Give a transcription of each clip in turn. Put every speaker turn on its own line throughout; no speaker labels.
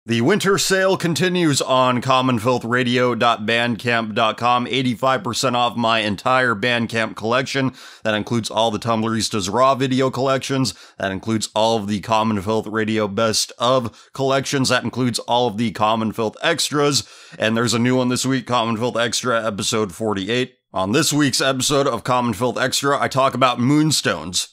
The winter sale continues on commonfilthradio.bandcamp.com. 85% off my entire Bandcamp collection. That includes all the Tumblrista's Raw video collections. That includes all of the Common Filth Radio Best of collections. That includes all of the Common Filth Extras. And there's a new one this week, Common Filth Extra, episode 48. On this week's episode of Common Filth Extra, I talk about moonstones.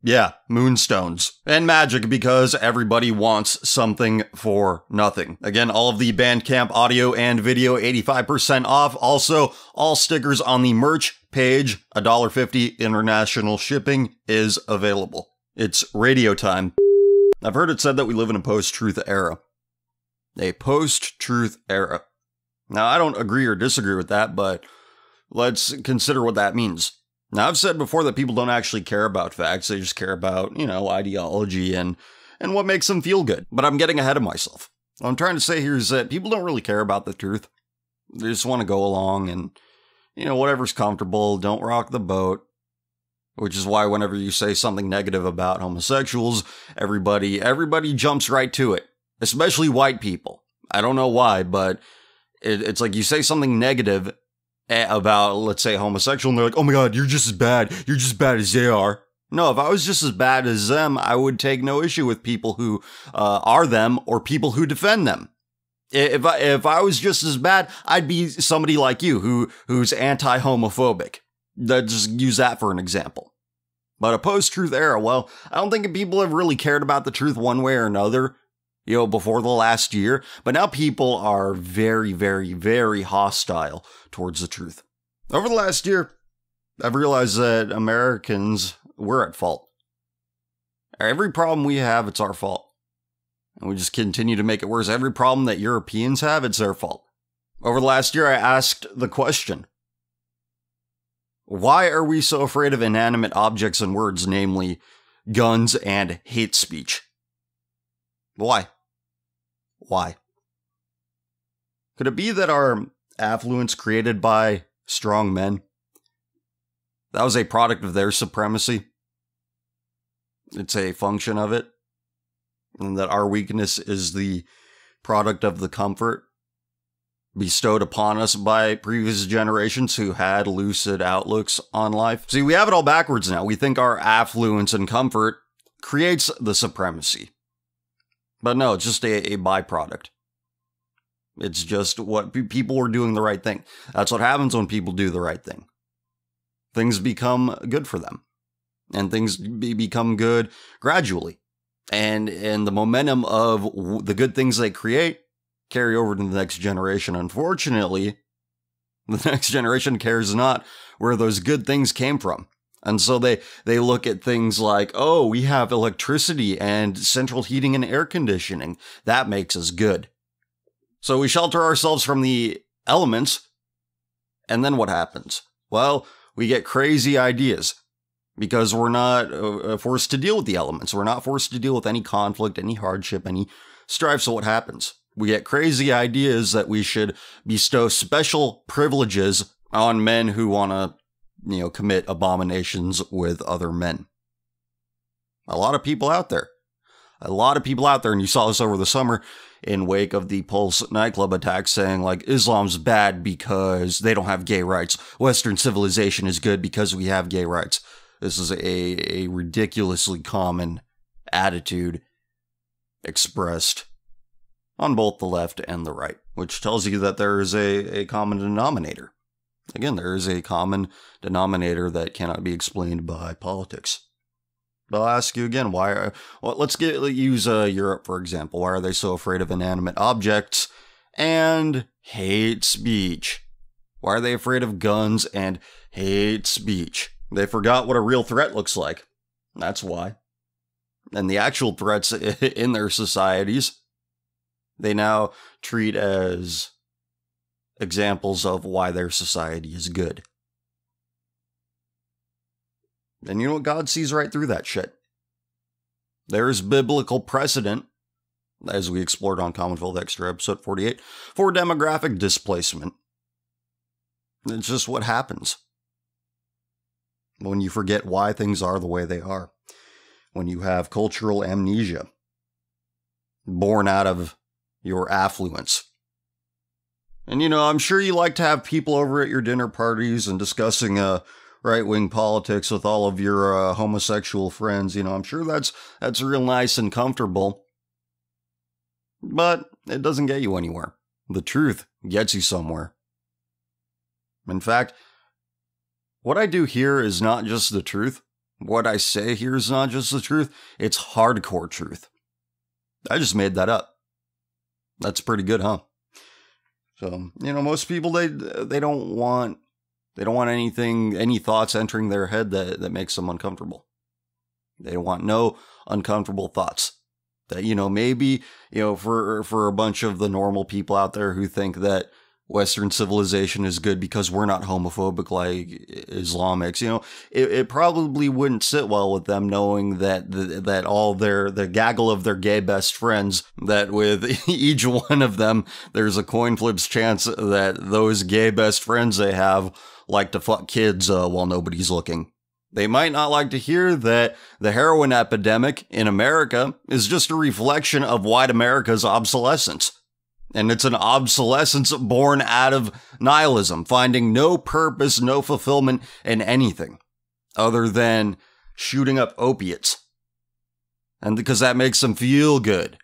Yeah, moonstones. And magic, because everybody wants something for nothing. Again, all of the Bandcamp audio and video, 85% off. Also, all stickers on the merch page, $1.50 international shipping is available. It's radio time. I've heard it said that we live in a post-truth era. A post-truth era. Now, I don't agree or disagree with that, but let's consider what that means. Now, I've said before that people don't actually care about facts. They just care about, ideology and what makes them feel good. But I'm getting ahead of myself. What I'm trying to say here is that people don't really care about the truth. They just want to go along and, whatever's comfortable, don't rock the boat. Which is why whenever you say something negative about homosexuals, everybody jumps right to it. Especially white people. I don't know why, but it's like you say something negative about, let's say, homosexual, and they're like, oh my god, you're just as bad as they are. No, if I was just as bad as them, I would take no issue with people who are them or people who defend them. If I was just as bad, I'd be somebody like you who's anti-homophobic. Just use that for an example. But a post-truth era, well, I don't think people have really cared about the truth one way or another, before the last year, but now people are very, very, very hostile towards the truth. Over the last year, I've realized that Americans, we're at fault. Every problem we have, it's our fault. And we just continue to make it worse. Every problem that Europeans have, it's their fault. Over the last year, I asked the question, why are we so afraid of inanimate objects and words, namely guns and hate speech? Why? Why? Could it be that our affluence created by strong men, that was a product of their supremacy? It's a function of it? And that our weakness is the product of the comfort bestowed upon us by previous generations who had lucid outlooks on life? See, we have it all backwards now. We think our affluence and comfort creates the supremacy. But no, it's just a byproduct. It's just what people were doing the right thing. That's what happens when people do the right thing. Things become good for them. And things become good gradually. And the momentum of the good things they create carry over to the next generation. Unfortunately, the next generation cares not where those good things came from. And so they look at things like, oh, we have electricity and central heating and air conditioning. That makes us good. So we shelter ourselves from the elements. And then what happens? Well, we get crazy ideas because we're not forced to deal with the elements. We're not forced to deal with any conflict, any hardship, any strife. So what happens? We get crazy ideas that we should bestow special privileges on men who want to commit abominations with other men. A lot of people out there. And you saw this over the summer in wake of the Pulse nightclub attack, saying, like, Islam's bad because they don't have gay rights. Western civilization is good because we have gay rights. This is a ridiculously common attitude expressed on both the left and the right, which tells you that there is a common denominator. Again, there is a common denominator that cannot be explained by politics. But I'll ask you again, let's use Europe, for example. Why are they so afraid of inanimate objects and hate speech? Why are they afraid of guns and hate speech? They forgot what a real threat looks like. That's why. And the actual threats in their societies, they now treat as examples of why their society is good. And you know what? God sees right through that shit. There is biblical precedent, as we explored on Common Filth Extra episode 48, for demographic displacement. It's just what happens when you forget why things are the way they are. When you have cultural amnesia born out of your affluence. And you know, I'm sure you like to have people over at your dinner parties and discussing right-wing politics with all of your homosexual friends. You know, I'm sure that's real nice and comfortable. But it doesn't get you anywhere. The truth gets you somewhere. In fact, what I do here is not just the truth. What I say here is not just the truth. It's hardcore truth. I just made that up. That's pretty good, huh? So, you know, most people, they don't want any thoughts entering their head that makes them uncomfortable. They want no uncomfortable thoughts. That, you know, maybe, you know, for a bunch of the normal people out there who think that Western civilization is good because we're not homophobic like Islamics, you know, it probably wouldn't sit well with them knowing that all the gaggle of their gay best friends, that with each one of them, there's a coin flip's chance that those gay best friends they have like to fuck kids while nobody's looking. They might not like to hear that the heroin epidemic in America is just a reflection of white America's obsolescence. And it's an obsolescence born out of nihilism, finding no purpose, no fulfillment in anything other than shooting up opiates. And because that makes them feel good.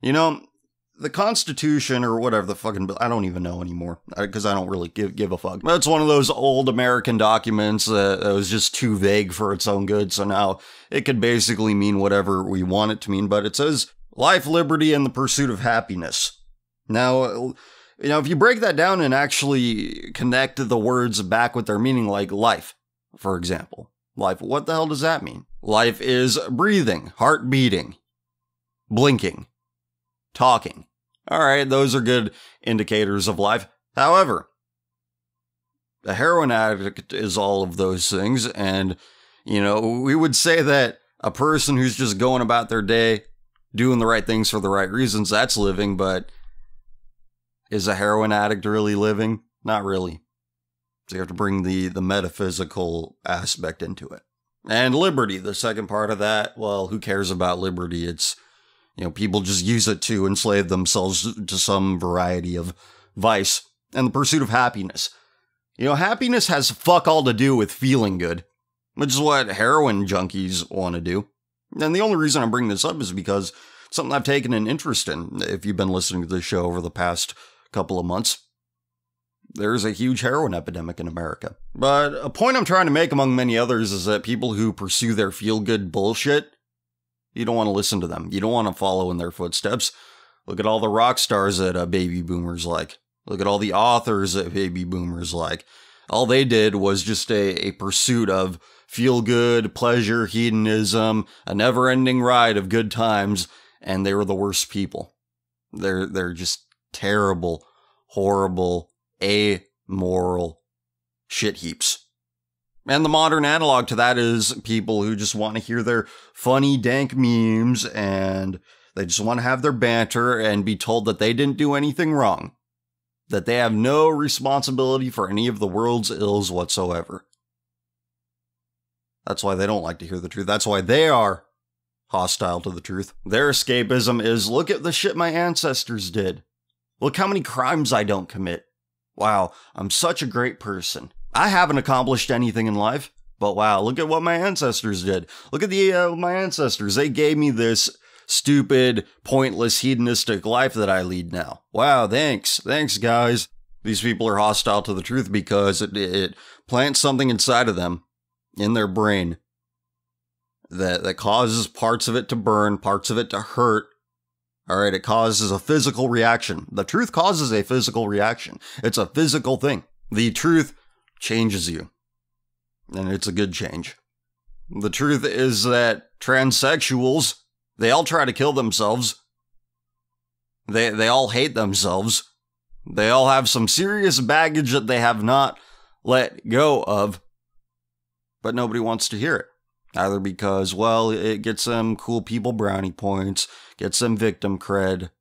You know, the Constitution or whatever the fucking, I don't even know anymore because I don't really give a fuck. It's one of those old American documents that was just too vague for its own good. So now it could basically mean whatever we want it to mean, but it says life, liberty, and the pursuit of happiness. Now, you know, if you break that down and actually connect the words back with their meaning, like life, for example. Life, what the hell does that mean? Life is breathing, heart beating, blinking, talking. All right, those are good indicators of life. However, a heroin addict is all of those things, and, you know, we would say that a person who's just going about their day, doing the right things for the right reasons, that's living, but is a heroin addict really living? Not really. So you have to bring the metaphysical aspect into it. And liberty, the second part of that, well, who cares about liberty? It's, you know, people just use it to enslave themselves to some variety of vice. And the pursuit of happiness. You know, happiness has fuck all to do with feeling good, which is what heroin junkies want to do. And the only reason I'm bringing this up is because it's something I've taken an interest in. If you've been listening to this show over the past couple of months, there's a huge heroin epidemic in America. But a point I'm trying to make, among many others, is that people who pursue their feel-good bullshit, you don't want to listen to them. You don't want to follow in their footsteps. Look at all the rock stars that baby boomers like. Look at all the authors that baby boomers like. All they did was just a pursuit of feel-good, pleasure, hedonism, a never-ending ride of good times, and they were the worst people. They're just terrible, horrible, amoral shit heaps. And the modern analog to that is people who just want to hear their funny, dank memes, and they just want to have their banter and be told that they didn't do anything wrong. That they have no responsibility for any of the world's ills whatsoever. That's why they don't like to hear the truth. That's why they are hostile to the truth. Their escapism is, look at the shit my ancestors did. Look how many crimes I don't commit. Wow, I'm such a great person. I haven't accomplished anything in life, but wow, look at what my ancestors did. Look at my ancestors. They gave me this stupid, pointless, hedonistic life that I lead now. Wow, thanks. Thanks, guys. These people are hostile to the truth because it plants something inside of them, in their brain, that causes parts of it to burn, parts of it to hurt. All right, it causes a physical reaction. The truth causes a physical reaction. It's a physical thing. The truth changes you. And it's a good change. The truth is that transsexuals, they all try to kill themselves. They all hate themselves. They all have some serious baggage that they have not let go of. But nobody wants to hear it. Either because, well, it gets them cool people brownie points, gets them victim cred,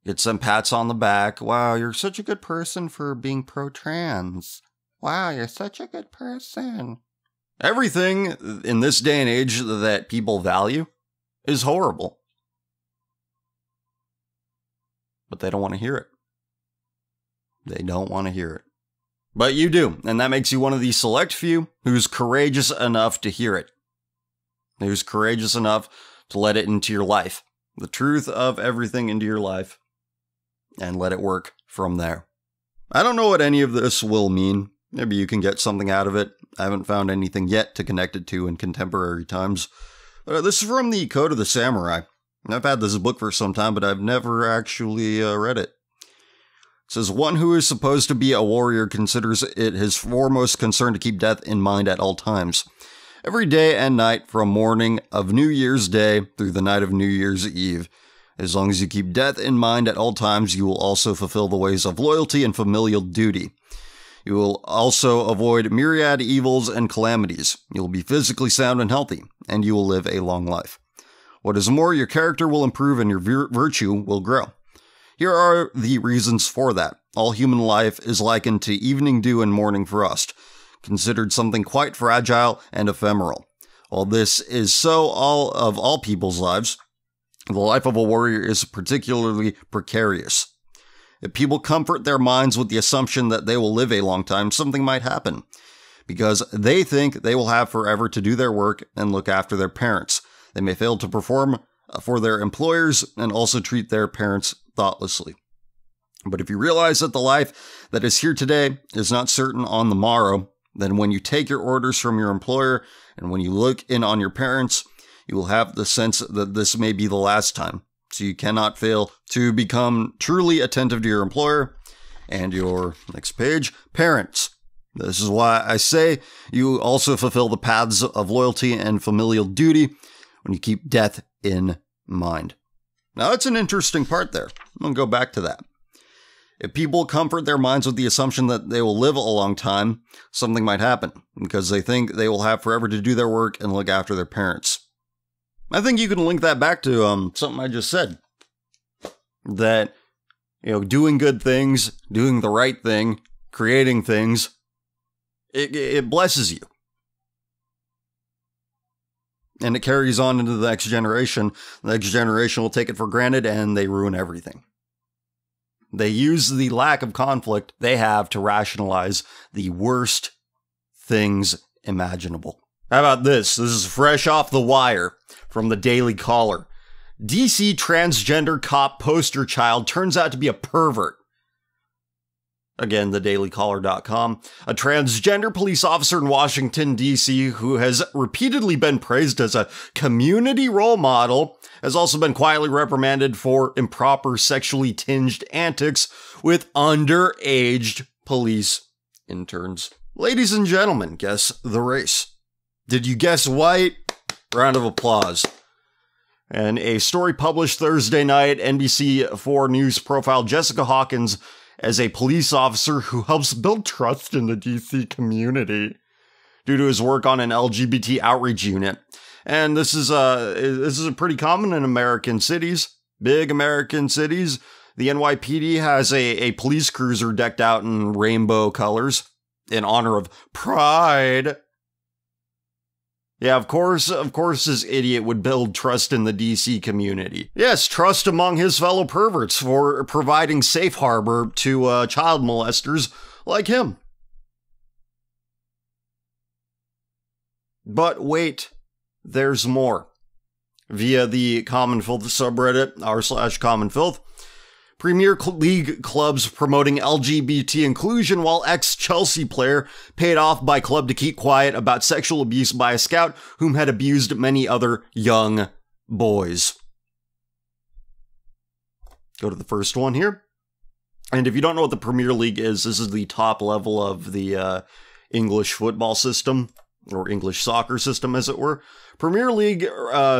gets them pats on the back. Wow, you're such a good person for being pro-trans. Wow, you're such a good person. Everything in this day and age that people value is horrible. But they don't want to hear it. They don't want to hear it. But you do, and that makes you one of the select few who's courageous enough to hear it. Who's courageous enough to let it into your life. The truth of everything into your life. And let it work from there. I don't know what any of this will mean. Maybe you can get something out of it. I haven't found anything yet to connect it to in contemporary times. But this is from the Code of the Samurai. I've had this book for some time, but I've never actually read it. It says, one who is supposed to be a warrior considers it his foremost concern to keep death in mind at all times. Every day and night, from morning of New Year's Day through the night of New Year's Eve. As long as you keep death in mind at all times, you will also fulfill the ways of loyalty and familial duty. You will also avoid myriad evils and calamities. You will be physically sound and healthy, and you will live a long life. What is more, your character will improve and your virtue will grow. Here are the reasons for that. All human life is likened to evening dew and morning frost, considered something quite fragile and ephemeral. While this is so of all people's lives, the life of a warrior is particularly precarious. If people comfort their minds with the assumption that they will live a long time, something might happen, because they think they will have forever to do their work and look after their parents. They may fail to perform for their employers and also treat their parents thoughtlessly. But if you realize that the life that is here today is not certain on the morrow, then when you take your orders from your employer and when you look in on your parents, you will have the sense that this may be the last time. So you cannot fail to become truly attentive to your employer and your, next page, parents. This is why I say you also fulfill the paths of loyalty and familial duty when you keep death in mind. Now, that's an interesting part there. I'm going to go back to that. If people comfort their minds with the assumption that they will live a long time, something might happen because they think they will have forever to do their work and look after their parents. I think you can link that back to something I just said. That, doing good things, doing the right thing, creating things, it blesses you. And it carries on into the next generation. The next generation will take it for granted and they ruin everything. They use the lack of conflict they have to rationalize the worst things imaginable. How about this? This is fresh off the wire from the Daily Caller. DC transgender cop poster child turns out to be a pervert. Again, thedailycaller.com. A transgender police officer in Washington, D.C., who has repeatedly been praised as a community role model, has also been quietly reprimanded for improper sexually tinged antics with underage police interns. Ladies and gentlemen, guess the race. Did you guess white? Round of applause. And a story published Thursday night, NBC4 News profiled Jessica Hawkins as a police officer who helps build trust in the DC community due to his work on an LGBT outreach unit. And this is pretty common in American cities, big American cities. The NYPD has a police cruiser decked out in rainbow colors in honor of Pride. Yeah, of course this idiot would build trust in the DC community. Yes, trust among his fellow perverts for providing safe harbor to child molesters like him. But wait, there's more. Via the Common Filth subreddit, r/CommonFilth, Premier League clubs promoting LGBT inclusion while ex-Chelsea player paid off by club to keep quiet about sexual abuse by a scout whom had abused many other young boys. Go to the first one here. And if you don't know what the Premier League is, this is the top level of the English football system, or English soccer system as it were. Premier League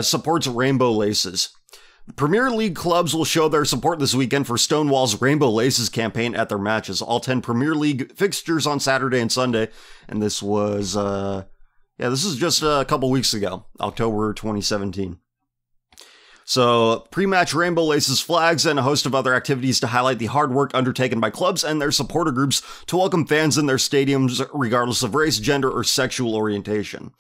supports rainbow laces. Premier League clubs will show their support this weekend for Stonewall's Rainbow Laces campaign at their matches. All 10 Premier League fixtures on Saturday and Sunday. And this was, this is just a couple weeks ago, October 2017. So, pre-match rainbow laces, flags, and a host of other activities to highlight the hard work undertaken by clubs and their supporter groups to welcome fans in their stadiums regardless of race, gender, or sexual orientation.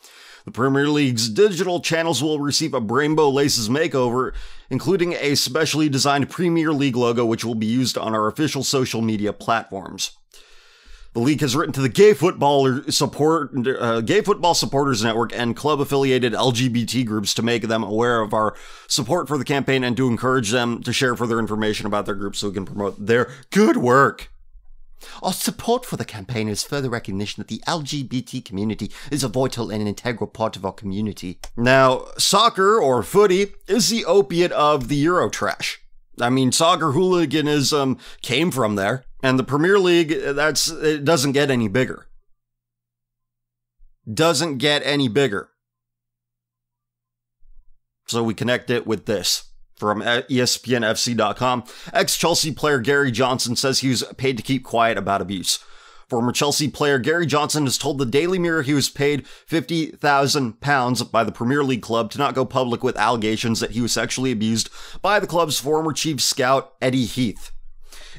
The Premier League's digital channels will receive a rainbow laces makeover, including a specially designed Premier League logo which will be used on our official social media platforms. The league has written to the Gay Football Supporters Network and club-affiliated LGBT groups to make them aware of our support for the campaign and to encourage them to share further information about their groups so we can promote their good work. Our support for the campaign is further recognition that the LGBT community is a vital and integral part of our community. Now, soccer, or footy, is the opiate of the Eurotrash. I mean, soccer hooliganism came from there. And the Premier League, it doesn't get any bigger. Doesn't get any bigger. So we connect it with this. From ESPNFC.com, ex-Chelsea player Gary Johnson says he was paid to keep quiet about abuse. Former Chelsea player Gary Johnson has told the Daily Mirror he was paid £50,000 by the Premier League club to not go public with allegations that he was sexually abused by the club's former chief scout, Eddie Heath.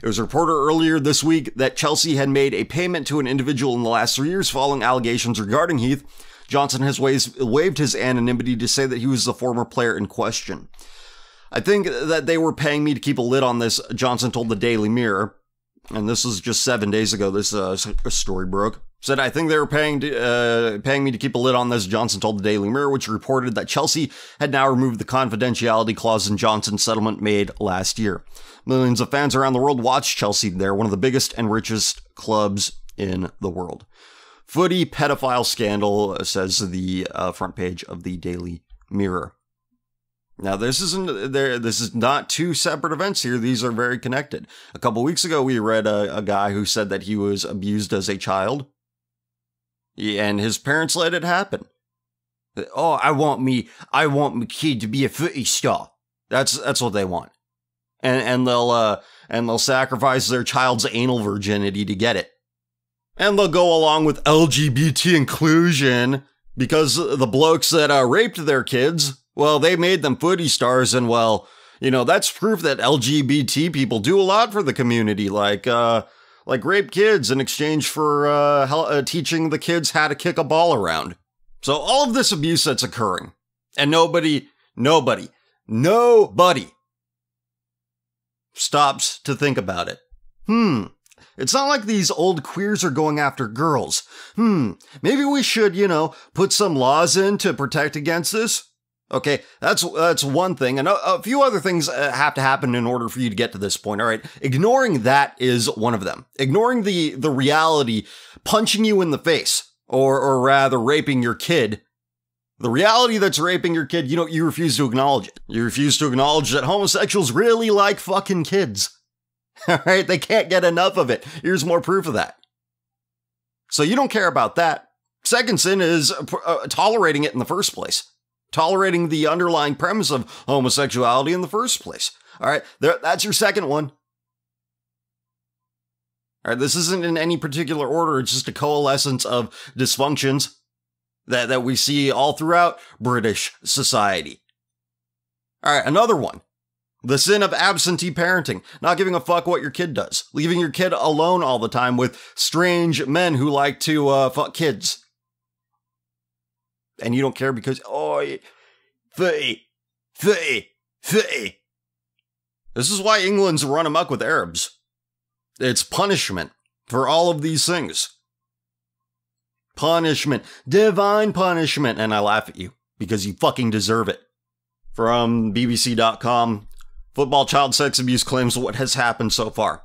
It was reported earlier this week that Chelsea had made a payment to an individual in the last 3 years following allegations regarding Heath. Johnson has waived his anonymity to say that he was the former player in question. I think that they were paying me to keep a lid on this, Johnson told the Daily Mirror. And this was just 7 days ago this story broke. Said, I think they were paying me to keep a lid on this, Johnson told the Daily Mirror, which reported that Chelsea had now removed the confidentiality clause in Johnson's settlement made last year. Millions of fans around the world watch Chelsea. They're one of the biggest and richest clubs in the world. Footy pedophile scandal, says the front page of the Daily Mirror. Now, this is not two separate events here. These are very connected. A couple weeks ago, we read a guy who said that he was abused as a child. And his parents let it happen. Oh, I want my kid to be a footy star. That's what they want. And they'll sacrifice their child's anal virginity to get it. And they'll go along with LGBT inclusion because the blokes that raped their kids, well, they made them footy stars, and well, you know, that's proof that LGBT people do a lot for the community, like rape kids in exchange for teaching the kids how to kick a ball around. So all of this abuse that's occurring, and nobody stops to think about it. It's not like these old queers are going after girls. Maybe we should, put some laws in to protect against this. Okay, that's one thing. And a few other things have to happen in order for you to get to this point. All right, ignoring that is one of them. Ignoring the reality, punching you in the face, or rather raping your kid. The reality that's raping your kid, you refuse to acknowledge it. You refuse to acknowledge that homosexuals really like fucking kids. All right, they can't get enough of it. Here's more proof of that. So you don't care about that. Second sin is tolerating it in the first place. Tolerating the underlying premise of homosexuality in the first place. All right, that's your second one. All right, this isn't in any particular order. It's just a coalescence of dysfunctions that we see all throughout British society. All right, another one. The sin of absentee parenting, not giving a fuck what your kid does, leaving your kid alone all the time with strange men who like to fuck kids. And you don't care because, footy. This is why England's run amok with Arabs. It's punishment for all of these things. Punishment, divine punishment, and I laugh at you because you fucking deserve it. From BBC.com, football child sex abuse claims what has happened so far.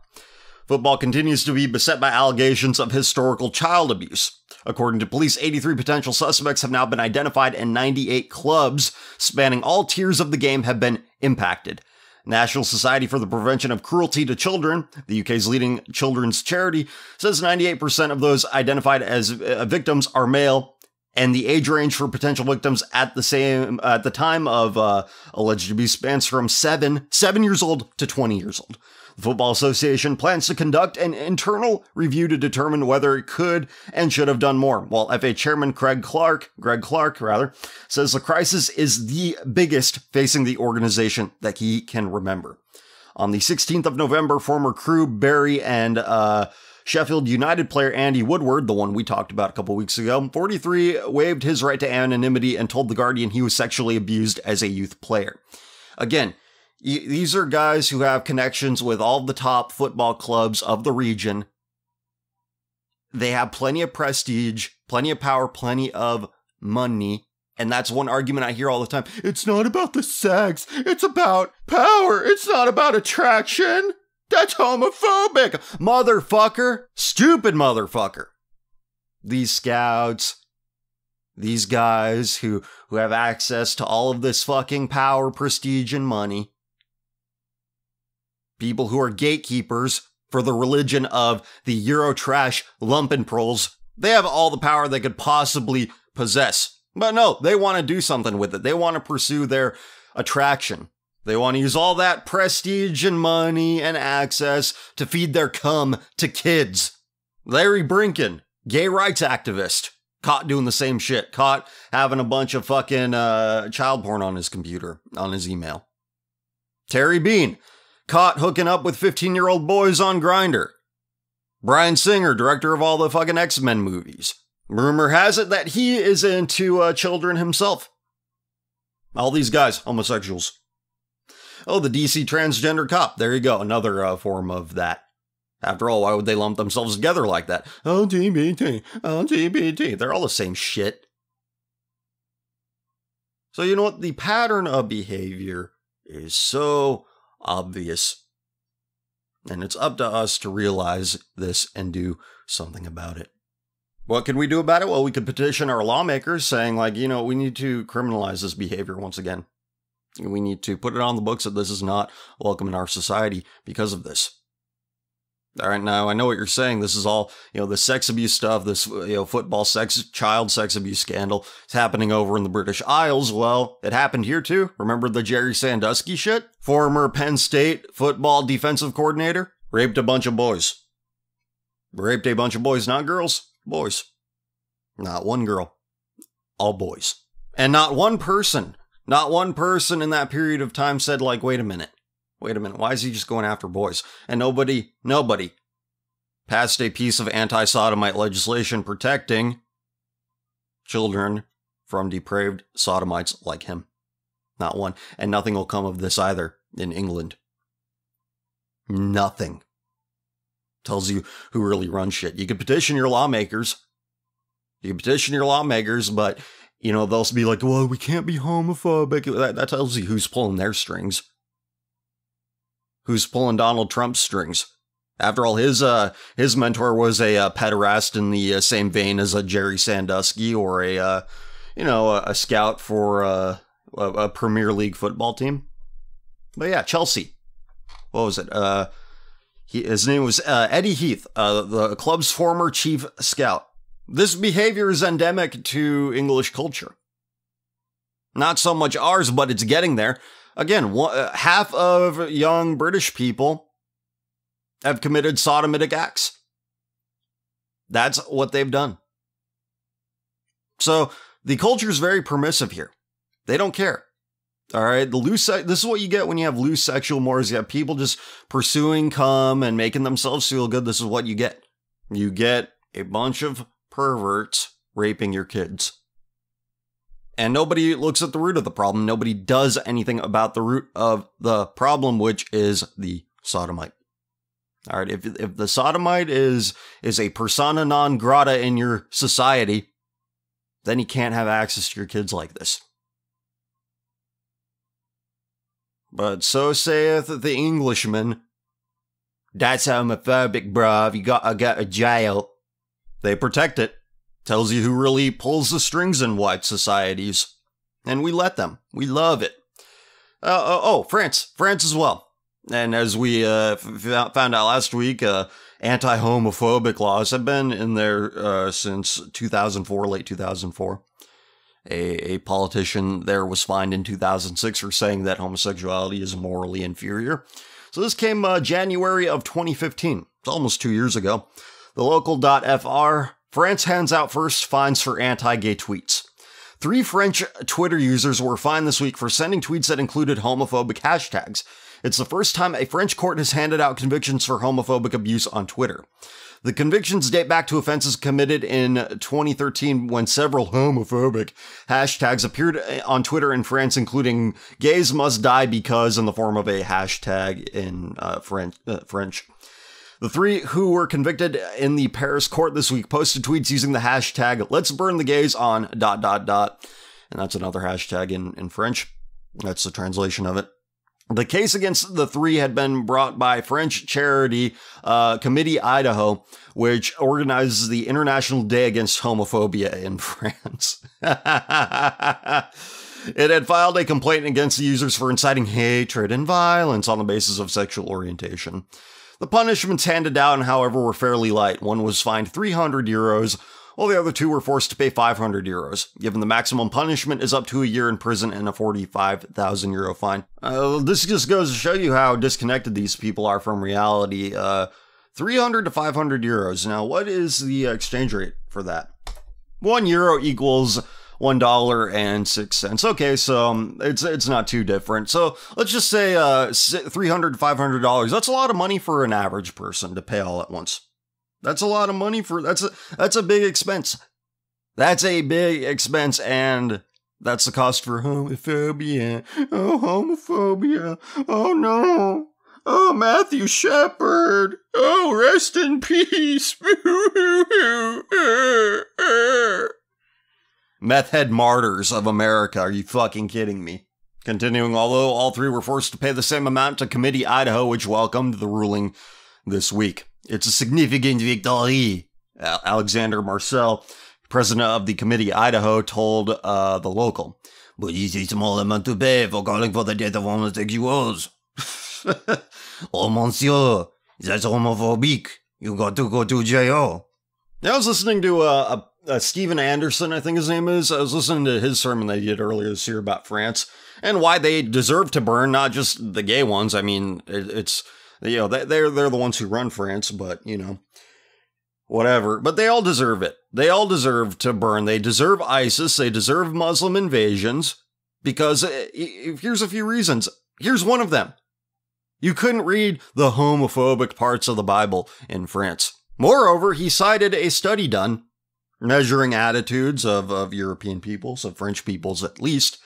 Football continues to be beset by allegations of historical child abuse. According to police, 83 potential suspects have now been identified and 98 clubs spanning all tiers of the game have been impacted. National Society for the Prevention of Cruelty to Children, the UK's leading children's charity, says 98% of those identified as victims are male And the age range for potential victims at the time of alleged abuse spans from 7 years old to 20 years old. The Football Association plans to conduct an internal review to determine whether it could and should have done more, while FA Chairman Greg Clark, says the crisis is the biggest facing the organization that he can remember. On the 16th of November, former Crewe, Barry, and Sheffield United player Andy Woodward, the one we talked about a couple weeks ago, 43, waived his right to anonymity and told The Guardian he was sexually abused as a youth player. Again, these are guys who have connections with all the top football clubs of the region. They have plenty of prestige, plenty of power, plenty of money. And that's one argument I hear all the time. It's not about the sex. It's about power. It's not about attraction. That's homophobic. Motherfucker. Stupid motherfucker. These scouts, these guys who have access to all of this fucking power, prestige, and money. People who are gatekeepers for the religion of the Eurotrash lumpenproles. They have all the power they could possibly possess. But no, they want to do something with it. They want to pursue their attraction. They want to use all that prestige and money and access to feed their cum to kids. Larry Brinken, gay rights activist, caught doing the same shit. Caught having a bunch of fucking child porn on his computer, on his email. Terry Bean, caught hooking up with 15-year-old boys on Grindr. Bryan Singer, director of all the fucking X-Men movies. Rumor has it that he is into children himself. All these guys, homosexuals. Oh, the DC transgender cop. There you go. Another form of that. After all, why would they lump themselves together like that? LGBT, LGBT. They're all the same shit. So you know what? The pattern of behavior is so obvious. And it's up to us to realize this and do something about it. What can we do about it? Well, we could petition our lawmakers saying, like, you know, we need to criminalize this behavior once again. We need to put it on the books that this is not welcome in our society because of this. All right, now I know what you're saying. This is all, you know, the sex abuse stuff, this, you know, football child sex abuse scandal is happening over in the British Isles. Well, it happened here too. Remember the Jerry Sandusky shit? Former Penn State football defensive coordinator raped a bunch of boys. Raped a bunch of boys, not girls, boys. Not one girl, all boys. And not one person in that period of time said, like, wait a minute, why is he just going after boys? And nobody passed a piece of anti-sodomite legislation protecting children from depraved sodomites like him. Not one. And nothing will come of this either in England. Nothing. Tells you who really runs shit. You can petition your lawmakers. But you know, they'll be like, well, we can't be homophobic. That tells you who's pulling their strings. Who's pulling Donald Trump's strings. After all, his mentor was a pederast in the same vein as a Jerry Sandusky or a scout for a Premier League football team. But yeah, Chelsea. What was it? His name was Eddie Heath, the club's former chief scout. This behavior is endemic to English culture. Not so much ours, but it's getting there. Again, half of young British people have committed sodomitic acts. That's what they've done. So the culture is very permissive here. They don't care. All right, this is what you get when you have loose sexual mores. You have people just pursuing cum and making themselves feel good. This is what you get. You get a bunch of perverts raping your kids. And nobody looks at the root of the problem. Nobody does anything about the root of the problem, which is the sodomite. All right, if the sodomite is a persona non grata in your society, then you can't have access to your kids like this. But so saith the Englishman, that's homophobic, bruv, you gotta go to jail. They protect it. Tells you who really pulls the strings in white societies. And we let them. We love it. France as well. And as we found out last week, anti-homophobic laws have been in there since 2004, late 2004. A politician there was fined in 2006 for saying that homosexuality is morally inferior. So this came January of 2015. It's almost 2 years ago. The local.fr, France hands out first fines for anti-gay tweets. 3 French Twitter users were fined this week for sending tweets that included homophobic hashtags. It's the first time a French court has handed out convictions for homophobic abuse on Twitter. The convictions date back to offenses committed in 2013 when several homophobic hashtags appeared on Twitter in France, including gays must die because in the form of a hashtag in French. The 3 who were convicted in the Paris court this week posted tweets using the hashtag let's burn the gays on ... And that's another hashtag in French. That's the translation of it. The case against the 3 had been brought by French charity Committee Idaho, which organizes the International Day Against Homophobia in France. It had filed a complaint against the users for inciting hatred and violence on the basis of sexual orientation. The punishments handed down, however, were fairly light. One was fined 300 euros, while the other 2 were forced to pay 500 euros. Given the maximum punishment is up to a year in prison and a 45,000 euro fine. This just goes to show you how disconnected these people are from reality. 300 to 500 euros. Now, what is the exchange rate for that? 1 euro equals $1.06. Okay, so it's not too different. So let's just say $300 to $500. That's a lot of money for an average person to pay all at once. That's a lot of money that's a big expense. That's a big expense, and that's the cost for homophobia. Oh, homophobia. Oh no. Oh, Matthew Shepard. Oh, rest in peace. Meth head martyrs of America. Are you fucking kidding me? Continuing, although all 3 were forced to pay the same amount to Committee Idaho, which welcomed the ruling this week. It's a significant victory. Alexander Marcel, president of the Committee Idaho, told the local. But it's a small amount to pay for calling for the death of homosexuals. Oh, monsieur, that's homophobic. You got to go to jail. I was listening to Steven Anderson, I think his name is. I was listening to his sermon that he did earlier this year about France and why they deserve to burn, not just the gay ones. I mean, it's... You know, they're the ones who run France, but, you know, whatever. But they all deserve it. They all deserve to burn. They deserve ISIS. They deserve Muslim invasions. Because here's a few reasons. Here's one of them. You couldn't read the homophobic parts of the Bible in France. Moreover, he cited a study done measuring attitudes of European peoples, of French peoples at least.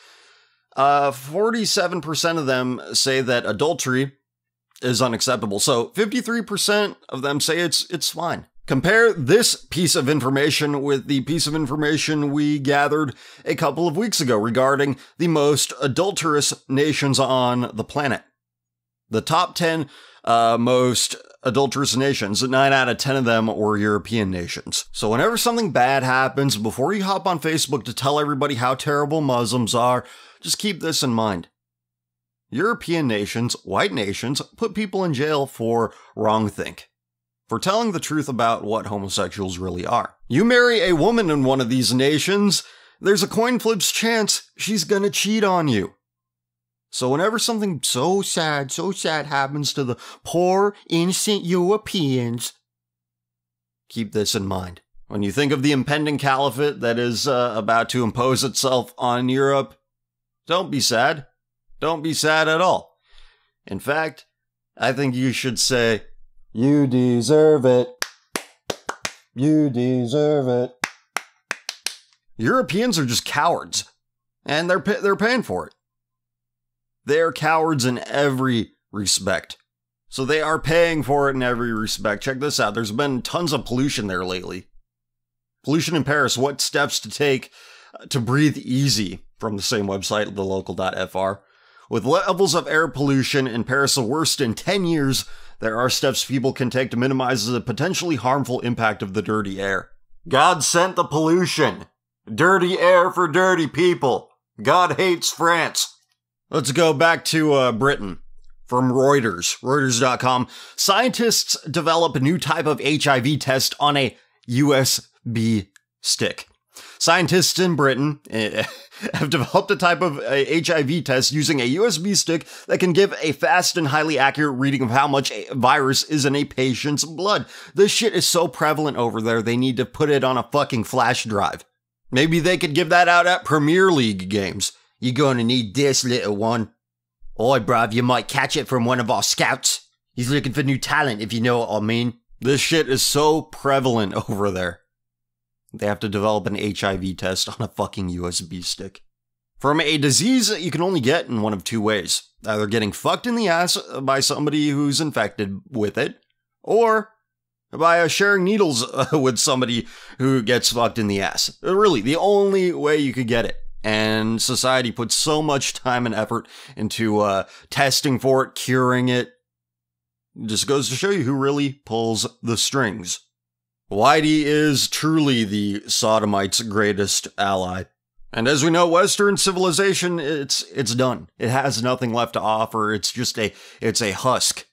47% of them say that adultery is unacceptable. So 53% of them say it's fine. Compare this piece of information with the piece of information we gathered a couple of weeks ago regarding the most adulterous nations on the planet. The top 10 most adulterous nations, 9 out of 10 of them were European nations. So whenever something bad happens, before you hop on Facebook to tell everybody how terrible Muslims are, just keep this in mind. European nations, white nations, put people in jail for wrongthink, for telling the truth about what homosexuals really are. You marry a woman in one of these nations, there's a coin flip's chance she's gonna cheat on you. So whenever something so sad happens to the poor, innocent Europeans, keep this in mind. When you think of the impending caliphate that is about to impose itself on Europe, don't be sad. Don't be sad at all. In fact, I think you should say, you deserve it. You deserve it. Europeans are just cowards, and they're paying for it. They're cowards in every respect. So they are paying for it in every respect. Check this out. There's been tons of pollution there lately. Pollution in Paris. What steps to take to breathe easy? From the same website, thelocal.fr. With levels of air pollution in Paris the worst in 10 years, there are steps people can take to minimize the potentially harmful impact of the dirty air. God sent the pollution. Dirty air for dirty people. God hates France. Let's go back to Britain. From Reuters.com, scientists develop a new type of HIV test on a USB stick. Scientists in Britain have developed a type of HIV test using a USB stick that can give a fast and highly accurate reading of how much virus is in a patient's blood. This shit is so prevalent over there, they need to put it on a fucking flash drive. Maybe they could give that out at Premier League games. You're gonna need this, little one. Oi, bruv, you might catch it from one of our scouts. He's looking for new talent, if you know what I mean. This shit is so prevalent over there. They have to develop an HIV test on a fucking USB stick. From a disease you can only get in one of two ways. Either getting fucked in the ass by somebody who's infected with it, or by sharing needles with somebody who gets fucked in the ass. Really, the only way you could get it. And society puts so much time and effort into testing for it, curing it. It just goes to show you who really pulls the strings. Whitey is truly the sodomite's greatest ally. And as we know, Western civilization, it's done. It has nothing left to offer. It's a husk.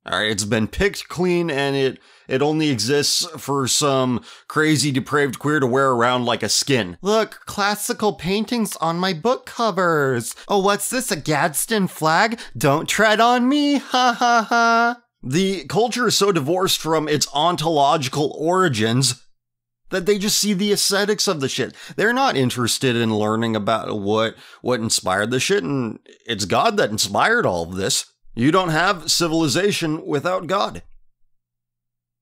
Alright, it's been picked clean, and it only exists for some crazy depraved queer to wear around like a skin. Look, classical paintings on my book covers. Oh, what's this, a Gadsden flag? Don't tread on me, ha ha ha. The culture is so divorced from its ontological origins that they just see the aesthetics of the shit. They're not interested in learning about what inspired the shit, and it's God that inspired all of this. You don't have civilization without God.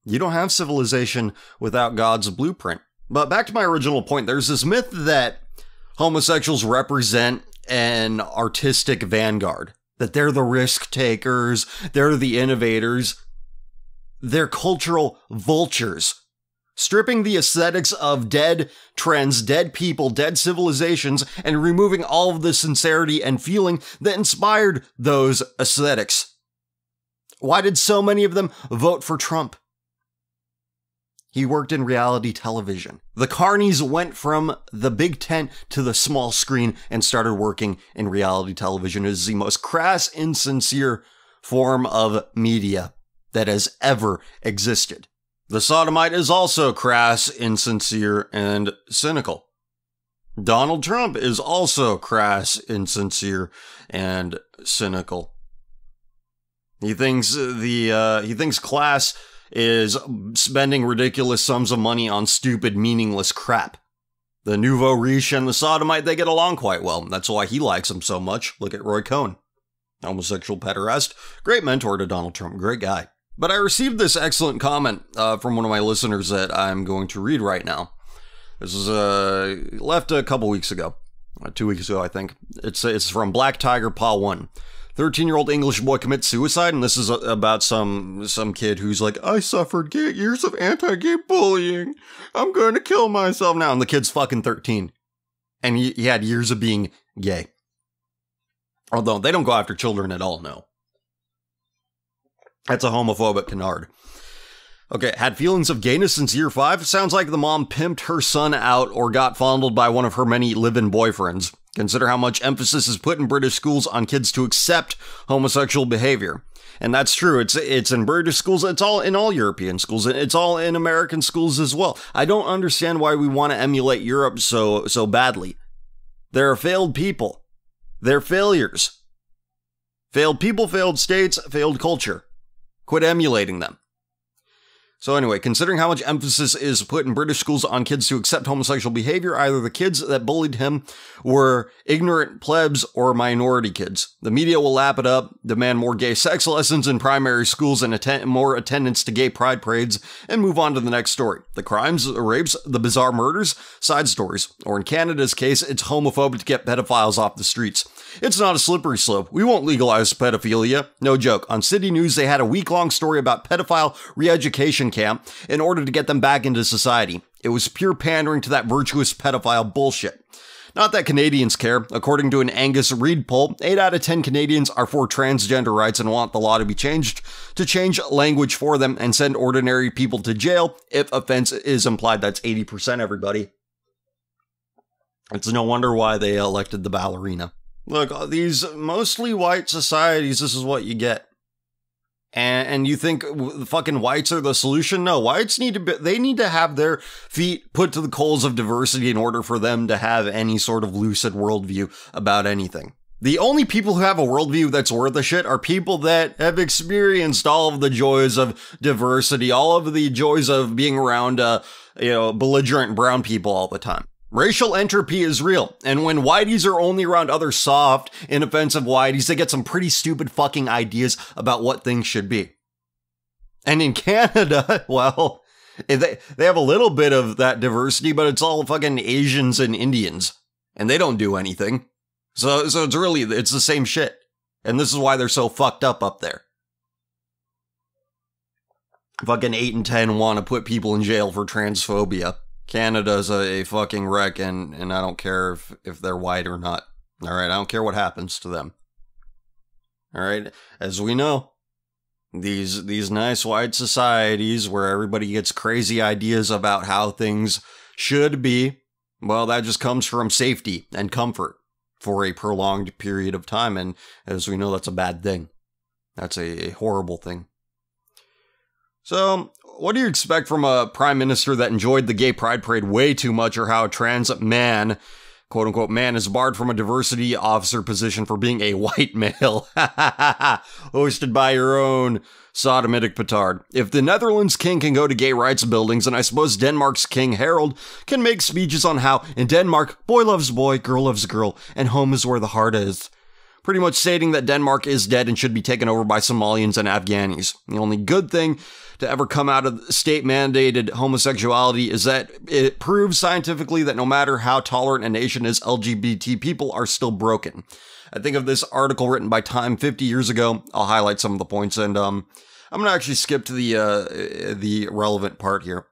You don't have civilization without God's blueprint. But back to my original point, there's this myth that homosexuals represent an artistic vanguard. That they're the risk takers, they're the innovators, they're cultural vultures. Stripping the aesthetics of dead trends, dead people, dead civilizations, and removing all of the sincerity and feeling that inspired those aesthetics. Why did so many of them vote for Trump? He worked in reality television. The carnies went from the big tent to the small screen and started working in reality television. It is the most crass, insincere form of media that has ever existed. The sodomite is also crass, insincere, and cynical. Donald Trump is also crass, insincere, and cynical. He thinks class is spending ridiculous sums of money on stupid, meaningless crap. The nouveau riche and the sodomite, they get along quite well. That's why he likes them so much. Look at Roy Cohn. Homosexual pederast. Great mentor to Donald Trump. Great guy. But I received this excellent comment from one of my listeners that I'm going to read right now. This is left a couple weeks ago. 2 weeks ago, I think. It's from Black Tiger Paw 1. 13-year-old English boy commits suicide, and this is about some kid who's like, I suffered years of anti-gay bullying. I'm going to kill myself now. And the kid's fucking 13. And he had years of being gay. Although they don't go after children at all, no. That's a homophobic canard. Okay, had feelings of gayness since year 5. Sounds like the mom pimped her son out or got fondled by one of her many live-in boyfriends. Consider how much emphasis is put in British schools on kids to accept homosexual behavior. And that's true. It's in British schools. It's all in all European schools. It's all in American schools as well. I don't understand why we want to emulate Europe so badly. They're failed people. They're failures. Failed people, failed states, failed culture. Quit emulating them. So anyway, considering how much emphasis is put in British schools on kids to accept homosexual behavior, either the kids that bullied him were ignorant plebs or minority kids. The media will lap it up, demand more gay sex lessons in primary schools and more attendance to gay pride parades, and move on to the next story. The crimes, the rapes, the bizarre murders, side stories. Or in Canada's case, it's homophobic to get pedophiles off the streets. It's not a slippery slope. We won't legalize pedophilia. No joke. On City News, they had a week-long story about pedophile re-education camp in order to get them back into society. It was pure pandering to that virtuous pedophile bullshit. Not that Canadians care. According to an Angus Reid poll, 8 out of 10 Canadians are for transgender rights and want the law to be changed to change language for them and send ordinary people to jail if offense is implied. That's 80%, everybody. It's no wonder why they elected the ballerina. Look, these mostly white societies, this is what you get. And you think the fucking whites are the solution? No, whites need to have their feet put to the coals of diversity in order for them to have any sort of lucid worldview about anything. The only people who have a worldview that's worth a shit are people that have experienced all of the joys of diversity, all of the joys of being around, belligerent brown people all the time. Racial entropy is real, and when whiteys are only around other soft, inoffensive whiteys, they get some pretty stupid fucking ideas about what things should be. And in Canada, well, they have a little bit of that diversity, but it's all fucking Asians and Indians, and they don't do anything. So it's the same shit, and this is why they're so fucked up there. Fucking 8 and 10 want to put people in jail for transphobia. Canada's a fucking wreck, and I don't care if they're white or not. Alright, I don't care what happens to them. Alright, as we know, these nice white societies where everybody gets crazy ideas about how things should be, well, that just comes from safety and comfort for a prolonged period of time, and as we know, that's a bad thing. That's a horrible thing. So, what do you expect from a prime minister that enjoyed the gay pride parade way too much, or how a trans man, quote unquote man, is barred from a diversity officer position for being a white male? Hosted by your own sodomitic petard. If the Netherlands king can go to gay rights buildings, and I suppose Denmark's king Harold can make speeches on how, in Denmark, boy loves boy, girl loves girl, and home is where the heart is. Pretty much stating that Denmark is dead and should be taken over by Somalians and Afghanis. The only good thing to ever come out of state-mandated homosexuality is that it proves scientifically that no matter how tolerant a nation is, LGBT people are still broken. I think of this article written by Time 50 years ago. I'll highlight some of the points, and I'm going to actually skip to the relevant part here.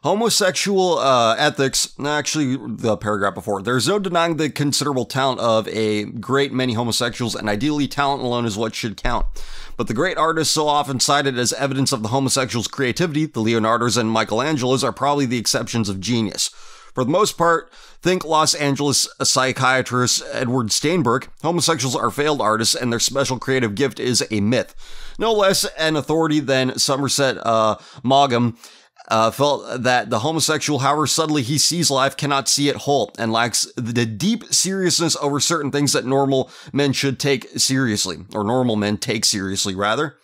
Homosexual ethics, actually the paragraph before, there's no denying the considerable talent of a great many homosexuals, and ideally talent alone is what should count. But the great artists so often cited as evidence of the homosexuals' creativity, the Leonardos and Michelangelos, are probably the exceptions of genius. For the most part, think Los Angeles psychiatrist Edward Steinberg, homosexuals are failed artists and their special creative gift is a myth. No less an authority than Somerset Maugham felt that the homosexual, however subtly he sees life, cannot see it whole, and lacks the deep seriousness over certain things that normal men should take seriously, or normal men take seriously, rather.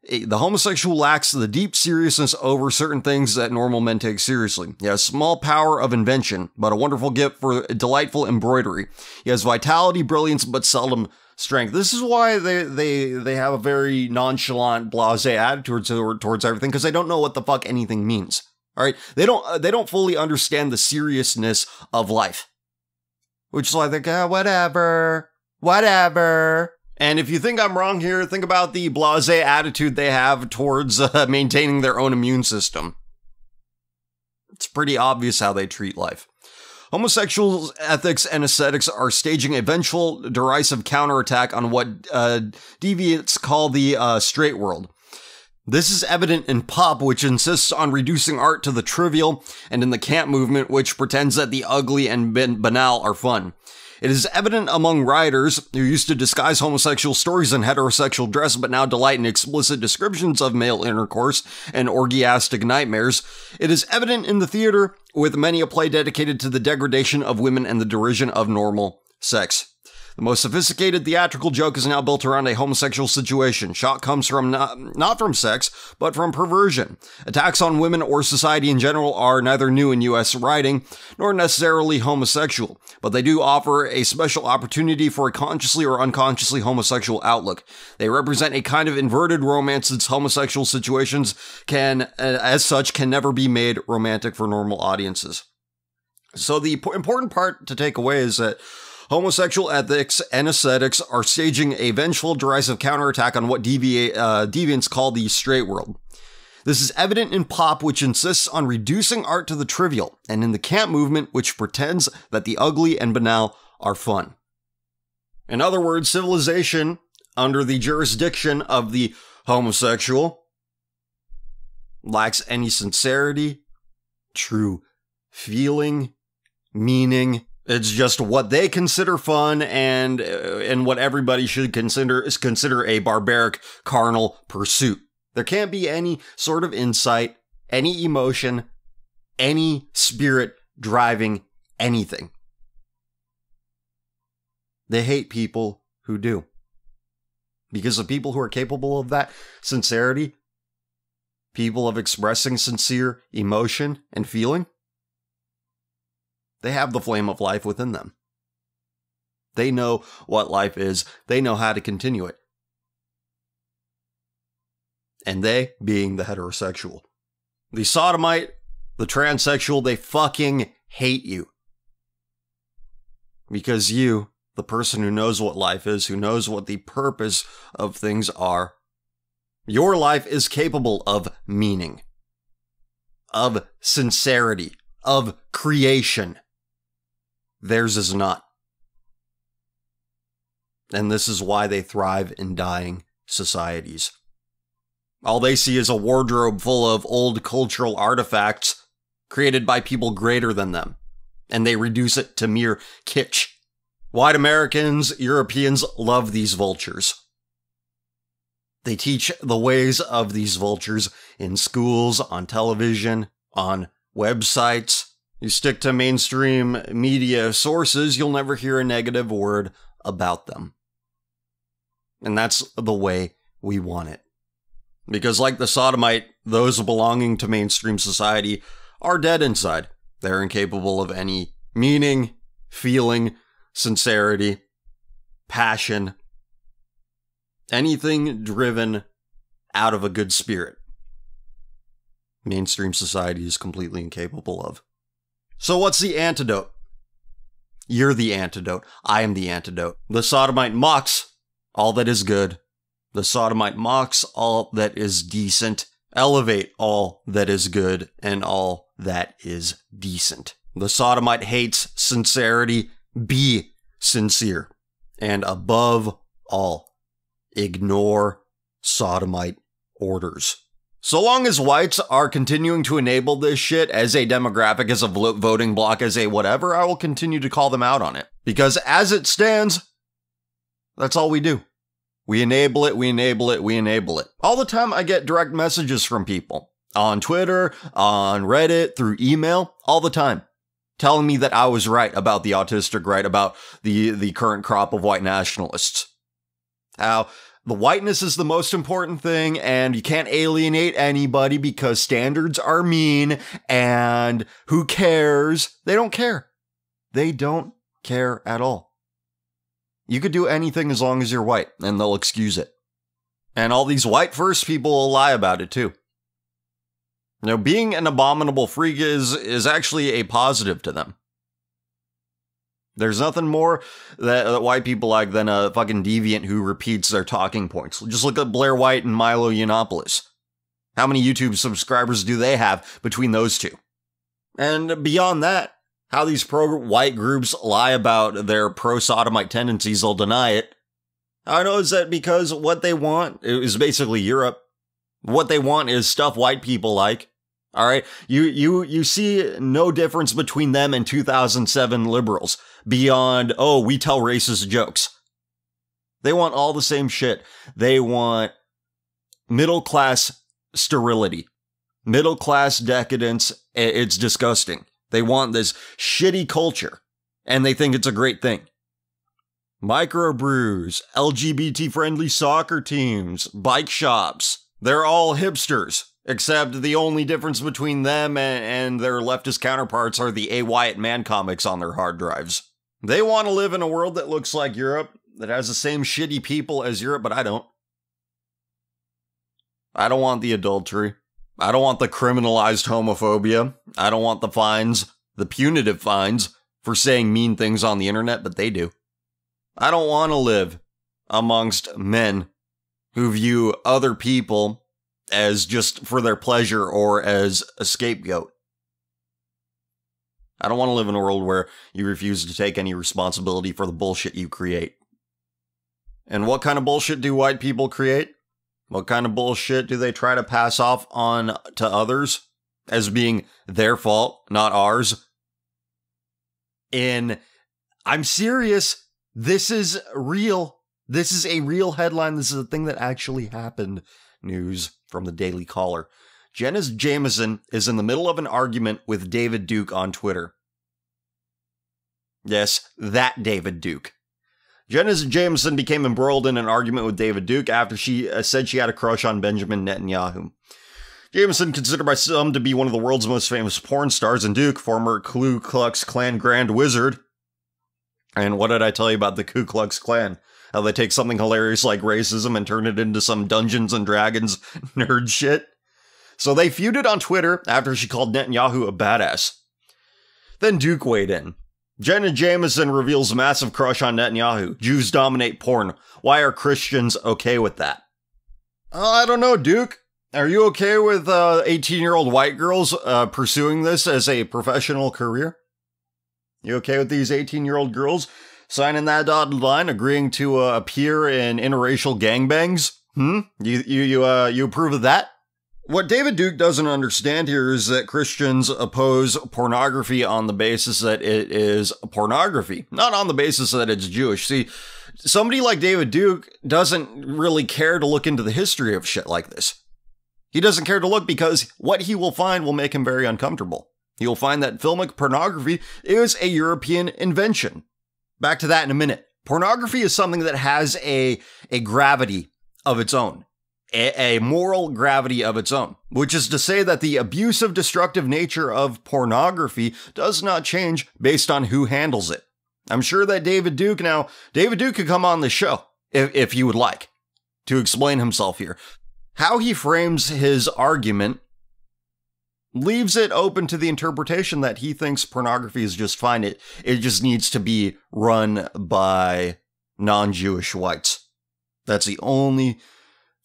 The homosexual lacks the deep seriousness over certain things that normal men take seriously. He has small power of invention, but a wonderful gift for delightful embroidery. He has vitality, brilliance, but seldom strength. This is why they have a very nonchalant, blasé attitude towards everything, because they don't know what the fuck anything means. All right, they don't fully understand the seriousness of life, which is why they go, whatever. And if you think I'm wrong here, think about the blasé attitude they have towards maintaining their own immune system. It's pretty obvious how they treat life. Homosexuals' ethics and aesthetics are staging a vengeful, derisive counterattack on what deviants call the straight world. This is evident in pop, which insists on reducing art to the trivial, and in the camp movement, which pretends that the ugly and banal are fun. It is evident among writers who used to disguise homosexual stories in heterosexual dress but now delight in explicit descriptions of male intercourse and orgiastic nightmares. It is evident in the theater, with many a play dedicated to the degradation of women and the derision of normal sex. The most sophisticated theatrical joke is now built around a homosexual situation. Shock comes from not from sex, but from perversion. Attacks on women or society in general are neither new in U.S. writing, nor necessarily homosexual, but they do offer a special opportunity for a consciously or unconsciously homosexual outlook. They represent a kind of inverted romance since homosexual situations can, as such, can never be made romantic for normal audiences. So the important part to take away is that homosexual ethics and aesthetics are staging a vengeful, derisive counterattack on what deviants call the straight world. This is evident in pop, which insists on reducing art to the trivial, and in the camp movement, which pretends that the ugly and banal are fun. In other words, civilization, under the jurisdiction of the homosexual, lacks any sincerity, true feeling, meaning, It's just what they consider fun and what everybody should consider a barbaric carnal pursuit. There can't be any sort of insight, any emotion, any spirit driving anything. They hate people who do. Because the people who are capable of that sincerity, people of expressing sincere emotion and feeling, they have the flame of life within them. They know what life is. They know how to continue it. And they, being the heterosexual. The sodomite, the transsexual, they fucking hate you. Because you, the person who knows what life is, who knows what the purpose of things are, your life is capable of meaning, of sincerity, of creation. Theirs is not. And this is why they thrive in dying societies. All they see is a wardrobe full of old cultural artifacts created by people greater than them, and they reduce it to mere kitsch. White Americans, Europeans love these vultures. They teach the ways of these vultures in schools, on television, on websites. You stick to mainstream media sources, you'll never hear a negative word about them. And that's the way we want it. Because like the sodomite, those belonging to mainstream society are dead inside. They're incapable of any meaning, feeling, sincerity, passion, anything driven out of a good spirit. Mainstream society is completely incapable of. So what's the antidote? You're the antidote. I am the antidote. The sodomite mocks all that is good. The sodomite mocks all that is decent. Elevate all that is good and all that is decent. The sodomite hates sincerity. Be sincere. And above all, ignore sodomite orders. So long as whites are continuing to enable this shit as a demographic, as a voting bloc, as a whatever, I will continue to call them out on it. Because as it stands, that's all we do. We enable it, we enable it, we enable it. All the time I get direct messages from people on Twitter, on Reddit, through email, all the time, telling me that I was right about the autistic right, about the current crop of white nationalists. How the whiteness is the most important thing, and you can't alienate anybody because standards are mean, and who cares? They don't care. They don't care at all. You could do anything as long as you're white, and they'll excuse it. And all these white first people will lie about it too. You know, being an abominable freak is actually a positive to them. There's nothing more that white people like than a fucking deviant who repeats their talking points. Just look at Blair White and Milo Yiannopoulos. How many YouTube subscribers do they have between those two? And beyond that, how these pro-white groups lie about their pro-sodomite tendencies, they'll deny it. I know is that because what they want is basically Europe. What they want is stuff white people like. All right, you see no difference between them and 2007 liberals beyond, oh, we tell racist jokes. They want all the same shit. They want middle-class sterility, middle-class decadence. It's disgusting. They want this shitty culture, and they think it's a great thing. Microbrews, LGBT-friendly soccer teams, bike shops, they're all hipsters. Except the only difference between them and their leftist counterparts are the A. Wyatt Man comics on their hard drives. They want to live in a world that looks like Europe, that has the same shitty people as Europe, but I don't. I don't want the adultery. I don't want the criminalized homophobia. I don't want the fines, the punitive fines, for saying mean things on the internet, but they do. I don't want to live amongst men who view other people as just for their pleasure or as a scapegoat. I don't want to live in a world where you refuse to take any responsibility for the bullshit you create. And what kind of bullshit do white people create? What kind of bullshit do they try to pass off on to others as being their fault, not ours? In I'm serious. This is real. This is a real headline. This is a thing that actually happened. News from the Daily Caller. Jenna Jameson is in the middle of an argument with David Duke on Twitter. Yes, that David Duke. Jenna Jameson became embroiled in an argument with David Duke after she said she had a crush on Benjamin Netanyahu. Jameson, considered by some to be one of the world's most famous porn stars, and Duke, former Ku Klux Klan Grand Wizard. And what did I tell you about the Ku Klux Klan? How they take something hilarious like racism and turn it into some Dungeons and Dragons nerd shit? So they feuded on Twitter after she called Netanyahu a badass. Then Duke weighed in. Jenna Jameson reveals massive crush on Netanyahu. Jews dominate porn. Why are Christians okay with that? I don't know, Duke. Are you okay with 18-year-old white girls pursuing this as a professional career? You okay with these 18-year-old girls signing that dotted line, agreeing to appear in interracial gangbangs? You approve of that? What David Duke doesn't understand here is that Christians oppose pornography on the basis that it is pornography, not on the basis that it's Jewish. See, somebody like David Duke doesn't really care to look into the history of shit like this. He doesn't care to look because what he will find will make him very uncomfortable. He'll find that filmic pornography is a European invention. Back to that in a minute. Pornography is something that has a gravity of its own. A moral gravity of its own, which is to say that the abusive, destructive nature of pornography does not change based on who handles it. I'm sure that David Duke could come on the show if he would like to explain himself here. How he frames his argument leaves it open to the interpretation that he thinks pornography is just fine. It just needs to be run by non-Jewish whites. That's the only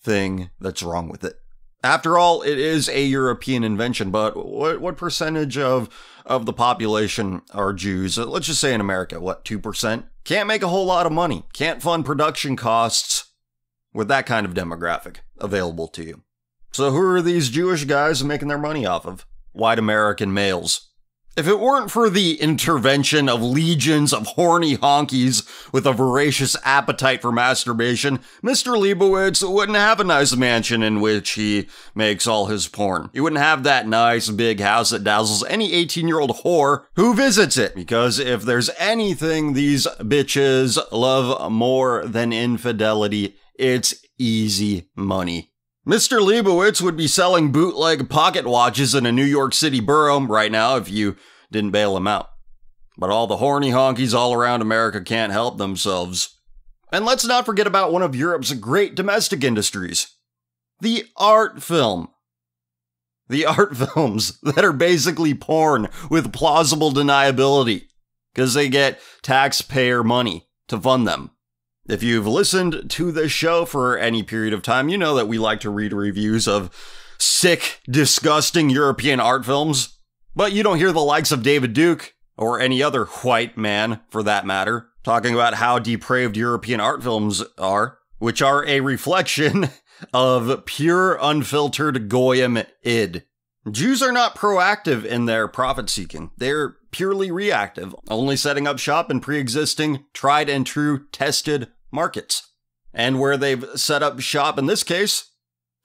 thing that's wrong with it. After all, it is a European invention, but what percentage of the population are Jews? Let's just say in America, 2%? Can't make a whole lot of money. Can't fund production costs with that kind of demographic available to you. So who are these Jewish guys making their money off of? White American males. If it weren't for the intervention of legions of horny honkies with a voracious appetite for masturbation, Mr. Leibowitz wouldn't have a nice mansion in which he makes all his porn. He wouldn't have that nice big house that dazzles any 18-year-old whore who visits it. Because if there's anything these bitches love more than infidelity, it's easy money. Mr. Leibowitz would be selling bootleg pocket watches in a New York City borough right now if you didn't bail him out. But all the horny honkies all around America can't help themselves. And let's not forget about one of Europe's great domestic industries. The art film. The art films that are basically porn with plausible deniability. Because they get taxpayer money to fund them. If you've listened to this show for any period of time, you know that we like to read reviews of sick, disgusting European art films. But you don't hear the likes of David Duke, or any other white man for that matter, talking about how depraved European art films are, which are a reflection of pure, unfiltered Goyim-id. Jews are not proactive in their profit-seeking. They're purely reactive, only setting up shop in pre-existing, tried and true, tested markets. And where they've set up shop in this case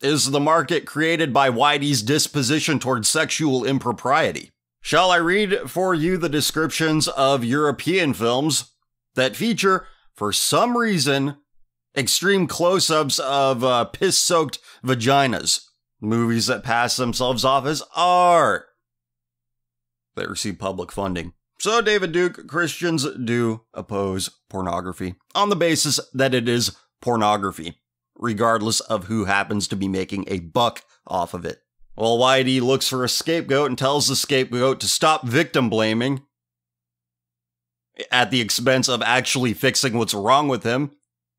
is the market created by Whitey's disposition towards sexual impropriety. Shall I read for you the descriptions of European films that feature, for some reason, extreme close-ups of piss-soaked vaginas? Movies that pass themselves off as art. They receive public funding. So, David Duke, Christians do oppose pornography on the basis that it is pornography, regardless of who happens to be making a buck off of it. While Whitey looks for a scapegoat and tells the scapegoat to stop victim blaming at the expense of actually fixing what's wrong with him,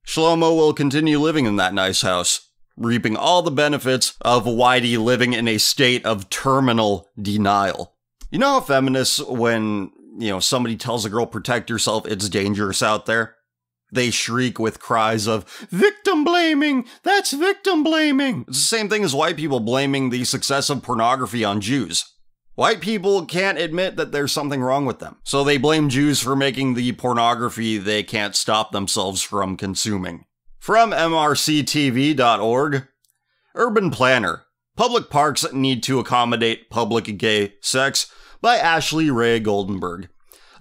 Shlomo will continue living in that nice house, reaping all the benefits of Whitey living in a state of terminal denial. You know how feminists, when, somebody tells a girl, protect yourself, it's dangerous out there? They shriek with cries of, victim blaming! That's victim blaming! It's the same thing as white people blaming the success of pornography on Jews. White people can't admit that there's something wrong with them, so they blame Jews for making the pornography they can't stop themselves from consuming. From mrctv.org, Urban Planner. Public parks need to accommodate public gay sex by Ashley Ray Goldenberg.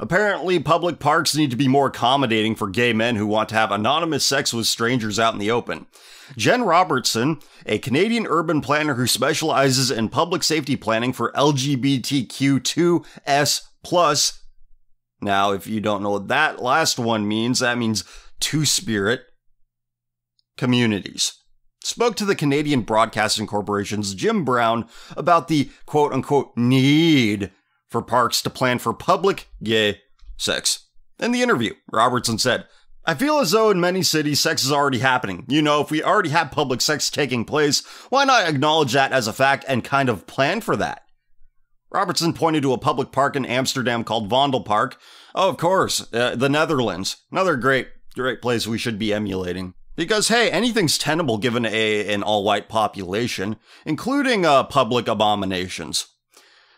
Apparently, public parks need to be more accommodating for gay men who want to have anonymous sex with strangers out in the open. Jen Robertson, a Canadian urban planner who specializes in public safety planning for LGBTQ2S+. Now, if you don't know what that last one means, that means two-spirit communities, spoke to the Canadian Broadcasting Corporation's Jim Brown about the quote-unquote need for parks to plan for public gay sex. In the interview, Robertson said, "I feel as though in many cities sex is already happening. You know, if we already have public sex taking place, why not acknowledge that as a fact and kind of plan for that?" Robertson pointed to a public park in Amsterdam called Vondel Park. Oh, of course, the Netherlands. Another great place we should be emulating. Because, hey, anything's tenable given an all-white population, including public abominations.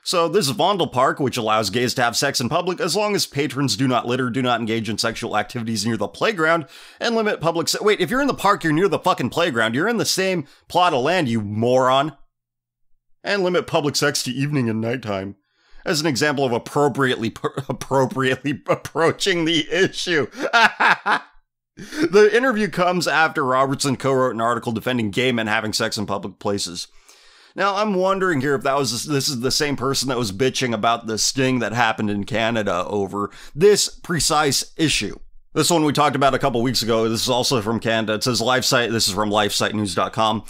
So this is Vondel Park, which allows gays to have sex in public as long as patrons do not litter, do not engage in sexual activities near the playground, and limit public Wait, if you're in the park, you're near the fucking playground. You're in the same plot of land, you moron. And limit public sex to evening and nighttime. As an example of appropriately approaching the issue. The interview comes after Robertson co-wrote an article defending gay men having sex in public places. Now, I'm wondering here if this is the same person that was bitching about the sting that happened in Canada over this precise issue. This one we talked about a couple weeks ago. This is also from Canada. It says this is from lifesitenews.com.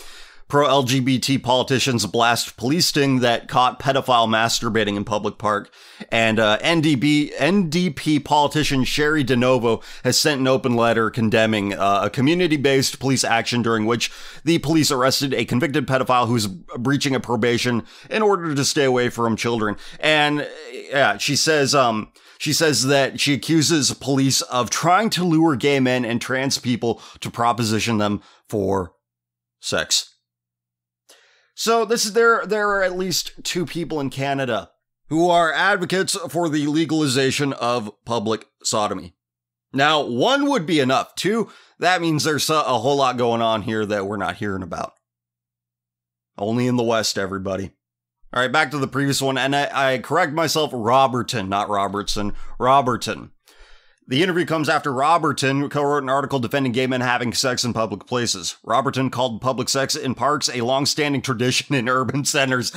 Pro-LGBT politicians blast police sting that caught pedophile masturbating in public park. And NDP politician Sherry DeNovo has sent an open letter condemning a community-based police action during which the police arrested a convicted pedophile who was breaching a probation in order to stay away from children. And yeah, she says that she accuses police of trying to lure gay men and trans people to proposition them for sex. So there are at least two people in Canada who are advocates for the legalization of public sodomy. Now, one would be enough. Two, that means there's a whole lot going on here that we're not hearing about. Only in the West, everybody. All right, back to the previous one, and I correct myself, Roberton, not Robertson, Roberton. The interview comes after Roberton co-wrote an article defending gay men having sex in public places. Roberton called public sex in parks a long-standing tradition in urban centers.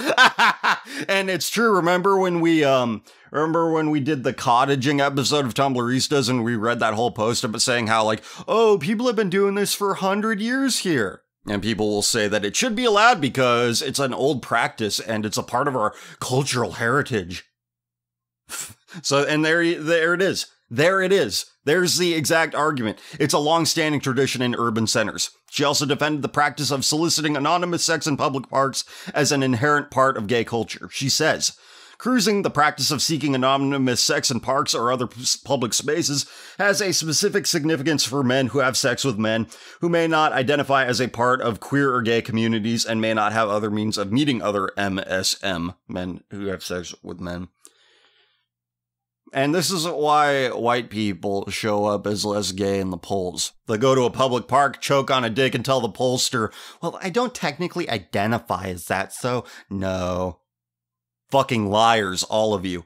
And it's true. Remember when we did the cottaging episode of Tumbleristas and we read that whole post about saying how, like, oh, people have been doing this for 100 years here. And people will say that it should be allowed because it's an old practice and it's a part of our cultural heritage. So, and there it is. There it is. There's the exact argument. It's a long-standing tradition in urban centers. She also defended the practice of soliciting anonymous sex in public parks as an inherent part of gay culture. She says, cruising, the practice of seeking anonymous sex in parks or other public spaces, has a specific significance for men who have sex with men who may not identify as a part of queer or gay communities and may not have other means of meeting other MSM, men who have sex with men. And this is why white people show up as less gay in the polls. They go to a public park, choke on a dick, and tell the pollster, well, I don't technically identify as that, so no. Fucking liars, all of you.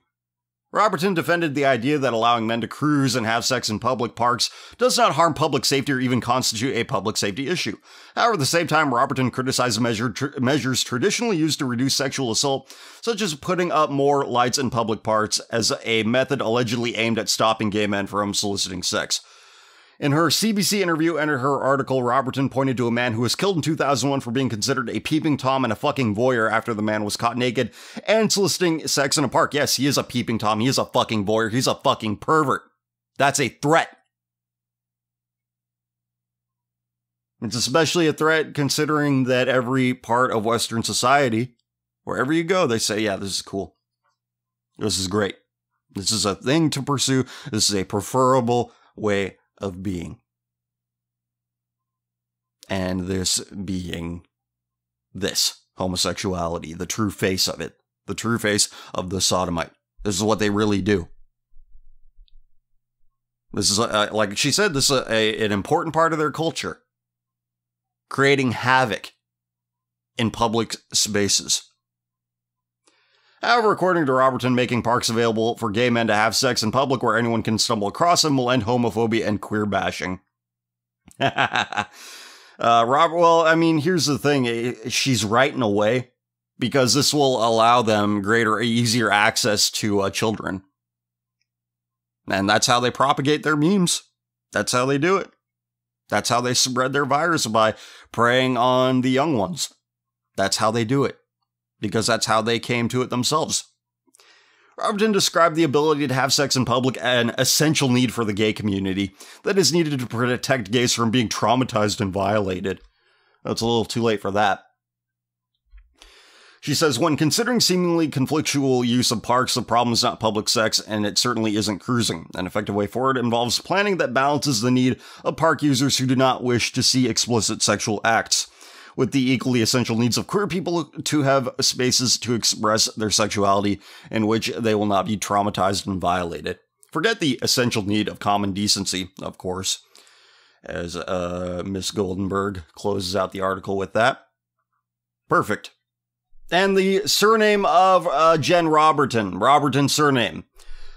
Roberton defended the idea that allowing men to cruise and have sex in public parks does not harm public safety or even constitute a public safety issue. However, at the same time, Roberton criticized measures traditionally used to reduce sexual assault, such as putting up more lights in public parks, as a method allegedly aimed at stopping gay men from soliciting sex. In her CBC interview and her article, Roberton pointed to a man who was killed in 2001 for being considered a peeping Tom and a fucking voyeur after the man was caught naked and soliciting sex in a park. Yes, he is a peeping Tom. He is a fucking voyeur. He's a fucking pervert. That's a threat. It's especially a threat considering that every part of Western society, wherever you go, they say, yeah, this is cool. This is great. This is a thing to pursue. This is a preferable way of being. And this being this homosexuality, the true face of it, the true face of the sodomite. This is what they really do. This is, like she said, this is an important part of their culture. Creating havoc in public spaces. However, according to Robertson, making parks available for gay men to have sex in public where anyone can stumble across them will end homophobia and queer bashing. Well, I mean, here's the thing. She's right in a way, because this will allow them easier access to children. And that's how they propagate their memes. That's how they do it. That's how they spread their virus, by preying on the young ones. That's how they do it. Because that's how they came to it themselves. Robertson described the ability to have sex in public an essential need for the gay community that is needed to protect gays from being traumatized and violated. It's a little too late for that. She says, when considering seemingly conflictual use of parks, the problem is not public sex, and it certainly isn't cruising. An effective way forward involves planning that balances the need of park users who do not wish to see explicit sexual acts, with the equally essential needs of queer people to have spaces to express their sexuality in which they will not be traumatized and violated. Forget the essential need of common decency, of course, as Miss Goldenberg closes out the article with that. Perfect. And the surname of Jen Robertson. Robertson surname.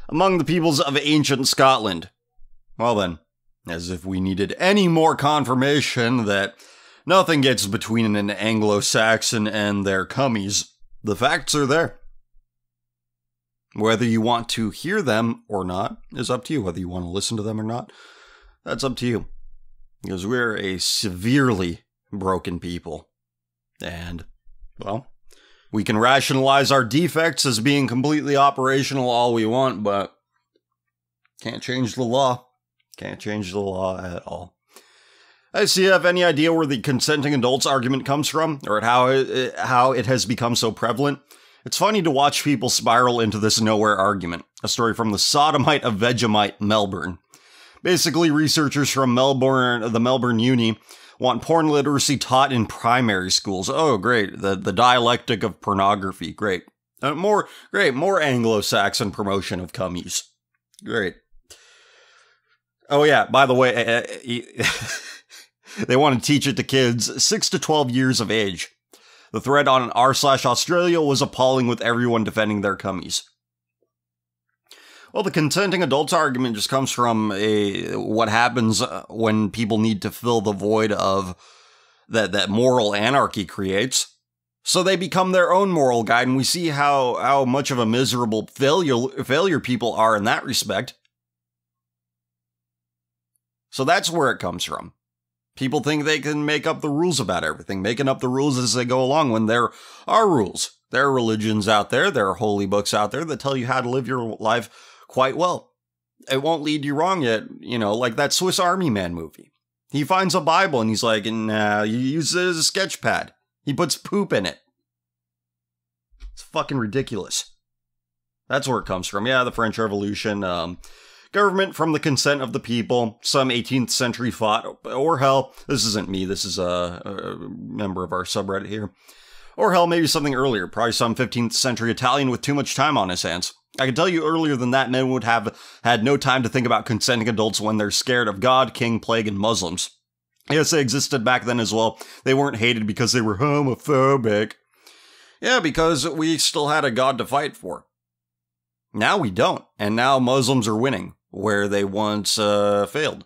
Among the peoples of ancient Scotland. Well then, as if we needed any more confirmation that nothing gets between an Anglo-Saxon and their cummies. The facts are there. Whether you want to hear them or not is up to you. Whether you want to listen to them or not, that's up to you. Because we're a severely broken people. And, well, we can rationalize our defects as being completely operational all we want, but can't change the law. Can't change the law at all. So you have any idea where the consenting adults argument comes from, or how it has become so prevalent? It's funny to watch people spiral into this nowhere argument. A story from the sodomite of Vegemite, Melbourne. Basically, researchers from the Melbourne Uni want porn literacy taught in primary schools. Oh, great. The dialectic of pornography. Great. More Anglo-Saxon promotion of cummies. Great. Oh, yeah. By the way, they want to teach it to kids 6 to 12 years of age. The thread on r/Australia was appalling, with everyone defending their cummies. Well, the consenting adults argument just comes from what happens when people need to fill the void of that moral anarchy creates. So they become their own moral guide, and we see how much of a miserable failure people are in that respect. So that's where it comes from. People think they can make up the rules about everything, making up the rules as they go along, when there are rules. There are religions out there, there are holy books out there that tell you how to live your life quite well. It won't lead you wrong yet, like that Swiss Army Man movie. He finds a Bible and he's like, nah, you use it as a sketch pad. He puts poop in it. It's fucking ridiculous. That's where it comes from. Yeah, the French Revolution, government from the consent of the people, some 18th century thought, or hell, this isn't me, this is a member of our subreddit here. Or hell, maybe something earlier, probably some 15th century Italian with too much time on his hands. I can tell you earlier than that, men would have had no time to think about consenting adults when they're scared of God, king, plague, and Muslims. Yes, they existed back then as well. They weren't hated because they were homophobic. Yeah, because we still had a God to fight for. Now we don't, and now Muslims are winning, where they once failed.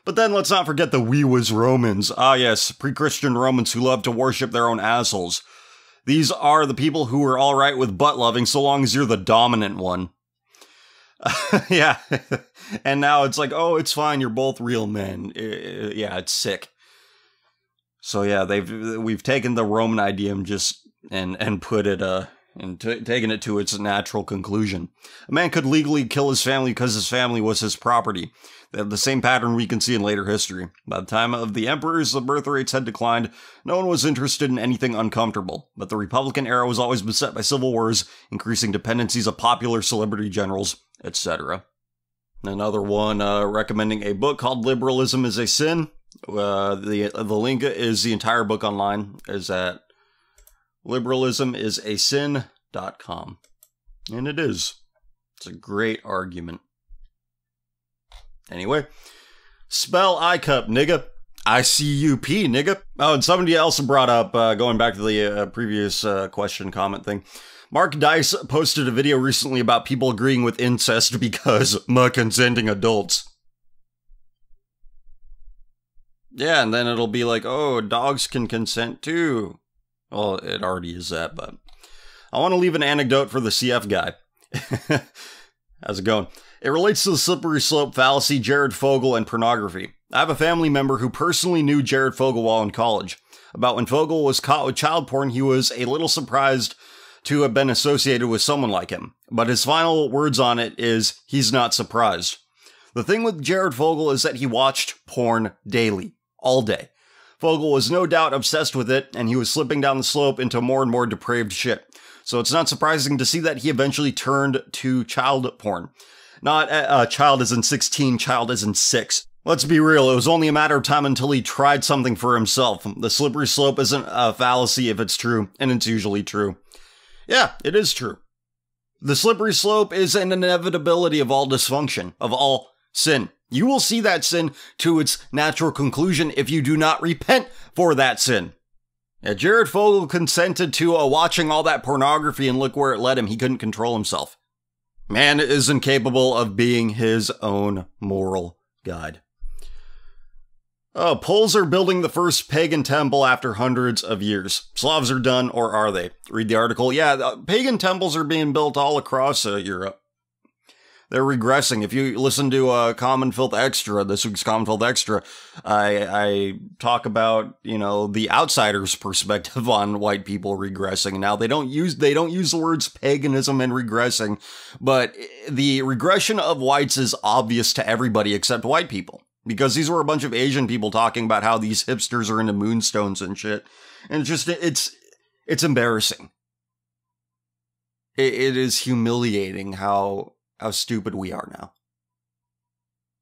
But then let's not forget the we was Romans. Ah yes, pre-Christian Romans who love to worship their own assholes. These are the people who are alright with butt-loving so long as you're the dominant one. Yeah, and now it's like, oh, it's fine, you're both real men. Yeah, it's sick. So yeah, we've taken the Roman idea and put it and taken it to its natural conclusion. A man could legally kill his family because his family was his property. The same pattern we can see in later history. By the time of the emperors, the birth rates had declined. No one was interested in anything uncomfortable. But the Republican era was always beset by civil wars, increasing dependencies of popular celebrity generals, etc. Another one recommending a book called Liberalism is a Sin. The link is the entire book online. Is at Liberalism is a sin.com. And it is. It's a great argument. Anyway, spell I-cup, nigga. I-C-U-P, nigga. Oh, and somebody else brought up, going back to the previous question comment thing, Mark Dice posted a video recently about people agreeing with incest because consenting adults. Yeah, and then it'll be like, oh, dogs can consent too. Well, it already is that, but I want to leave an anecdote for the CF guy. How's it going? It relates to the slippery slope fallacy, Jared Fogle, and pornography. I have a family member who personally knew Jared Fogle while in college. About when Fogle was caught with child porn, he was a little surprised to have been associated with someone like him. But his final words on it is, he's not surprised. The thing with Jared Fogle is that he watched porn daily, all day. Fogle was no doubt obsessed with it, and he was slipping down the slope into more and more depraved shit. So it's not surprising to see that he eventually turned to child porn. Not child as in 16, child as in 6. Let's be real, it was only a matter of time until he tried something for himself. The slippery slope isn't a fallacy if it's true, and it's usually true. Yeah, it is true. The slippery slope is an inevitability of all dysfunction, of all sin. You will see that sin to its natural conclusion if you do not repent for that sin. Yeah, Jared Fogle consented to watching all that pornography, and look where it led him. He couldn't control himself. Man is incapable of being his own moral guide. Poles are building the first pagan temple after hundreds of years. Slavs are done, or are they? Read the article. Yeah, pagan temples are being built all across Europe. They're regressing. If you listen to Common Filth Extra, this week's Common Filth Extra, I talk about, the outsider's perspective on white people regressing. Now, they don't use the words paganism and regressing, but the regression of whites is obvious to everybody except white people. Because these were a bunch of Asian people talking about how these hipsters are into moonstones and shit. And it's embarrassing. It is humiliating how stupid we are now.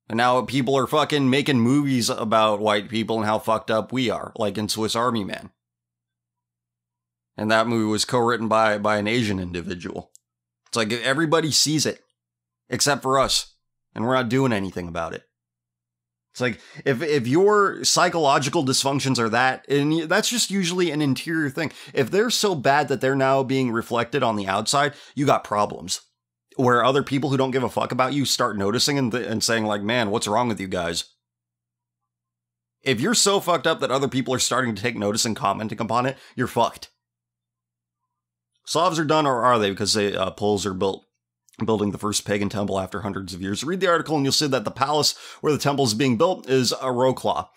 And now people are fucking making movies about white people and how fucked up we are, like in Swiss Army Man. And that movie was co-written by an Asian individual. It's like everybody sees it, except for us, and we're not doing anything about it. It's like, if your psychological dysfunctions are that, and that's just usually an interior thing. If they're so bad that they're now being reflected on the outside, you got problems. Where other people who don't give a fuck about you start noticing and saying like, man, what's wrong with you guys? If you're so fucked up that other people are starting to take notice and commenting upon it, you're fucked. Slavs are done, or are they? Because Poles are building the first pagan temple after hundreds of years. Read the article and you'll see that the palace where the temple is being built is a Wrocław.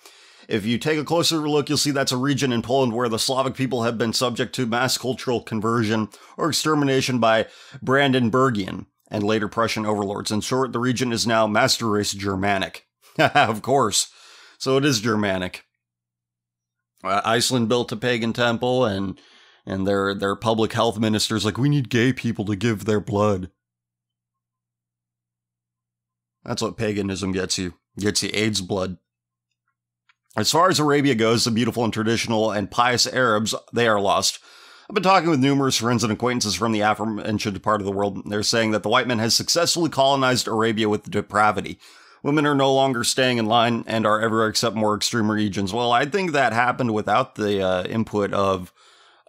If you take a closer look, you'll see that's a region in Poland where the Slavic people have been subject to mass cultural conversion or extermination by Brandenburgian and later Prussian overlords. In short, the region is now master race Germanic. Of course. So it is Germanic. Iceland built a pagan temple, and their public health minister's like, we need gay people to give their blood. That's what paganism gets you. Gets you AIDS blood. As far as Arabia goes, the beautiful and traditional and pious Arabs, they are lost. I've been talking with numerous friends and acquaintances from the aforementioned part of the world. They're saying that the white man has successfully colonized Arabia with depravity. Women are no longer staying in line and are everywhere except more extreme regions. Well, I think that happened without the input of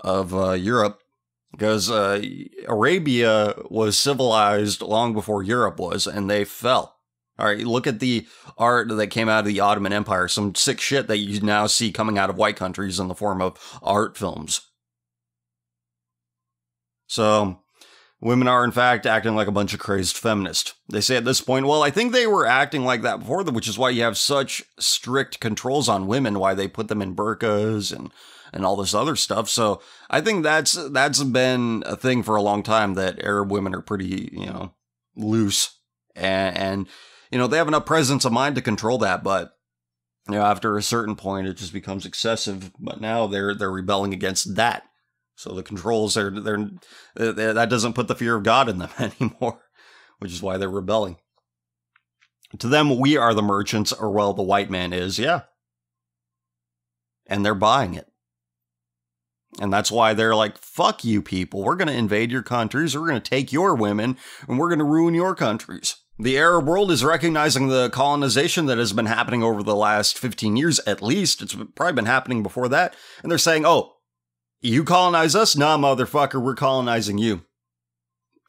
Europe, because Arabia was civilized long before Europe was, and they fell. All right, look at the art that came out of the Ottoman Empire. Some sick shit that you now see coming out of white countries in the form of art films. So, women are in fact acting like a bunch of crazed feminists. They say at this point, well, I think they were acting like that before, which is why you have such strict controls on women, why they put them in burqas and all this other stuff. So, I think that's been a thing for a long time, that Arab women are pretty, loose. And they have enough presence of mind to control that, but after a certain point, it just becomes excessive. But now they're rebelling against that. So the controls that doesn't put the fear of God in them anymore, which is why they're rebelling. To them, we are the merchants, or well, the white man is, yeah. And they're buying it. And that's why they're like, fuck you people. We're going to invade your countries. We're going to take your women and we're going to ruin your countries. The Arab world is recognizing the colonization that has been happening over the last 15 years at least. It's probably been happening before that. And they're saying, oh, you colonize us? Nah, motherfucker, we're colonizing you.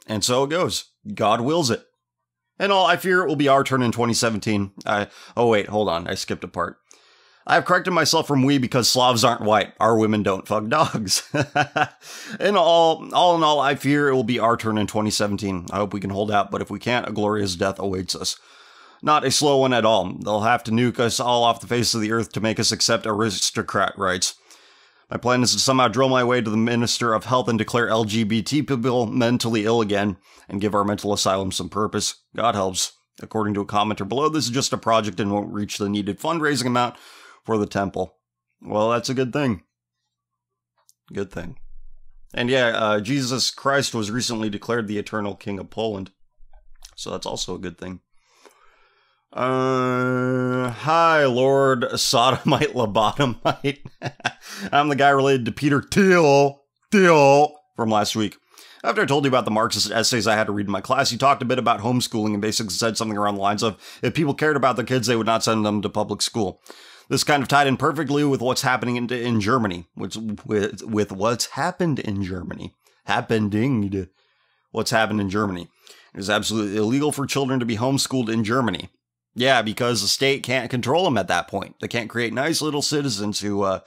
And so it goes. God wills it. And all, I fear it will be our turn in 2017. Oh wait, hold on. I skipped a part. I have corrected myself from we because Slavs aren't white. Our women don't fuck dogs. And all in all, I fear it will be our turn in 2017. I hope we can hold out, but if we can't, a glorious death awaits us. Not a slow one at all. They'll have to nuke us all off the face of the earth to make us accept aristocrat rights. My plan is to somehow drill my way to the Minister of Health and declare LGBT people mentally ill again, and give our mental asylum some purpose. God helps. According to a commenter below, this is just a project and won't reach the needed fundraising amount for the temple. Well, that's a good thing. Good thing. And yeah, Jesus Christ was recently declared the eternal King of Poland. So that's also a good thing. Hi, Lord Sodomite Lobotomite. I'm the guy related to Peter Thiel from last week. After I told you about the Marxist essays I had to read in my class, he talked a bit about homeschooling and basically said something around the lines of, if people cared about their kids, they would not send them to public school. This kind of tied in perfectly with what's happening in Germany, with what's happened in Germany. What's happened in Germany. It is absolutely illegal for children to be homeschooled in Germany. Yeah, because the state can't control them at that point. They can't create nice little citizens who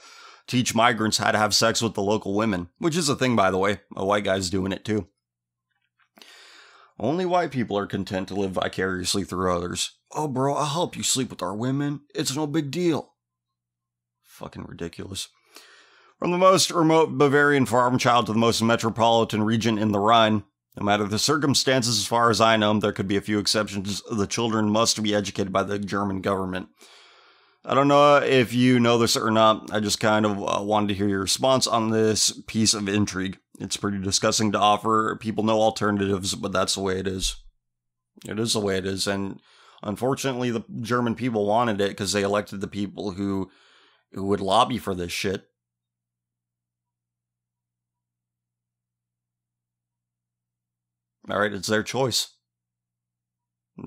teach migrants how to have sex with the local women. Which is a thing, by the way. A white guy's doing it, too. Only white people are content to live vicariously through others. Oh, bro, I'll help you sleep with our women. It's no big deal. Fucking ridiculous. From the most remote Bavarian farm child to the most metropolitan region in the Rhine, no matter the circumstances, as far as I know, there could be a few exceptions, the children must be educated by the German government. I don't know if you know this or not, I just kind of wanted to hear your response on this piece of intrigue. It's pretty disgusting to offer people no alternatives, but that's the way it is. It is the way it is, and unfortunately the German people wanted it because they elected the people who would lobby for this shit. Alright, it's their choice.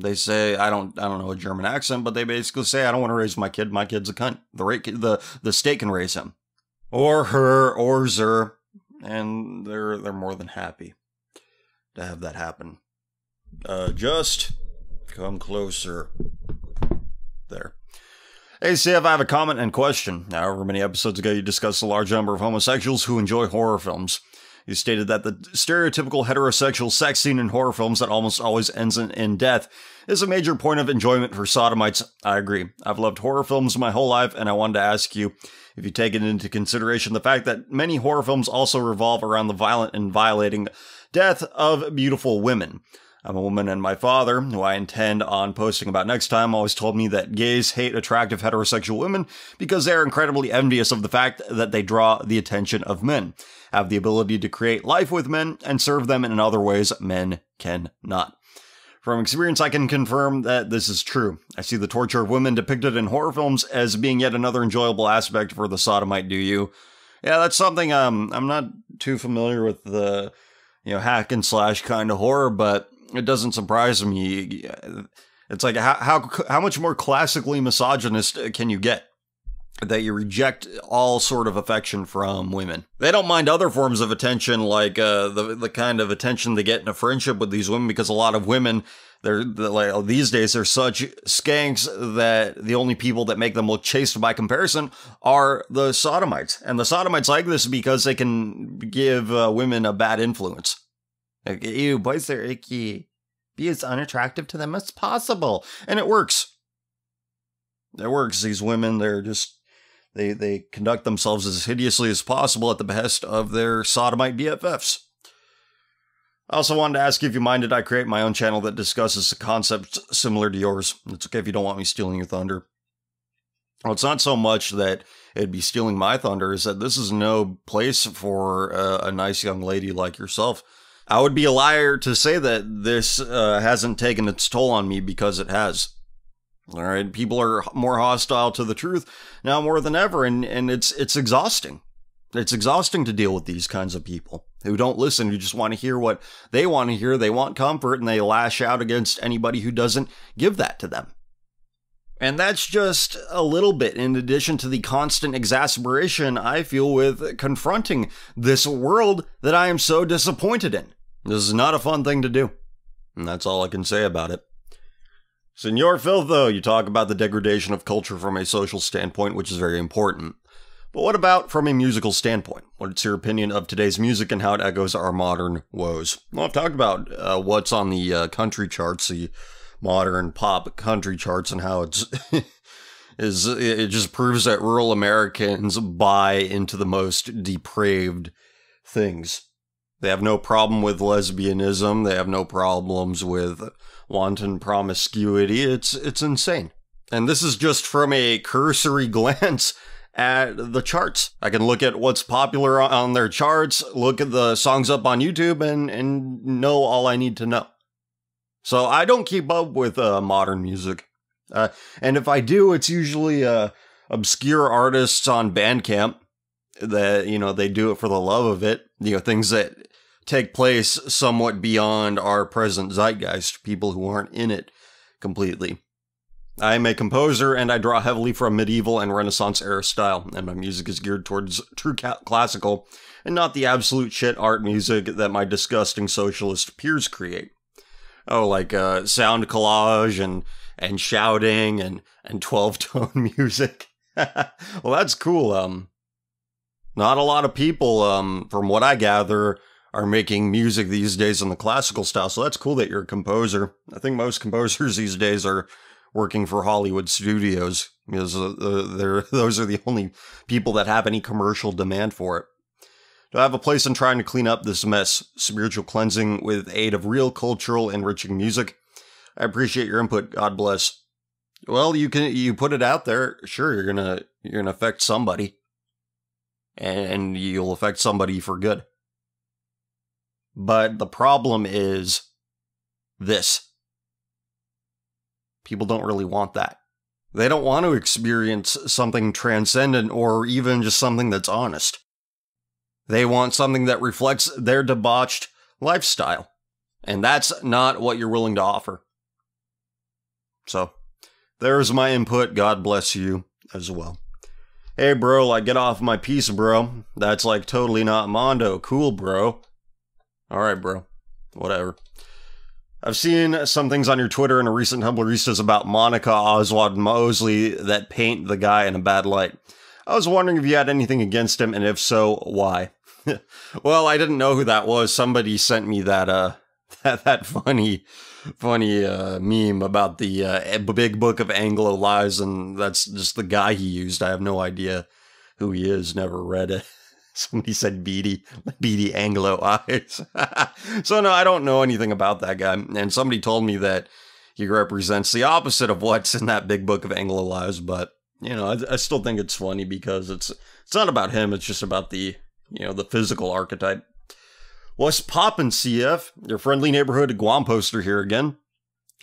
They say, I don't know a German accent, but they basically say, I don't want to raise my kid. My kid's a cunt. The state can raise him. Or her, or zer. And they're more than happy to have that happen. Just come closer. There. Hey, CF, I have a comment and question. However many episodes ago you discussed a large number of homosexuals who enjoy horror films. You stated that the stereotypical heterosexual sex scene in horror films that almost always ends in death is a major point of enjoyment for sodomites. I agree. I've loved horror films my whole life, and I wanted to ask you if you take into consideration the fact that many horror films also revolve around the violent and violating death of beautiful women. I'm a woman, and my father, who I intend on posting about next time, always told me that gays hate attractive heterosexual women because they are incredibly envious of the fact that they draw the attention of men, have the ability to create life with men, and serve them in other ways men cannot. From experience, I can confirm that this is true. I see the torture of women depicted in horror films as being yet another enjoyable aspect for the sodomite, do you? Yeah, that's something I'm not too familiar with the, hack and slash kind of horror, but it doesn't surprise me. It's like, how much more classically misogynist can you get? That you reject all sort of affection from women. They don't mind other forms of attention, like the kind of attention they get in a friendship with these women, because a lot of women, they're like, these days, they're such skanks that the only people that make them look chaste by comparison are the sodomites. And the sodomites like this because they can give women a bad influence. Like, ew, boys are icky. Be as unattractive to them as possible. And it works. It works. These women, they're just... They conduct themselves as hideously as possible at the behest of their sodomite BFFs. I also wanted to ask you if you minded I create my own channel that discusses concepts similar to yours. It's okay if you don't want me stealing your thunder. Well, it's not so much that it'd be stealing my thunder, is that this is no place for a nice young lady like yourself. I would be a liar to say that this hasn't taken its toll on me, because it has. All right, people are more hostile to the truth now more than ever, and it's exhausting. It's exhausting to deal with these kinds of people who don't listen, who just want to hear what they want to hear. They want comfort, and they lash out against anybody who doesn't give that to them. And that's just a little bit in addition to the constant exasperation I feel with confronting this world that I am so disappointed in. This is not a fun thing to do. And that's all I can say about it. Senor Filth, though, you talk about the degradation of culture from a social standpoint, which is very important. But what about from a musical standpoint? What's your opinion of today's music and how it echoes our modern woes? Well, I've talked about what's on the country charts, the modern pop country charts, and how it just proves that rural Americans buy into the most depraved things. They have no problem with lesbianism. They have no problems with wanton promiscuity. It's insane. And this is just from a cursory glance at the charts. I can look at what's popular on their charts, look at the songs up on YouTube, and know all I need to know. So I don't keep up with modern music. And if I do, it's usually obscure artists on Bandcamp that, they do it for the love of it. Things that take place somewhat beyond our present zeitgeist, people who aren't in it completely. I am a composer, and I draw heavily from medieval and Renaissance era style, and my music is geared towards true classical, and not the absolute shit art music that my disgusting socialist peers create. Oh, like sound collage and shouting and 12-tone music. Well, that's cool. Not a lot of people, from what I gather, are making music these days in the classical style, so that's cool that you're a composer. I think most composers these days are working for Hollywood studios, because those are the only people that have any commercial demand for it. Do I have a place in trying to clean up this mess? Spiritual cleansing with aid of real cultural enriching music. I appreciate your input. God bless. Well, you put it out there. Sure, you're gonna affect somebody, and you'll affect somebody for good. But the problem is this. People don't really want that. They don't want to experience something transcendent or even just something that's honest. They want something that reflects their debauched lifestyle. And that's not what you're willing to offer. So, there's my input. God bless you as well. Hey bro, like, get off my piece, bro. That's like totally not Mondo. Cool, bro. Alright, bro. Whatever. I've seen some things on your Twitter and a recent Tumblristas about Monica Oswald Mosley that paint the guy in a bad light. I was wondering if you had anything against him, and if so, why? Well, I didn't know who that was. Somebody sent me that that funny meme about the big book of Anglo lies, and that's just the guy he used. I have no idea who he is. Never read it. Somebody said beady Anglo eyes. So no, I don't know anything about that guy. And somebody told me that he represents the opposite of what's in that big book of Anglo lies. But, I still think it's funny because it's not about him. It's just about the physical archetype. What's poppin', CF? Your friendly neighborhood Guam poster here again.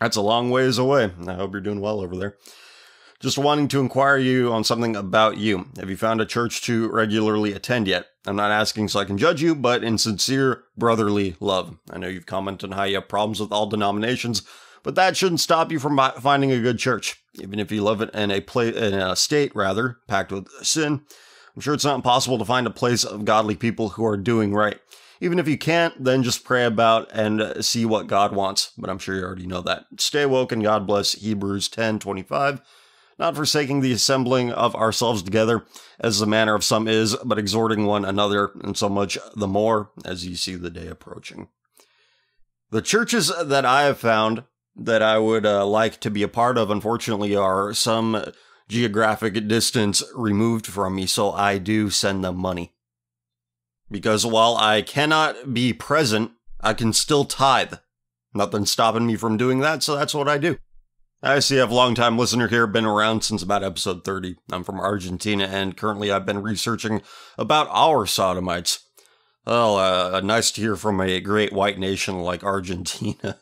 That's a long ways away. I hope you're doing well over there. Just wanting to inquire you on something about you. Have you found a church to regularly attend yet? I'm not asking so I can judge you, but in sincere brotherly love. I know you've commented on how you have problems with all denominations, but that shouldn't stop you from finding a good church. Even if you live in a state packed with sin, I'm sure it's not impossible to find a place of godly people who are doing right. Even if you can't, then just pray about and see what God wants. But I'm sure you already know that. Stay woke and God bless. Hebrews 10:25. Not forsaking the assembling of ourselves together, as the manner of some is, but exhorting one another, and so much the more as you see the day approaching. The churches that I have found that I would like to be a part of, unfortunately, are some geographic distance removed from me, so I do send them money. Because while I cannot be present, I can still tithe. Nothing's stopping me from doing that, so that's what I do. I see you have a long-time listener here, been around since about episode 30. I'm from Argentina, and currently I've been researching about our sodomites. Well, nice to hear from a great white nation like Argentina.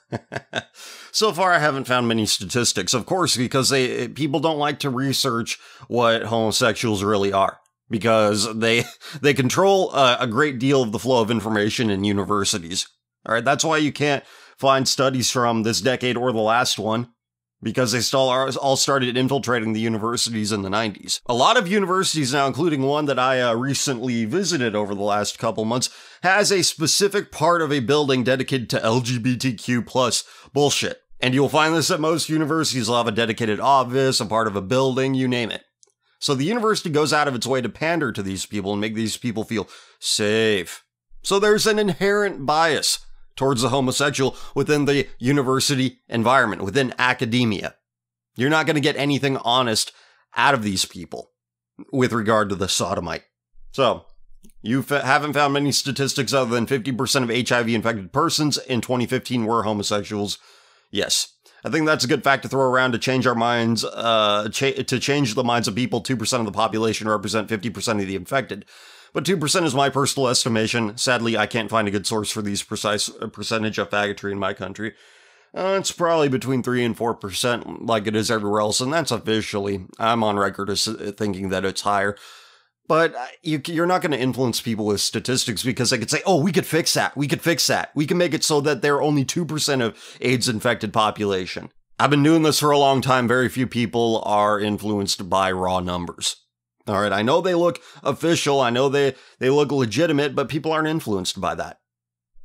So far, I haven't found many statistics, of course, because people don't like to research what homosexuals really are. because they control a great deal of the flow of information in universities. All right, that's why you can't find studies from this decade or the last one, because they all started infiltrating the universities in the 90s. A lot of universities now, including one that I recently visited over the last couple months, has a specific part of a building dedicated to LGBTQ plus bullshit. And you'll find this at most universities. Will have a dedicated office, a part of a building, you name it. So the university goes out of its way to pander to these people and make these people feel safe. So there's an inherent bias towards the homosexual within the university environment, within academia. You're not going to get anything honest out of these people with regard to the sodomite. So, you haven't found many statistics other than 50% of HIV-infected persons in 2015 were homosexuals. Yes, I think that's a good fact to throw around to change our minds, to change the minds of people. 2% of the population represent 50% of the infected. But 2% is my personal estimation. Sadly, I can't find a good source for these precise percentage of faggotry in my country. It's probably between 3 and 4% like it is everywhere else, and that's officially. I'm on record as thinking that it's higher. But you're not going to influence people with statistics because they could say, oh, we could fix that. We could fix that. We can make it so that they're only 2% of AIDS-infected population. I've been doing this for a long time. Very few people are influenced by raw numbers. All right, I know they look official, I know they look legitimate, but people aren't influenced by that.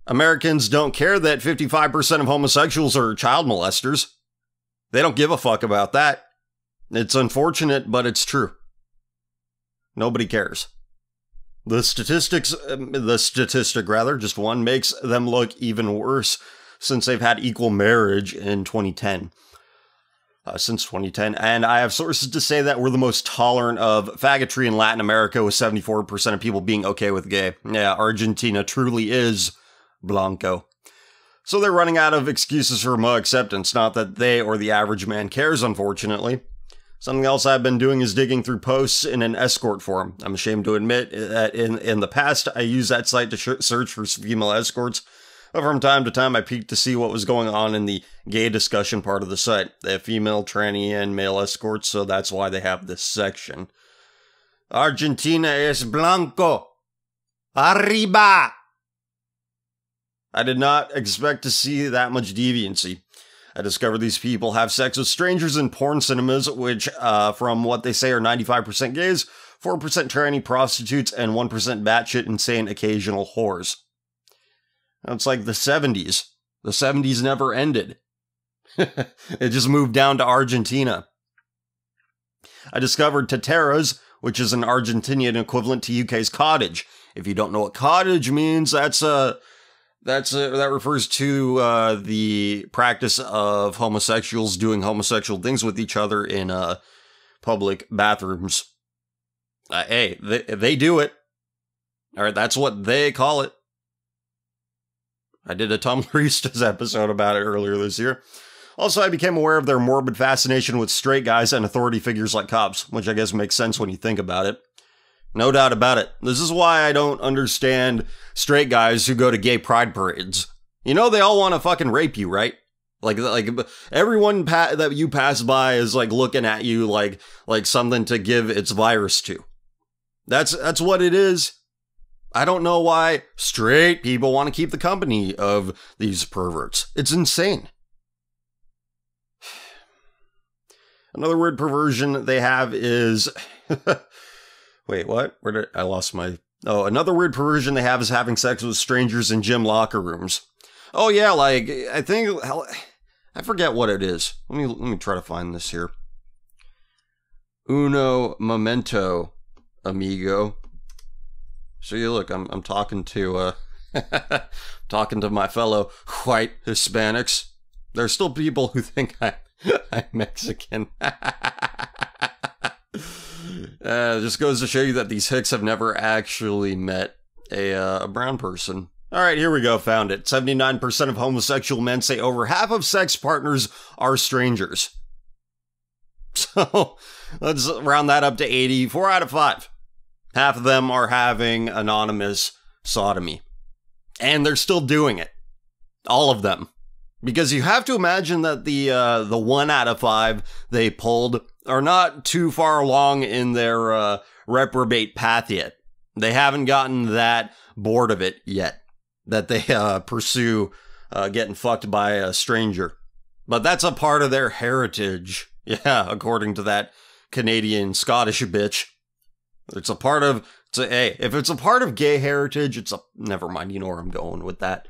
Americans don't care that 55% of homosexuals are child molesters. They don't give a fuck about that. It's unfortunate, but it's true. Nobody cares. The statistic, just one, makes them look even worse since they've had equal marriage in 2010. Since 2010, and I have sources to say that we're the most tolerant of faggotry in Latin America, with 74% of people being okay with gay. Yeah, Argentina truly is Blanco. So they're running out of excuses for more acceptance, not that they or the average man cares, unfortunately. Something else I've been doing is digging through posts in an escort forum. I'm ashamed to admit that in the past, I used that site to search for female escorts. But from time to time, I peeked to see what was going on in the gay discussion part of the site. They have female, tranny, and male escorts, so that's why they have this section. Argentina es blanco. Arriba! I did not expect to see that much deviancy. I discovered these people have sex with strangers in porn cinemas, which, from what they say, are 95% gays, 4% tranny prostitutes, and 1% batshit insane occasional whores. It's like the 70s. The 70s never ended. It just moved down to Argentina. I discovered teteras, which is an Argentinian equivalent to UK's cottage. If you don't know what cottage means, that refers to the practice of homosexuals doing homosexual things with each other in public bathrooms. Hey, they do it. All right, that's what they call it. I did a Tumblristas episode about it earlier this year. Also, I became aware of their morbid fascination with straight guys and authority figures like cops, which I guess makes sense when you think about it. No doubt about it. This is why I don't understand straight guys who go to gay pride parades. You know they all want to fucking rape you, right? Like everyone that you pass by is like looking at you like something to give its virus to. That's what it is. I don't know why straight people want to keep the company of these perverts. It's insane. Another weird perversion they have is... Wait, what? I lost my... Oh, another weird perversion they have is having sex with strangers in gym locker rooms. Oh yeah, like, I think... I forget what it is. Let me try to find this here. Uno momento, amigo. So you look, I'm talking to talking to my fellow white Hispanics. There's still people who think I'm Mexican. Just goes to show you that these hicks have never actually met a brown person. All right, here we go. Found it. 79% of homosexual men say over half of sex partners are strangers. So let's round that up to 80. 4 out of 5. Half of them are having anonymous sodomy. And they're still doing it. All of them. Because you have to imagine that the 1 out of 5 they pulled are not too far along in their reprobate path yet. They haven't gotten that bored of it yet, that they pursue getting fucked by a stranger. But that's a part of their heritage. Yeah, according to that Canadian Scottish bitch. It's a part of, hey, if it's a part of gay heritage, never mind, you know where I'm going with that.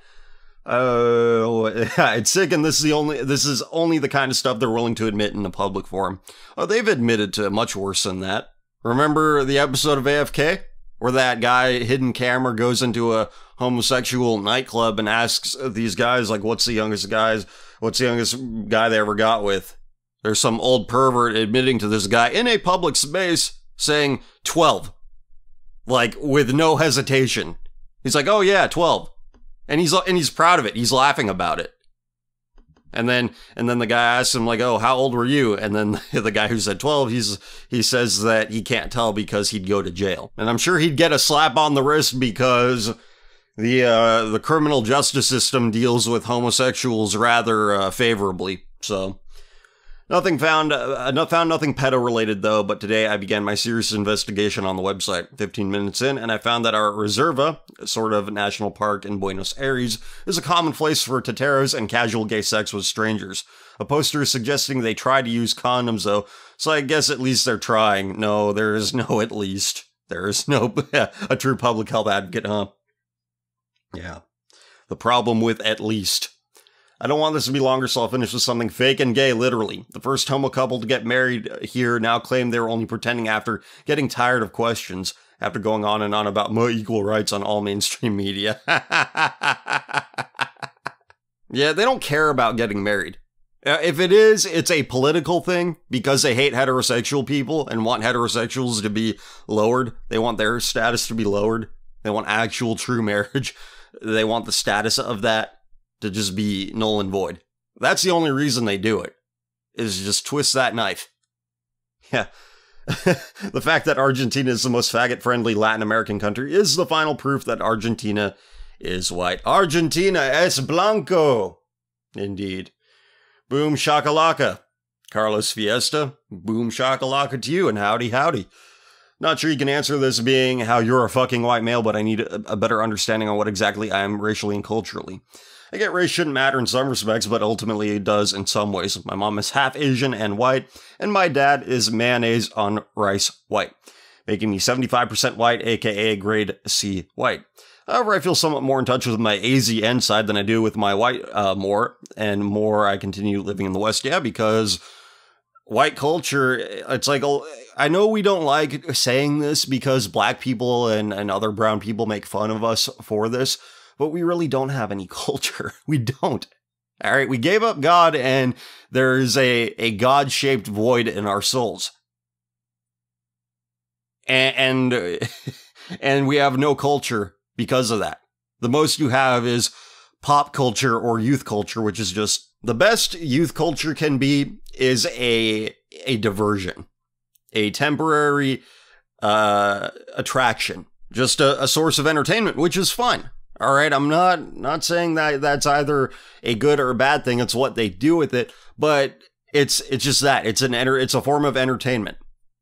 It's sick, and this is only the kind of stuff they're willing to admit in a public forum. Oh, they've admitted to much worse than that. Remember the episode of AFK? Where that guy, hidden camera, goes into a homosexual nightclub and asks these guys, like, what's the youngest guy they ever got with? There's some old pervert admitting to this guy in a public space saying 12. Like, with no hesitation. He's like, oh yeah, 12. And he's proud of it. He's laughing about it. And then the guy asks him, like, oh, how old were you? And then the guy who said 12, he says that he can't tell because he'd go to jail. And I'm sure he'd get a slap on the wrist because the criminal justice system deals with homosexuals rather favorably. So nothing found nothing pedo related though, but today I began my serious investigation on the website 15 minutes in, and I found that our reserva, sort of national park in Buenos Aires, is a common place for teteros and casual gay sex with strangers. A poster is suggesting they try to use condoms though, so I guess at least they're trying. No, there is no at least. There is no a true public health advocate, huh? Yeah. The problem with at least. I don't want this to be longer, so I'll finish with something fake and gay, literally. The first homo couple to get married here now claim they were only pretending after getting tired of questions, after going on and on about my equal rights on all mainstream media. Yeah, they don't care about getting married. If it is, it's a political thing, because they hate heterosexual people and want heterosexuals to be lowered. They want their status to be lowered. They want actual true marriage. They want the status of that to just be null and void. That's the only reason they do it, is just twist that knife. Yeah. The fact that Argentina is the most faggot-friendly Latin American country is the final proof that Argentina is white. Argentina es blanco! Indeed. Boom shakalaka. Carlos Fiesta, boom shakalaka to you, and howdy howdy. Not sure you can answer this being how you're a fucking white male, but I need a better understanding on what exactly I am racially and culturally. I get race shouldn't matter in some respects, but ultimately it does in some ways. My mom is half Asian and white, and my dad is mayonnaise on rice white, making me 75% white, aka grade C white. However, I feel somewhat more in touch with my AZN side than I do with my white more I continue living in the West. Yeah, because white culture, it's like, I know we don't like saying this because black people and other brown people make fun of us for this, but we really don't have any culture. We don't. All right, we gave up God, and there's a God-shaped void in our souls. And we have no culture because of that. The most you have is pop culture or youth culture, which is just the best youth culture can be is a diversion, a temporary attraction, just a source of entertainment, which is fun. All right, I'm not saying that that's either a good or a bad thing. It's what they do with it, but it's just that it's a form of entertainment.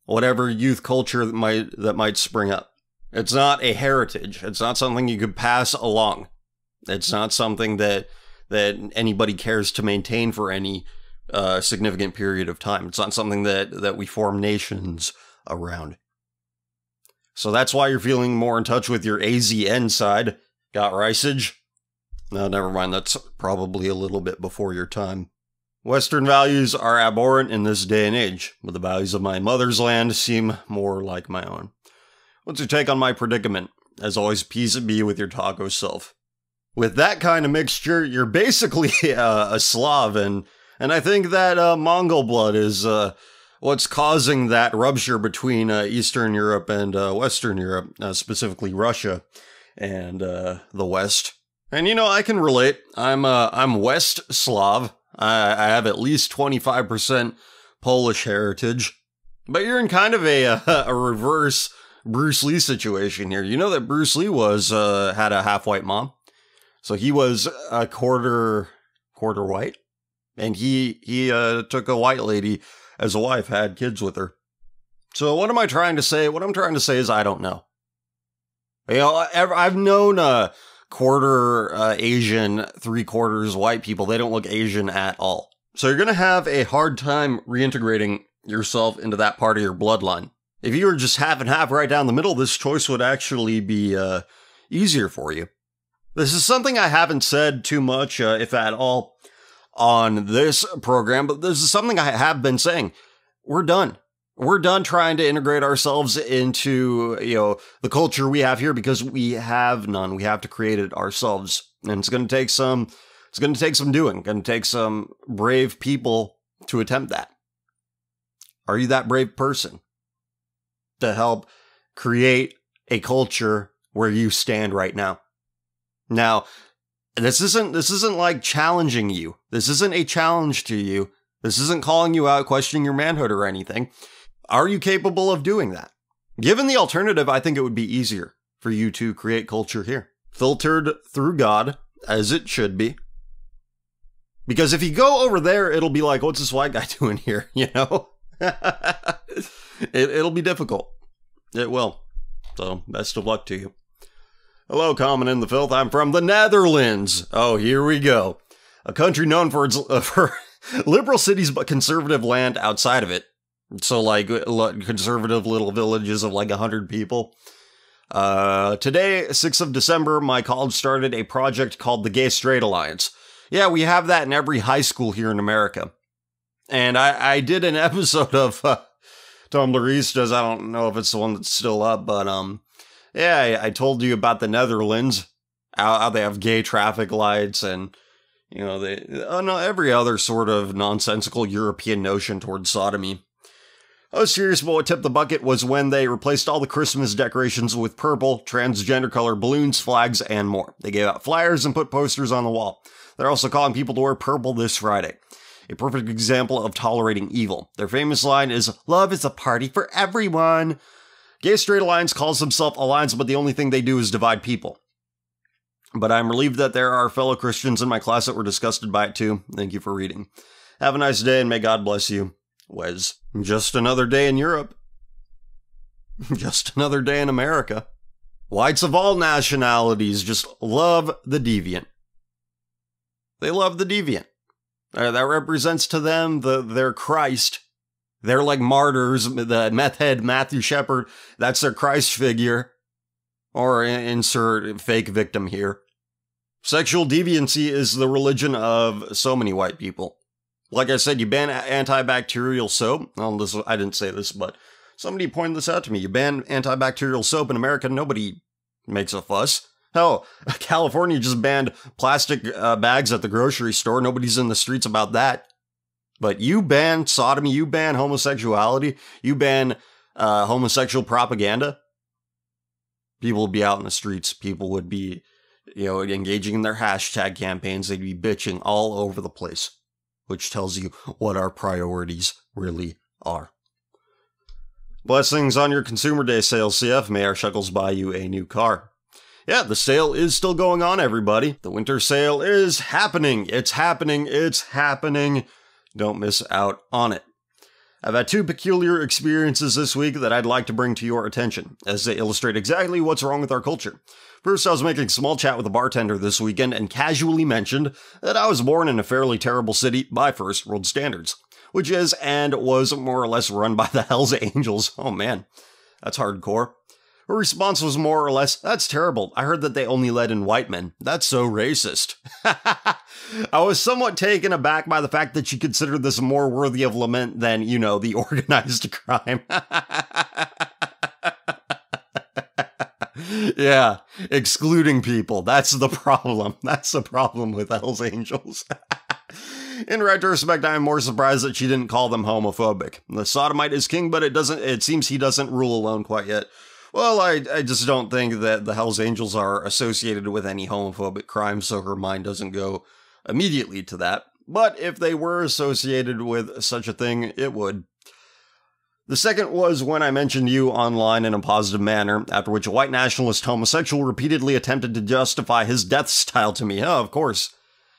Whatever youth culture that might spring up. It's not a heritage. It's not something you could pass along. It's not something that anybody cares to maintain for any significant period of time. It's not something that we form nations around. So that's why you're feeling more in touch with your AZN side. Got Riceage? No, never mind. That's probably a little bit before your time. Western values are abhorrent in this day and age, but the values of my mother's land seem more like my own. What's your take on my predicament? As always, peace be with your taco self. With that kind of mixture, you're basically a Slav, and I think that Mongol blood is what's causing that rupture between Eastern Europe and Western Europe, specifically Russia and the West. And you know, I can relate. I'm West Slav. I have at least 25% Polish heritage. But you're in kind of a reverse Bruce Lee situation here. You know that Bruce Lee had a half-white mom. So he was a quarter white. And he took a white lady as a wife, had kids with her. So what am I trying to say? What I'm trying to say is I don't know. You know, I've known quarter Asian, 3/4 white people. They don't look Asian at all. So you're going to have a hard time reintegrating yourself into that part of your bloodline. If you were just half and half right down the middle, this choice would actually be easier for you. This is something I haven't said too much, if at all, on this program, but this is something I have been saying. We're done. We're done trying to integrate ourselves into, the culture we have here because we have none. We have to create it ourselves. And it's going to take some doing. Going to take some brave people to attempt that. Are you that brave person to help create a culture where you stand right now? Now, this isn't like challenging you. This isn't a challenge to you. This isn't calling you out, questioning your manhood or anything. Are you capable of doing that? Given the alternative, I think it would be easier for you to create culture here. Filtered through God, as it should be. Because if you go over there, it'll be like, what's this white guy doing here? It'll be difficult. It will. So, best of luck to you. Hello, Common in the Filth. I'm from the Netherlands. Oh, here we go. A country known for its for liberal cities but conservative land outside of it. So, like, conservative little villages of like 100 people. Today, 6th of December, my college started a project called the Gay Straight Alliance. Yeah, we have that in every high school here in America. And I did an episode of Tumblristas. I don't know if it's the one that's still up, but yeah, I told you about the Netherlands, how they have gay traffic lights and, every other sort of nonsensical European notion towards sodomy. I was serious about what tipped the bucket was when they replaced all the Christmas decorations with purple, transgender color balloons, flags, and more. They gave out flyers and put posters on the wall. They're also calling people to wear purple this Friday. A perfect example of tolerating evil. Their famous line is, "Love is a party for everyone." Gay Straight Alliance calls themselves Alliance, but the only thing they do is divide people. But I'm relieved that there are fellow Christians in my class that were disgusted by it too. Thank you for reading. Have a nice day and may God bless you. Wes. Just another day in Europe. Just another day in America. Whites of all nationalities just love the deviant. They love the deviant. That represents to them their Christ. They're like martyrs. The meth head Matthew Shepard, that's their Christ figure. Or insert fake victim here. Sexual deviancy is the religion of so many white people. Like I said, you ban antibacterial soap. Well, I didn't say this, but somebody pointed this out to me. You ban antibacterial soap in America, nobody makes a fuss. Hell, California just banned plastic bags at the grocery store. Nobody's in the streets about that. But you ban sodomy, you ban homosexuality, you ban homosexual propaganda. People would be out in the streets. People would be, engaging in their hashtag campaigns. They'd be bitching all over the place. Which tells you what our priorities really are. Blessings on your Consumer Day sale, CF. May our shekels buy you a new car. Yeah, the sale is still going on, everybody. The winter sale is happening. It's happening. It's happening. Don't miss out on it. I've had two peculiar experiences this week that I'd like to bring to your attention, as they illustrate exactly what's wrong with our culture. First, I was making small chat with a bartender this weekend and casually mentioned that I was born in a fairly terrible city by first world standards, which is and was more or less run by the Hells Angels. Oh man, that's hardcore. Her response was more or less, "That's terrible. I heard that they only let in white men. That's so racist." I was somewhat taken aback by the fact that she considered this more worthy of lament than, the organized crime. Yeah, excluding people. That's the problem. That's the problem with Hells Angels. In retrospect, I am more surprised that she didn't call them homophobic. The sodomite is king, but it seems he doesn't rule alone quite yet. Well, I just don't think that the Hells Angels are associated with any homophobic crimes, so her mind doesn't go immediately to that. But if they were associated with such a thing, it would. The second was when I mentioned you online in a positive manner, after which a white nationalist homosexual repeatedly attempted to justify his death style to me. Oh, of course.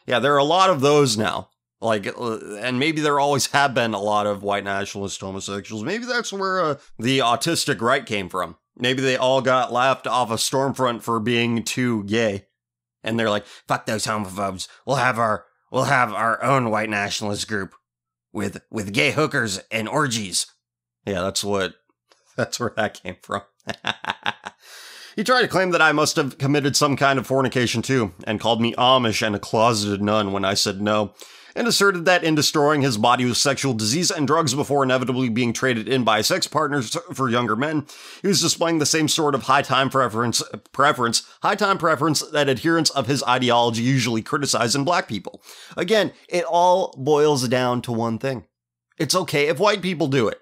Yeah, there are a lot of those now. Like, and maybe there always have been a lot of white nationalist homosexuals. Maybe that's where the autistic right came from. Maybe they all got laughed off a Stormfront for being too gay. And they're like, fuck those homophobes. We'll have our own white nationalist group with gay hookers and orgies. Yeah, that's where that came from. He tried to claim that I must have committed some kind of fornication too, and called me Amish and a closeted nun when I said no, and asserted that in destroying his body with sexual disease and drugs before inevitably being traded in by sex partners for younger men, he was displaying the same sort of high time preference that adherents of his ideology usually criticize in black people. Again, it all boils down to one thing. It's okay if white people do it.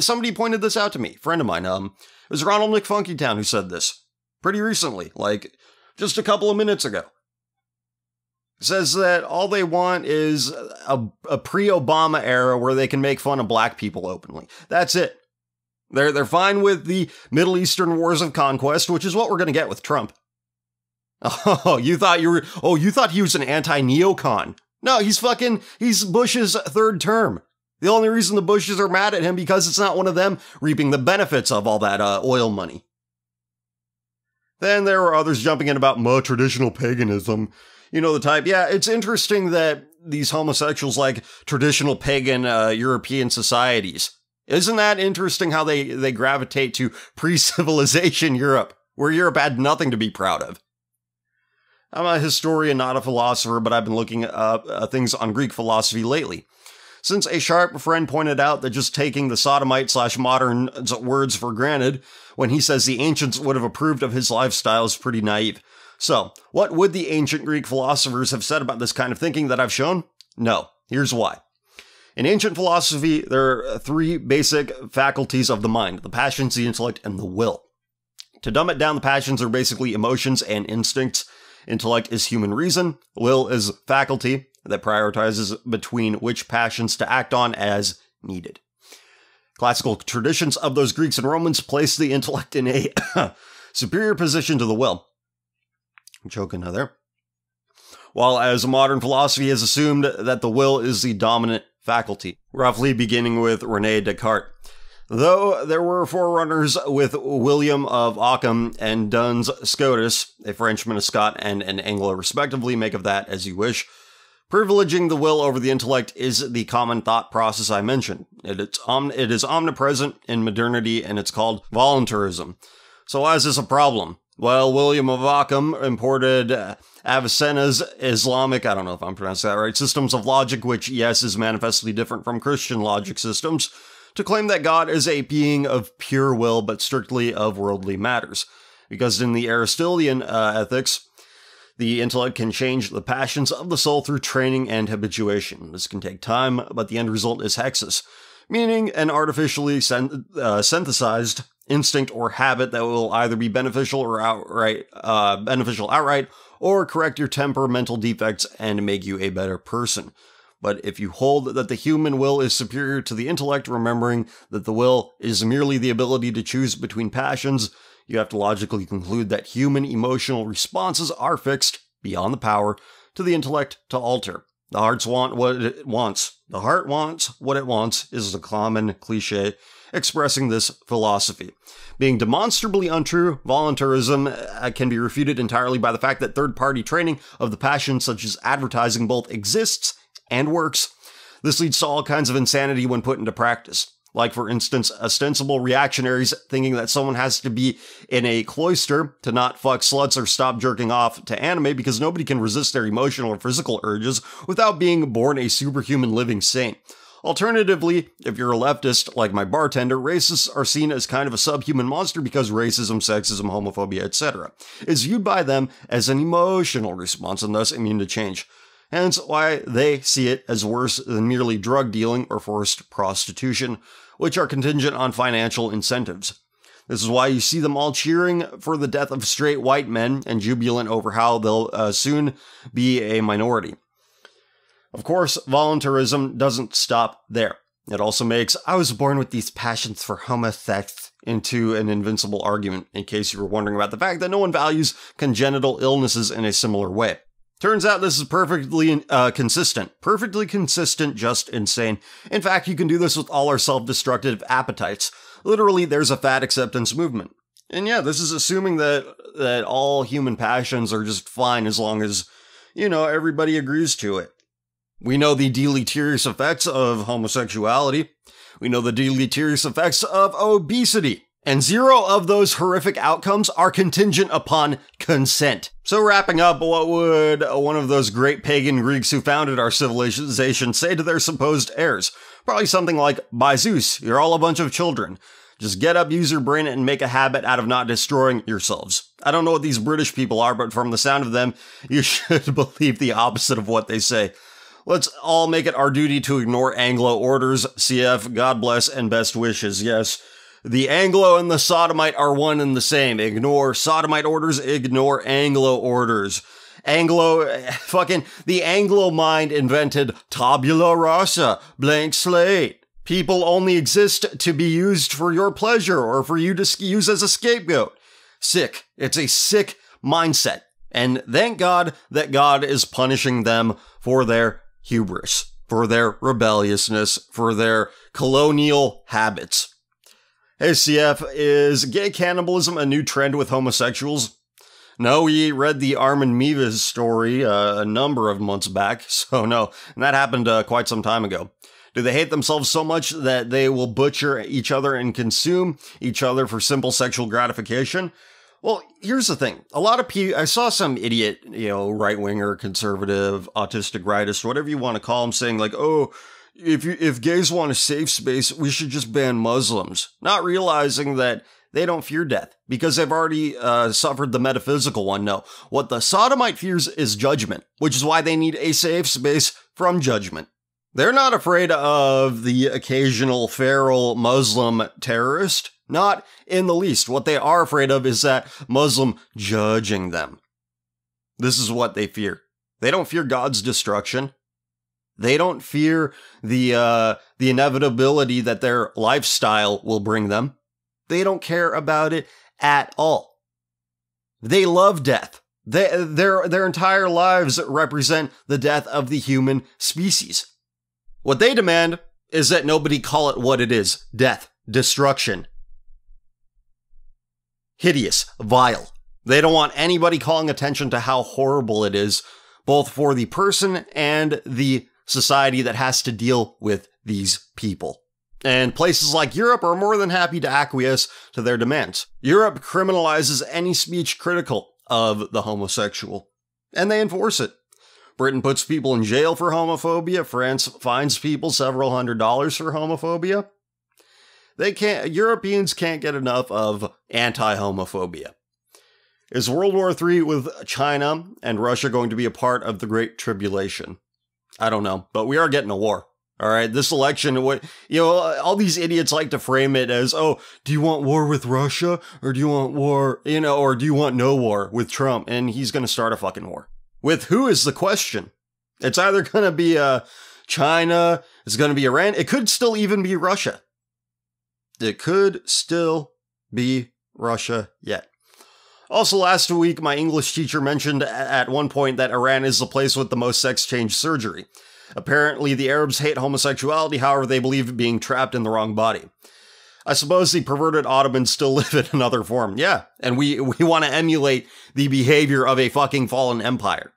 Somebody pointed this out to me, a friend of mine, it was Ronald McFunkytown who said this pretty recently, like just a couple of minutes ago. Says that all they want is a pre-Obama era where they can make fun of black people openly. That's it. They're fine with the Middle Eastern wars of conquest, which is what we're going to get with Trump. Oh, you thought he was an anti-neocon. No, he's Bush's third term. The only reason the Bushes are mad at him because it's not one of them reaping the benefits of all that oil money. Then there were others jumping in about more traditional paganism. You know the type. Yeah, it's interesting that these homosexuals like traditional pagan European societies. Isn't that interesting how they gravitate to pre-civilization Europe, where Europe had nothing to be proud of? I'm a historian, not a philosopher, but I've been looking up things on Greek philosophy lately. Since a sharp friend pointed out that just taking the sodomite/modern words for granted when he says the ancients would have approved of his lifestyle is pretty naive. So, what would the ancient Greek philosophers have said about this kind of thinking that I've shown? No. Here's why. In ancient philosophy, there are three basic faculties of the mind: the passions, the intellect, and the will. To dumb it down, the passions are basically emotions and instincts. Intellect is human reason. Will is faculty that prioritizes between which passions to act on as needed. Classical traditions of those Greeks and Romans place the intellect in a superior position to the will. I'm choking there. While as modern philosophy has assumed that the will is the dominant faculty, roughly beginning with René Descartes. Though there were forerunners with William of Ockham and Duns Scotus, a Frenchman, a Scot, and an Anglo respectively, make of that as you wish. Privileging the will over the intellect is the common thought process I mentioned. It is omnipresent in modernity, and it's called voluntarism. So why is this a problem? Well, William of Ockham imported Avicenna's Islamic, I don't know if I'm pronouncing that right, systems of logic, which, yes, is manifestly different from Christian logic systems, to claim that God is a being of pure will, but strictly of worldly matters. Because in the Aristotelian ethics, the intellect can change the passions of the soul through training and habituation. This can take time, but the end result is hexis, meaning an artificially synthesized instinct or habit that will either be beneficial outright, or correct your temperamental defects and make you a better person. But if you hold that the human will is superior to the intellect, remembering that the will is merely the ability to choose between passions, you have to logically conclude that human emotional responses are fixed, beyond the power, to the intellect to alter. The heart wants what it wants. The heart wants what it wants is the common cliche expressing this philosophy. Being demonstrably untrue, voluntarism can be refuted entirely by the fact that third-party training of the passions, such as advertising, both exists and works. This leads to all kinds of insanity when put into practice. Like, for instance, ostensible reactionaries thinking that someone has to be in a cloister to not fuck sluts or stop jerking off to anime because nobody can resist their emotional or physical urges without being born a superhuman living saint. Alternatively, if you're a leftist, like my bartender, racists are seen as kind of a subhuman monster because racism, sexism, homophobia, etc. is viewed by them as an emotional response and thus immune to change. Hence why they see it as worse than merely drug dealing or forced prostitution, which are contingent on financial incentives. This is why you see them all cheering for the death of straight white men and jubilant over how they'll soon be a minority. Of course, voluntarism doesn't stop there. It also makes "I was born with these passions for homosex" into an invincible argument, in case you were wondering about the fact that no one values congenital illnesses in a similar way. Turns out this is perfectly consistent. Perfectly consistent, just insane. In fact, you can do this with all our self-destructive appetites. Literally, there's a fat acceptance movement. And yeah, this is assuming that all human passions are just fine as long as, everybody agrees to it. We know the deleterious effects of homosexuality. We know the deleterious effects of obesity. And 0 of those horrific outcomes are contingent upon consent. So wrapping up, what would one of those great pagan Greeks who founded our civilization say to their supposed heirs? Probably something like, by Zeus, you're all a bunch of children. Just get up, use your brain, and make a habit out of not destroying yourselves. I don't know what these British people are, but from the sound of them, you should believe the opposite of what they say. Let's all make it our duty to ignore Anglo orders, cf. God bless and best wishes, yes. The Anglo and the Sodomite are one and the same. Ignore Sodomite orders, ignore Anglo orders. The Anglo mind invented tabula rasa, blank slate. People only exist to be used for your pleasure or for you to use as a scapegoat. Sick. It's a sick mindset. And thank God that God is punishing them for their hubris, for their rebelliousness, for their colonial habits. Hey CF, is gay cannibalism a new trend with homosexuals? No, we read the Armin Meavis story a number of months back, so no, and that happened quite some time ago. Do they hate themselves so much that they will butcher each other and consume each other for simple sexual gratification? Well, here's the thing. A lot of people, I saw some idiot, right-winger, conservative, autistic rightist, whatever you want to call them, saying like, oh, if gays want a safe space, we should just ban Muslims. Not realizing that they don't fear death because they've already suffered the metaphysical one. No, what the sodomite fears is judgment, which is why they need a safe space from judgment. They're not afraid of the occasional feral Muslim terrorist. Not in the least. What they are afraid of is that Muslim judging them. This is what they fear. They don't fear God's destruction. They don't fear the inevitability that their lifestyle will bring them. They don't care about it at all. They love death. Their entire lives represent the death of the human species. What they demand is that nobody call it what it is. Death. Destruction. Hideous. Vile. They don't want anybody calling attention to how horrible it is, both for the person and the society that has to deal with these people. And places like Europe are more than happy to acquiesce to their demands. Europe criminalizes any speech critical of the homosexual, and they enforce it. Britain puts people in jail for homophobia. France fines people several $100s for homophobia. Europeans can't get enough of anti-homophobia. Is World War III with China and Russia going to be a part of the Great Tribulation? I don't know, but we are getting a war. All right, this election, all these idiots like to frame it as, oh, do you want war with Russia or do you want war, or do you want no war with Trump? And he's going to start a fucking war. With who is the question? It's either going to be China, it's going to be Iran, it could still even be Russia. It could still be Russia yet. Also, last week, my English teacher mentioned at one point that Iran is the place with the most sex change surgery. Apparently, the Arabs hate homosexuality, however, they believe being trapped in the wrong body. I suppose the perverted Ottomans still live in another form. Yeah, and we want to emulate the behavior of a fucking fallen empire.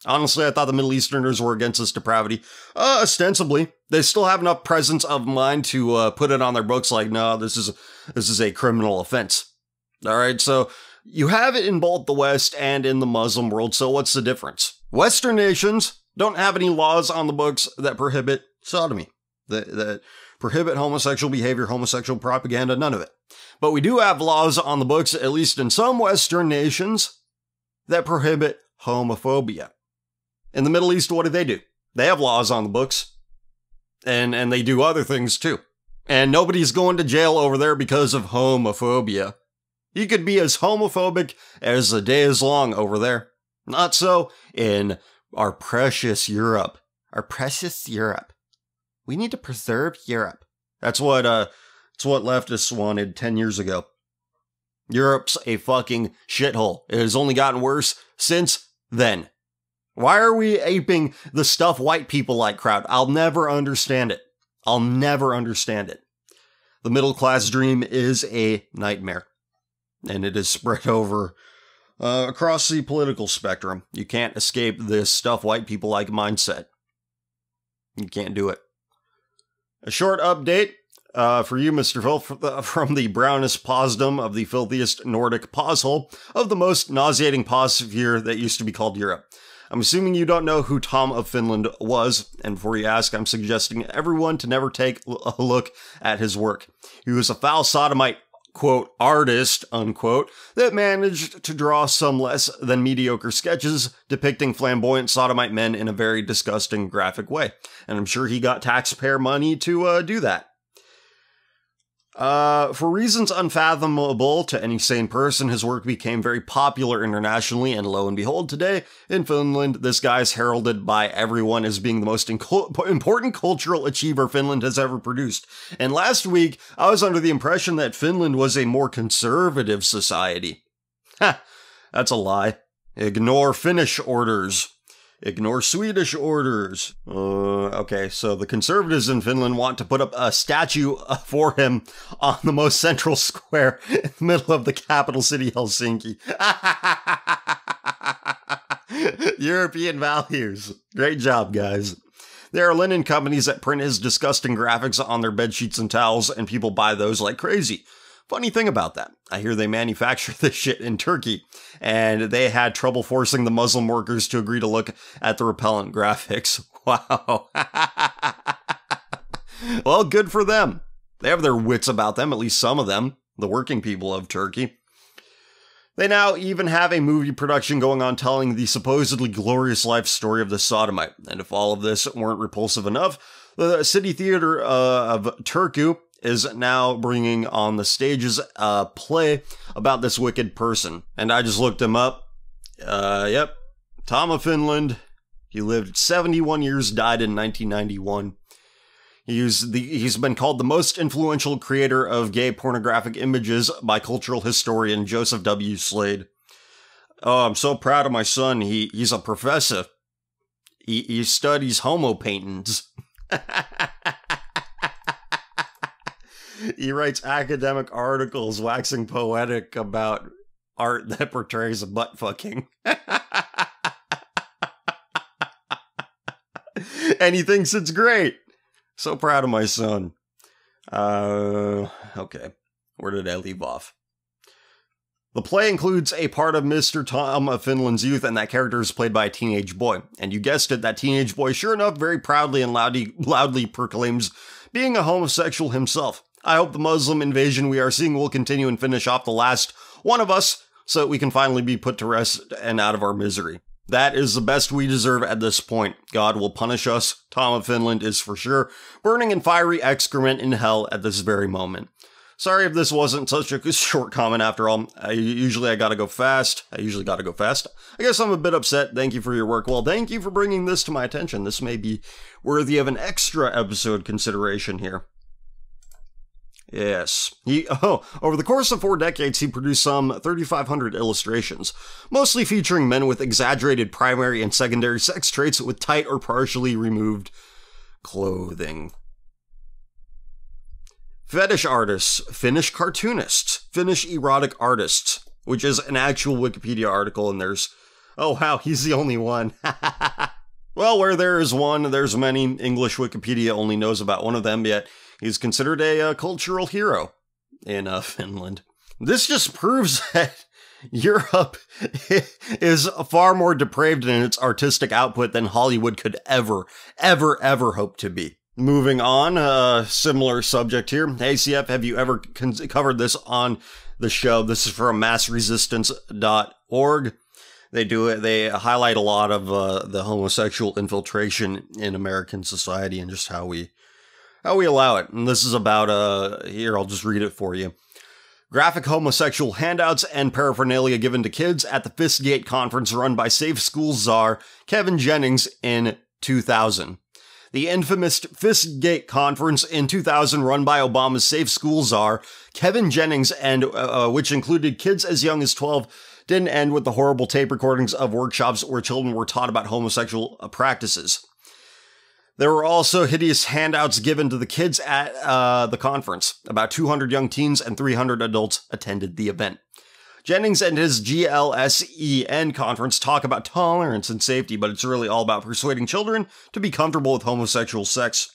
Honestly, I thought the Middle Easterners were against this depravity. Ostensibly. They still have enough presence of mind to put it on their books like, no, this is a criminal offense. All right, so you have it in both the West and in the Muslim world, so what's the difference? Western nations don't have any laws on the books that prohibit sodomy, that prohibit homosexual behavior, homosexual propaganda, none of it. But we do have laws on the books, at least in some Western nations, that prohibit homophobia. In the Middle East, what do? They have laws on the books, and they do other things too. And nobody's going to jail over there because of homophobia. You could be as homophobic as the day is long over there. Not so in our precious Europe. Our precious Europe. We need to preserve Europe. That's what leftists wanted 10 years ago. Europe's a fucking shithole. It has only gotten worse since then. Why are we aping the stuff white people like crowd? I'll never understand it. I'll never understand it. The middle class dream is a nightmare, and it is spread over across the political spectrum. You can't escape this stuff white people like mindset. You can't do it. A short update for you, Mr. Filth, from the brownest posdom of the filthiest Nordic poshole of the most nauseating posphere that used to be called Europe. I'm assuming you don't know who Tom of Finland was, and before you ask, I'm suggesting everyone to never take a look at his work. He was a foul sodomite, quote, artist, unquote, that managed to draw some less than mediocre sketches depicting flamboyant sodomite men in a very disgusting graphic way. And I'm sure he got taxpayer money to do that. For reasons unfathomable to any sane person, his work became very popular internationally, and lo and behold, today, in Finland, this guy's heralded by everyone as being the most important cultural achiever Finland has ever produced. And last week, I was under the impression that Finland was a more conservative society. Ha! That's a lie. Ignore Finnish orders. Ignore Swedish orders. Okay, so the conservatives in Finland want to put up a statue for him on the most central square in the middle of the capital city, Helsinki. European values. Great job, guys. There are linen companies that print his disgusting graphics on their bedsheets and towels, and people buy those like crazy. Funny thing about that, I hear they manufacture this shit in Turkey, and they had trouble forcing the Muslim workers to agree to look at the repellent graphics. Wow. Well, good for them. They have their wits about them, at least some of them, the working people of Turkey. They now even have a movie production going on telling the supposedly glorious life story of the sodomite. And if all of this weren't repulsive enough, the city theater of Turku is now bringing on the stages a play about this wicked person. And I just looked him up. Yep. Tom of Finland. He lived 71 years, died in 1991. He's been called the most influential creator of gay pornographic images by cultural historian Joseph W. Slade. Oh, I'm so proud of my son. He's a professor. He studies homo paintings. He writes academic articles waxing poetic about art that portrays butt fucking. And he thinks it's great. So proud of my son. Okay. Where did I leave off? The play includes a part of Mr. Tom of Finland's youth, and that character is played by a teenage boy. And you guessed it, that teenage boy, sure enough, very proudly and loudly proclaims being a homosexual himself. I hope the Muslim invasion we are seeing will continue and finish off the last one of us, so that we can finally be put to rest and out of our misery. That is the best we deserve at this point. God will punish us. Tom of Finland is for sure burning in fiery excrement in hell at this very moment. Sorry if this wasn't such a short comment after all. Usually I gotta go fast. I guess I'm a bit upset. Thank you for your work. Well, thank you for bringing this to my attention. This may be worthy of an extra episode consideration here. Yes. Over the course of 4 decades, he produced some 3,500 illustrations, mostly featuring men with exaggerated primary and secondary sex traits with tight or partially removed clothing. Fetish artists, Finnish cartoonists, Finnish erotic artists, which is an actual Wikipedia article, and there's... Oh, wow, he's the only one. Well, where there is one, there's many. English Wikipedia only knows about one of them, yet he's considered a cultural hero in Finland. This just proves that Europe is far more depraved in its artistic output than Hollywood could ever hope to be. Moving on, similar subject here. Hey, CF, have you ever covered this on the show? This is from massresistance.org. They highlight a lot of the homosexual infiltration in American society and just how we allow it. And this is about, here, I'll just read it for you. Graphic homosexual handouts and paraphernalia given to kids at the Fistgate conference run by Safe Schools czar Kevin Jennings in 2000. The infamous Fistgate conference in 2000 run by Obama's Safe Schools czar Kevin Jennings, and which included kids as young as 12, didn't end with the horrible tape recordings of workshops where children were taught about homosexual practices. There were also hideous handouts given to the kids at the conference. About 200 young teens and 300 adults attended the event. Jennings and his GLSEN conference talk about tolerance and safety, but it's really all about persuading children to be comfortable with homosexual sex.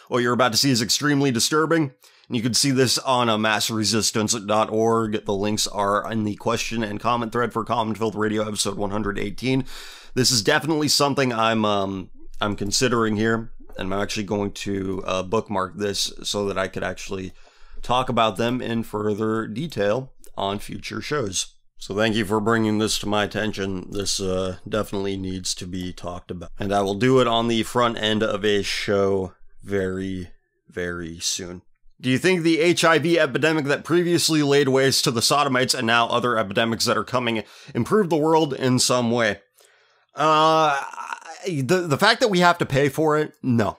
What you're about to see is extremely disturbing, and you can see this on massresistance.org. The links are in the question and comment thread for Common Filth Radio episode 118. This is definitely something I'm considering here, and I'm actually going to bookmark this so that I could actually talk about them in further detail on future shows. So thank you for bringing this to my attention. This definitely needs to be talked about. And I will do it on the front end of a show very, very soon. Do you think the HIV epidemic that previously laid waste to the sodomites and now other epidemics that are coming improved the world in some way? The fact that we have to pay for it? No.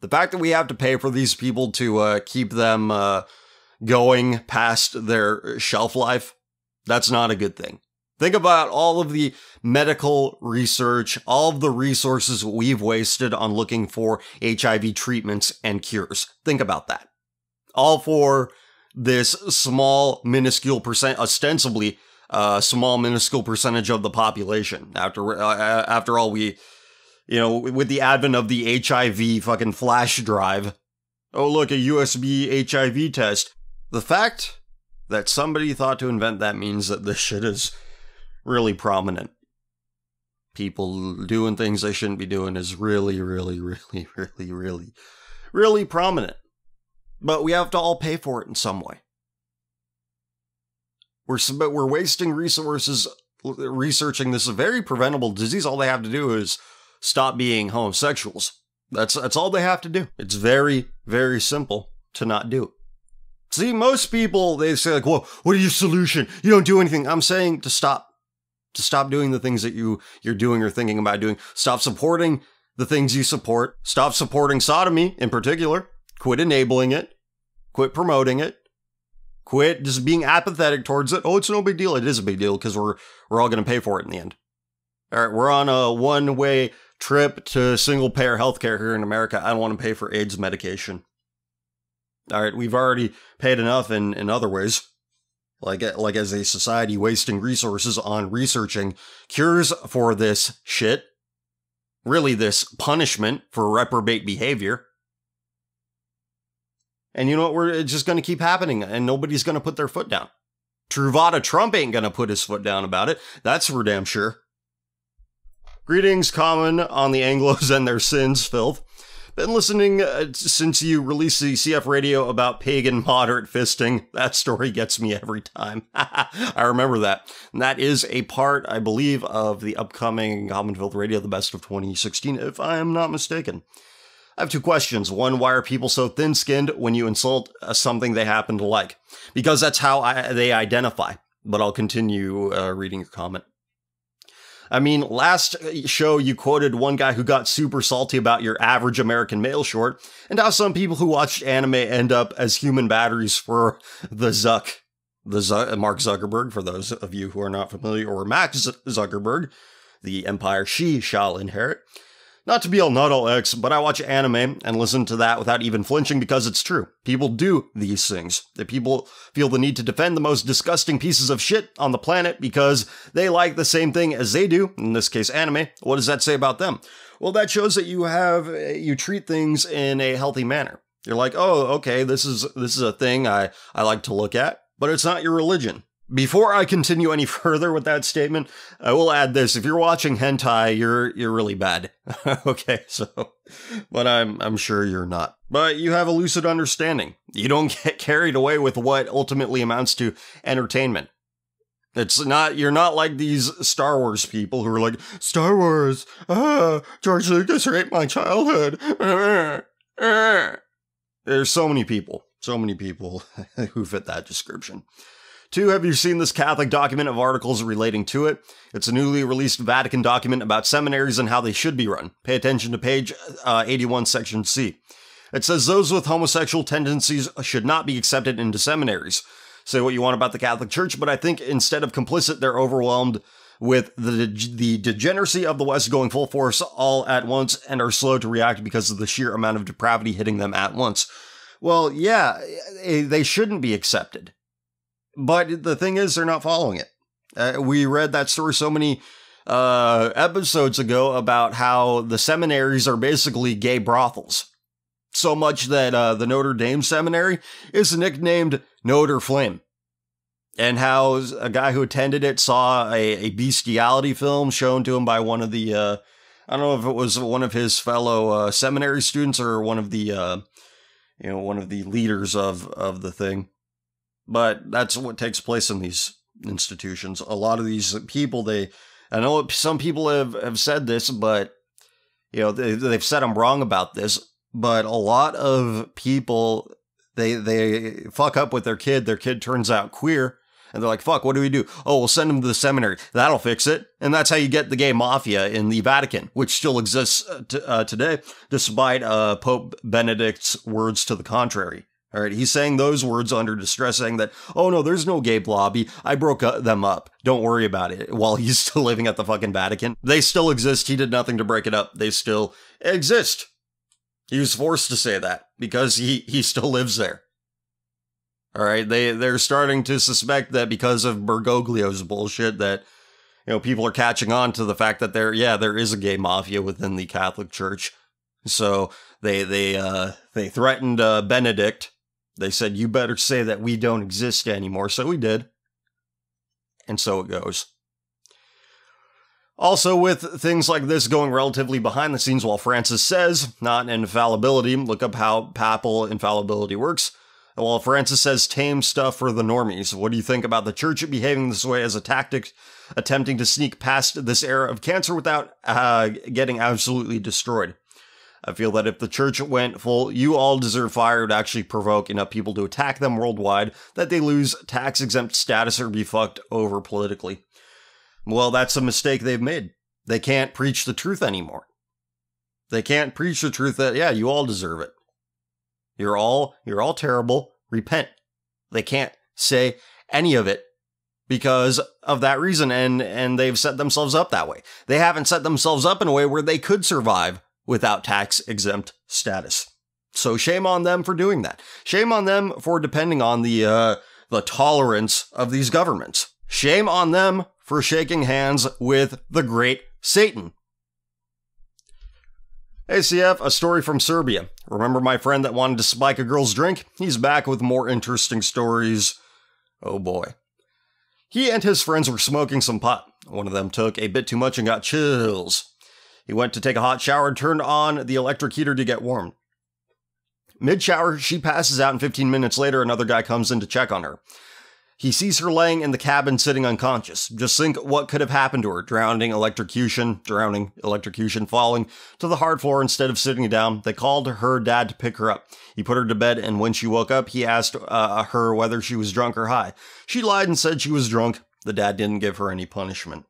The fact that we have to pay for these people to keep them going past their shelf life, that's not a good thing. Think about all of the medical research, all of the resources we've wasted on looking for HIV treatments and cures. Think about that. All for this small, minuscule ostensibly small, minuscule percentage of the population. After all, we, with the advent of the HIV fucking flash drive, oh look, a USB HIV test. The fact that somebody thought to invent that means that this shit is really prominent. People doing things they shouldn't be doing is really, really, really, really, really, really prominent. But we have to all pay for it in some way. We're wasting resources researching this very preventable disease. All they have to do is stop being homosexuals. That's all they have to do. It's very, very simple to not do. See, most people, they say like, well, what is your solution? You don't do anything. I'm saying to stop doing the things that you're doing or thinking about doing. Stop supporting the things you support. Stop supporting sodomy in particular. Quit enabling it. Quit promoting it. Quit just being apathetic towards it. Oh, it's no big deal. It is a big deal because we're all going to pay for it in the end. All right, we're on a one-way trip to single-payer healthcare here in America. I don't want to pay for AIDS medication. All right, we've already paid enough in other ways, like as a society, wasting resources on researching cures for this shit. Really, this punishment for reprobate behavior. And you know what? It's just going to keep happening, and nobody's going to put their foot down. Truvada Trump ain't going to put his foot down about it. That's for damn sure. Greetings, Common, on the Anglos and their sins, Filth. Been listening since you released the CF radio about pagan moderate fisting. That story gets me every time. I remember that. And that is a part, I believe, of the upcoming Common Filth Radio, the best of 2016, if I am not mistaken. I have two questions. One, why are people so thin-skinned when you insult something they happen to like? Because that's how they identify. But I'll continue reading your comment. I mean, last show you quoted one guy who got super salty about your average American male short, and how some people who watched anime end up as human batteries for the Mark Zuckerberg, for those of you who are not familiar, or Max Zuckerberg, the empire she shall inherit. Not to be all not all X, but I watch anime and listen to that without even flinching because it's true. People do these things. The people feel the need to defend the most disgusting pieces of shit on the planet because they like the same thing as they do, in this case anime. What does that say about them? Well, that shows that you treat things in a healthy manner. You're like, oh, okay, this is a thing I like to look at, but it's not your religion. Before I continue any further with that statement, I will add this. If you're watching hentai, you're really bad. Okay, but I'm sure you're not. But you have a lucid understanding. You don't get carried away with what ultimately amounts to entertainment. You're not like these Star Wars people who are like, Star Wars, George Lucas raped my childhood. There's so many people who fit that description. 2, have you seen this Catholic document of articles relating to it? It's a newly released Vatican document about seminaries and how they should be run. Pay attention to page 81, section C. It says those with homosexual tendencies should not be accepted into seminaries. Say what you want about the Catholic Church, but I think instead of complicit, they're overwhelmed with the degeneracy of the West going full force all at once and are slow to react because of the sheer amount of depravity hitting them at once. Well, yeah, they shouldn't be accepted. But the thing is, they're not following it. We read that story so many episodes ago about how the seminaries are basically gay brothels. So much that the Notre Dame seminary is nicknamed Notre Flame. And how a guy who attended it saw a bestiality film shown to him by one of the, I don't know if it was one of his fellow seminary students or one of the, one of the leaders of the thing. But that's what takes place in these institutions. A lot of these people, I know some people have said this, but, they've said I'm wrong about this, but a lot of people, they fuck up with their kid turns out queer, and they're like, fuck, what do we do? Oh, we'll send him to the seminary. That'll fix it. And that's how you get the gay mafia in the Vatican, which still exists today, despite Pope Benedict's words to the contrary. All right, he's saying those words under distress, saying that, oh no, there's no gay lobby. I broke them up. Don't worry about it. While he's still living at the fucking Vatican. They still exist. He did nothing to break it up. They still exist. He was forced to say that because he still lives there. All right, they're starting to suspect that because of Bergoglio's bullshit that, people are catching on to the fact that there is a gay mafia within the Catholic Church. So they threatened Benedict. They said, you better say that we don't exist anymore. So we did. And so it goes. Also, with things like this going relatively behind the scenes while Francis says, not infallibility, look up how papal infallibility works. While Francis says tame stuff for the normies, what do you think about the church behaving this way as a tactic, attempting to sneak past this era of cancer without getting absolutely destroyed? I feel that if the church went full, you all deserve fire, would actually provoke enough people to attack them worldwide that they lose tax-exempt status or be fucked over politically. Well, that's a mistake they've made. They can't preach the truth anymore. They can't preach the truth that, yeah, you all deserve it. You're all terrible. Repent. They can't say any of it because of that reason, and they've set themselves up that way. They haven't set themselves up in a way where they could survive without tax-exempt status. So shame on them for doing that. Shame on them for depending on the tolerance of these governments. Shame on them for shaking hands with the great Satan. ACF, a story from Serbia. Remember my friend that wanted to spike a girl's drink? He's back with more interesting stories. Oh boy. He and his friends were smoking some pot. One of them took a bit too much and got chills. He went to take a hot shower and turned on the electric heater to get warm. Mid-shower, she passes out and 15 minutes later, another guy comes in to check on her. He sees her laying in the cabin sitting unconscious. Just think what could have happened to her. Drowning, electrocution, falling to the hard floor instead of sitting down. They called her dad to pick her up. He put her to bed, and when she woke up, he asked her whether she was drunk or high. She lied and said she was drunk. The dad didn't give her any punishment.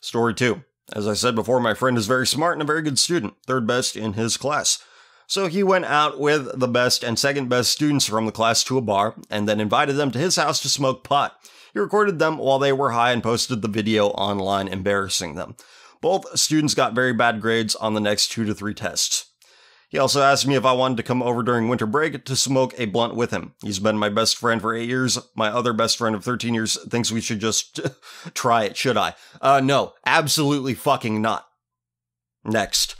Story 2. As I said before, my friend is very smart and a very good student. Third best in his class. So he went out with the best and second best students from the class to a bar, and then invited them to his house to smoke pot. He recorded them while they were high and posted the video online, embarrassing them. Both students got very bad grades on the next 2 to 3 tests. He also asked me if I wanted to come over during winter break to smoke a blunt with him. He's been my best friend for 8 years. My other best friend of 13 years thinks we should just try it, should I? No, absolutely fucking not. Next.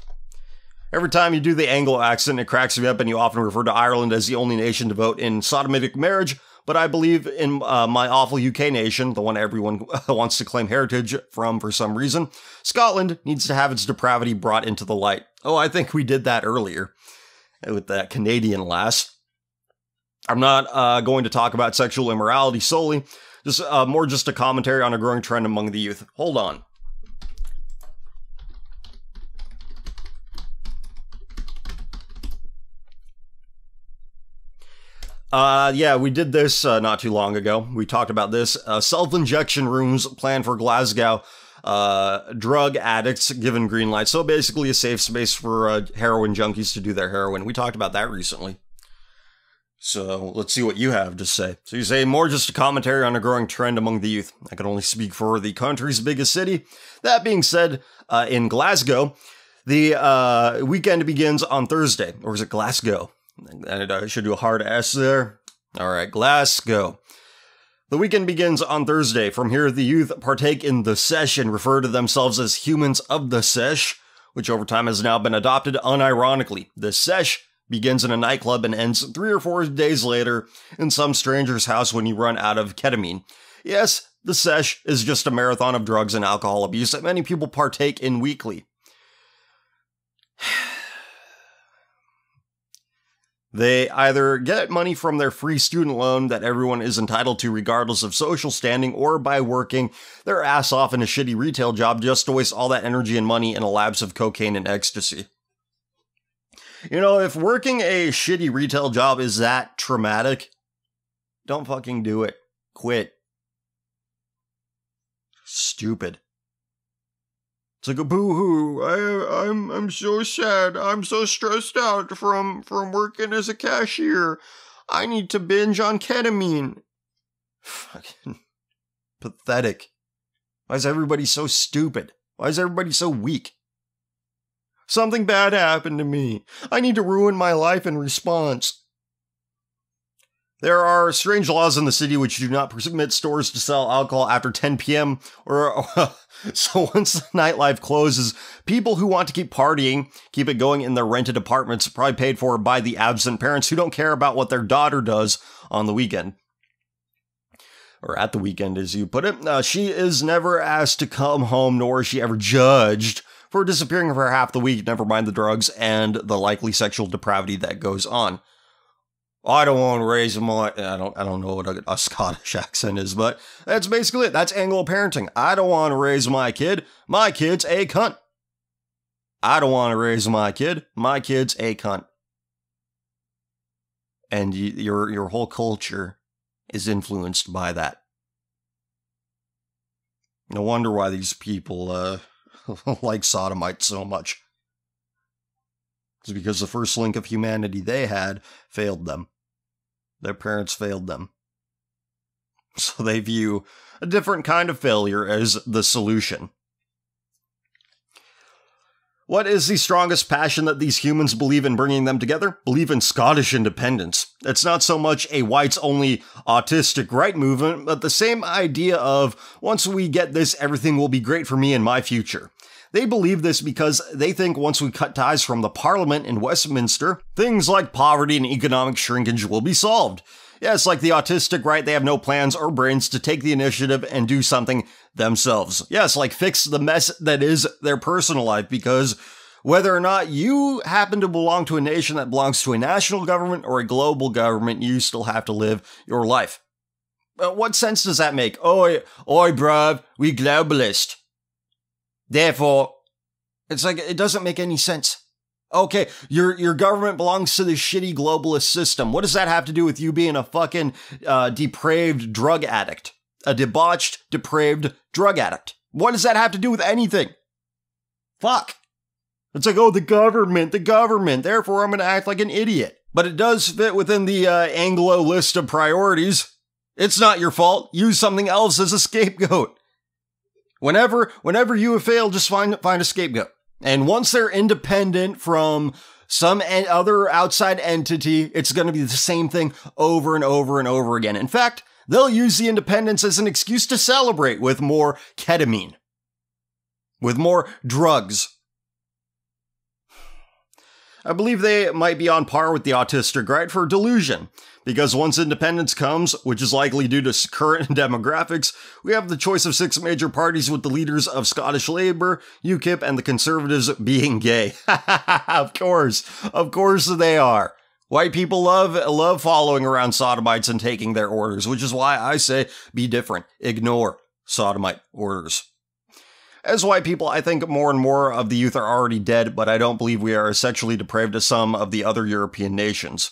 Every time you do the Anglo accent, it cracks me up, and you often refer to Ireland as the only nation to vote in sodomitic marriage, but I believe in my awful UK nation, the one everyone wants to claim heritage from for some reason. Scotland needs to have its depravity brought into the light. Oh, I think we did that earlier with that Canadian lass. I'm not going to talk about sexual immorality solely, just a commentary on a growing trend among the youth. Hold on. Yeah, we did this not too long ago. We talked about this. Self-injection rooms planned for Glasgow. Drug addicts given green light. So basically a safe space for heroin junkies to do their heroin. We talked about that recently. So let's see what you have to say. So you say, more just a commentary on a growing trend among the youth. I can only speak for the country's biggest city. That being said, in Glasgow, the weekend begins on Thursday. Or is it Glasgow? And I should do a hard S there. All right, Glasgow. The weekend begins on Thursday. From here, the youth partake in the sesh and refer to themselves as humans of the sesh, which over time has now been adopted unironically. The sesh begins in a nightclub and ends 3 or 4 days later in some stranger's house when you run out of ketamine. Yes, the sesh is just a marathon of drugs and alcohol abuse that many people partake in weekly. They either get money from their free student loan that everyone is entitled to regardless of social standing, or by working their ass off in a shitty retail job just to waste all that energy and money in a lapse of cocaine and ecstasy. You know, if working a shitty retail job is that traumatic, don't fucking do it. Quit. Stupid. It's like a boo-hoo. I'm so sad. I'm so stressed out from working as a cashier. I need to binge on ketamine. Fucking pathetic. Why is everybody so stupid? Why is everybody so weak? Something bad happened to me. I need to ruin my life in response. There are strange laws in the city which do not permit stores to sell alcohol after 10 p.m. So once the nightlife closes, people who want to keep partying, keep it going in their rented apartments, probably paid for by the absent parents who don't care about what their daughter does on the weekend. Or at the weekend, as you put it. She is never asked to come home, nor is she ever judged for disappearing for half the week, never mind the drugs and the likely sexual depravity that goes on. I don't want to raise my... I don't know what a Scottish accent is, but that's basically it. That's Anglo parenting. I don't want to raise my kid. My kid's a cunt. I don't want to raise my kid. My kid's a cunt. And your whole culture is influenced by that. No wonder why these people like sodomites so much. It's because the first link of humanity they had failed them. Their parents failed them. So they view a different kind of failure as the solution. What is the strongest passion that these humans believe in bringing them together? Believe in Scottish independence. It's not so much a whites-only autistic right movement, but the same idea of, once we get this, everything will be great for me and my future. They believe this because they think once we cut ties from the Parliament in Westminster, things like poverty and economic shrinkage will be solved. Yes, like the autistic right, they have no plans or brains to take the initiative and do something themselves. Yes, like fix the mess that is their personal life, because whether or not you happen to belong to a nation that belongs to a national government or a global government, you still have to live your life. What sense does that make? Oi, bruv, we globalist. Therefore, it's like, it doesn't make any sense. Okay, your government belongs to this shitty globalist system. What does that have to do with you being a fucking depraved drug addict? A debauched, depraved drug addict. What does that have to do with anything? Fuck. It's like, oh, the government, therefore I'm going to act like an idiot. But it does fit within the Anglo list of priorities. It's not your fault. Use something else as a scapegoat. Whenever you have failed, just find a scapegoat. And once they're independent from some other outside entity, it's going to be the same thing over and over and over again. In fact, they'll use the independence as an excuse to celebrate with more ketamine, with more drugs. I believe they might be on par with the autistic right for delusion, because once independence comes, which is likely due to current demographics, we have the choice of 6 major parties with the leaders of Scottish Labour, UKIP, and the Conservatives being gay. Of course they are. White people love following around sodomites and taking their orders, which is why I say be different. Ignore sodomite orders. As white people, I think more and more of the youth are already dead, but I don't believe we are as sexually depraved as some of the other European nations.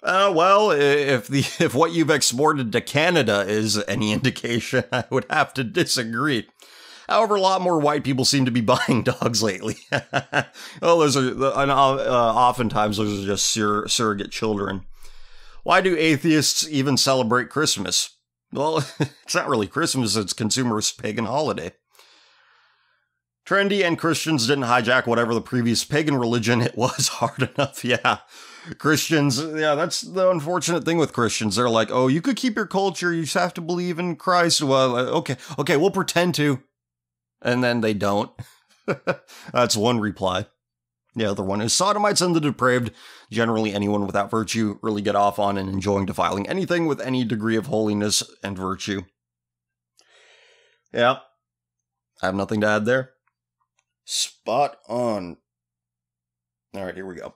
Well, if what you've exported to Canada is any indication, I would have to disagree. However, a lot more white people seem to be buying dogs lately. Well, oftentimes those are just surrogate children. Why do atheists even celebrate Christmas? Well, it's not really Christmas, it's consumerist pagan holiday. Trendy and Christians didn't hijack whatever the previous pagan religion it was hard enough, yeah. Christians, yeah, that's the unfortunate thing with Christians. They're like, oh, you could keep your culture, you just have to believe in Christ. Well, okay, we'll pretend to. And then they don't. That's one reply. The other one is sodomites and the depraved, generally anyone without virtue, really get off on and enjoying defiling anything with any degree of holiness and virtue. Yeah, I have nothing to add there. Spot on. All right, here we go.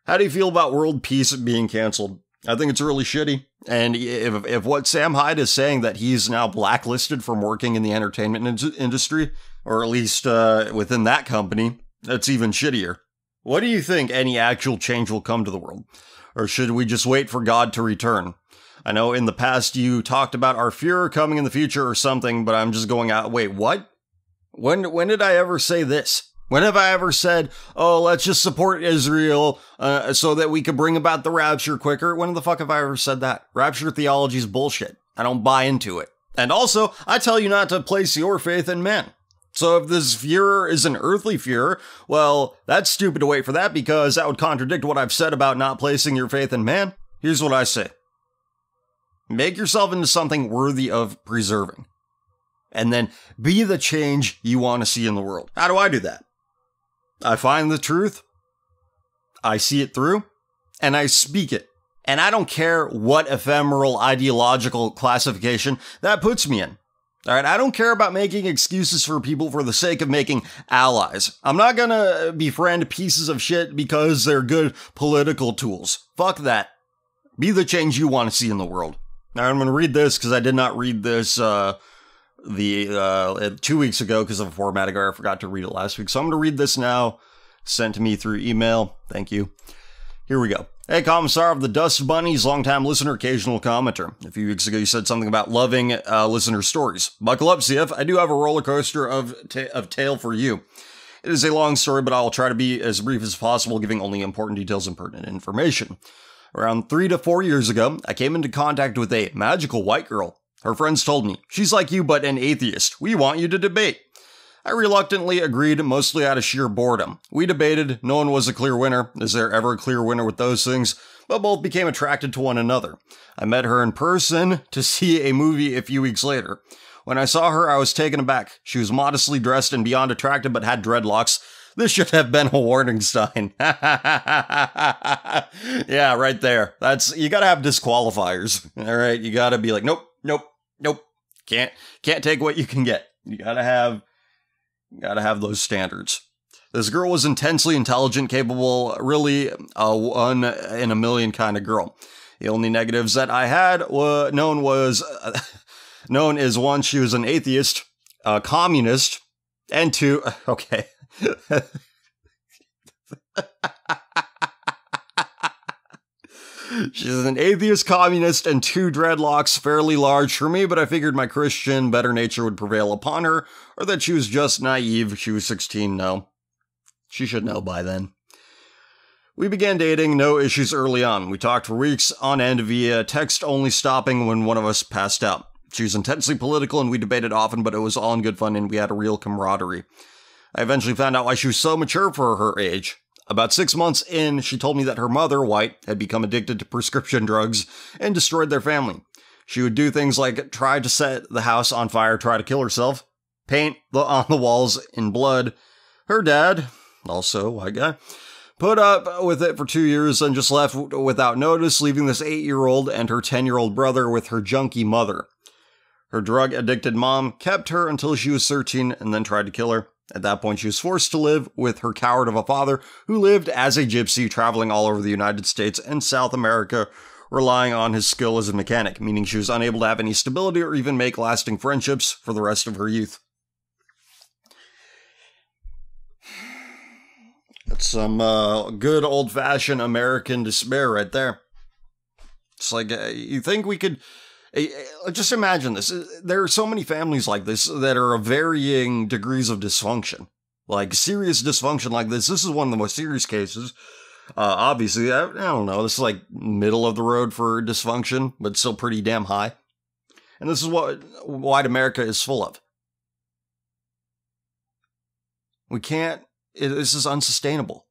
How do you feel about world peace being canceled? I think it's really shitty. And if what Sam Hyde is saying that he's now blacklisted from working in the entertainment industry, or at least within that company, that's even shittier. What do you think any actual change will come to the world? Or should we just wait for God to return? I know in the past you talked about our Fuhrer coming in the future or something, but I'm just going out, wait, what? When did I ever say this? When have I ever said, oh, let's just support Israel so that we could bring about the rapture quicker? When the fuck have I ever said that? Rapture theology is bullshit. I don't buy into it. And also, I tell you not to place your faith in men. So if this Fuhrer is an earthly Fuhrer, well, that's stupid to wait for that because that would contradict what I've said about not placing your faith in man. Here's what I say. Make yourself into something worthy of preserving. And then be the change you want to see in the world. How do I do that? I find the truth, I see it through, and I speak it. And I don't care what ephemeral ideological classification that puts me in. All right, I don't care about making excuses for people for the sake of making allies. I'm not gonna befriend pieces of shit because they're good political tools. Fuck that. Be the change you want to see in the world. Now I'm gonna read this because I did not read this 2 weeks ago because of a formatting error. I forgot to read it last week. So I'm going to read this now. Sent to me through email. Thank you. Here we go. Hey, Commissar of the Dust Bunnies, longtime listener, occasional commenter. A few weeks ago, you said something about loving listener stories. Buckle up, CF. I do have a roller coaster of tale for you. It is a long story, but I'll try to be as brief as possible, giving only important details and pertinent information. Around 3 to 4 years ago, I came into contact with a magical white girl. Her friends told me, she's like you but an atheist. We want you to debate. I reluctantly agreed, mostly out of sheer boredom. We debated, no one was a clear winner. Is there ever a clear winner with those things? But both became attracted to one another. I met her in person to see a movie a few weeks later. When I saw her, I was taken aback. She was modestly dressed and beyond attractive but had dreadlocks. This should have been a warning sign. Yeah, right there. You gotta have disqualifiers. All right, you gotta be like, nope. Can't take what you can get. You gotta have those standards. This girl was intensely intelligent, capable, really a one in a million kind of girl. The only negatives that I had were known is one, she was an atheist, a communist, and two, okay. She's an atheist, communist, and two dreadlocks, fairly large for me, but I figured my Christian better nature would prevail upon her, or that she was just naive. She was 16, no. She should know by then. We began dating, no issues early on. We talked for weeks on end via text, only stopping when one of us passed out. She was intensely political and we debated often, but it was all in good fun and we had a real camaraderie. I eventually found out why she was so mature for her age. About 6 months in, she told me that her mother, White, had become addicted to prescription drugs and destroyed their family. She would do things like try to set the house on fire, try to kill herself, paint on the walls in blood. Her dad, also a white guy, put up with it for 2 years and just left without notice, leaving this 8-year-old and her 10-year-old brother with her junkie mother. Her drug-addicted mom kept her until she was 13 and then tried to kill her. At that point, she was forced to live with her coward of a father who lived as a gypsy, traveling all over the United States and South America, relying on his skill as a mechanic, meaning she was unable to have any stability or even make lasting friendships for the rest of her youth. That's some good old-fashioned American despair right there. It's like, you think we could... Just imagine this. There are so many families like this that are of varying degrees of dysfunction. Like, serious dysfunction like this. This is one of the most serious cases. Obviously, I don't know, this is like middle of the road for dysfunction, but still pretty damn high. And this is what white America is full of. We can't, this is unsustainable.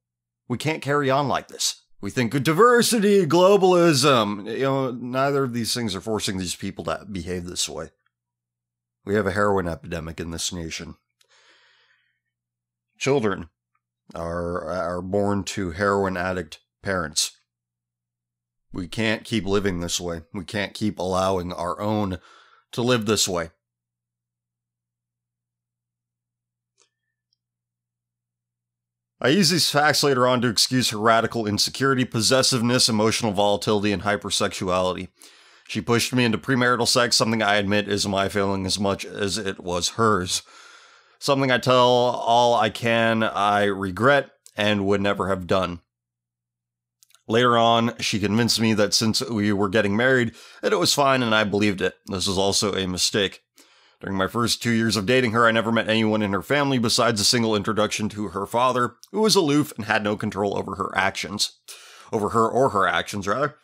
We can't carry on like this. We think of diversity, globalism. You know, neither of these things are forcing these people to behave this way. We have a heroin epidemic in this nation. Children are born to heroin addict parents. We can't keep living this way. We can't keep allowing our own to live this way. I use these facts later on to excuse her radical insecurity, possessiveness, emotional volatility, and hypersexuality. She pushed me into premarital sex, something I admit is my failing as much as it was hers. Something I tell all I can I regret and would never have done. Later on, she convinced me that since we were getting married, that it was fine, and I believed it. This was also a mistake. During my first 2 years of dating her, I never met anyone in her family besides a single introduction to her father, who was aloof and had no control over her actions. Over her or her actions, rather.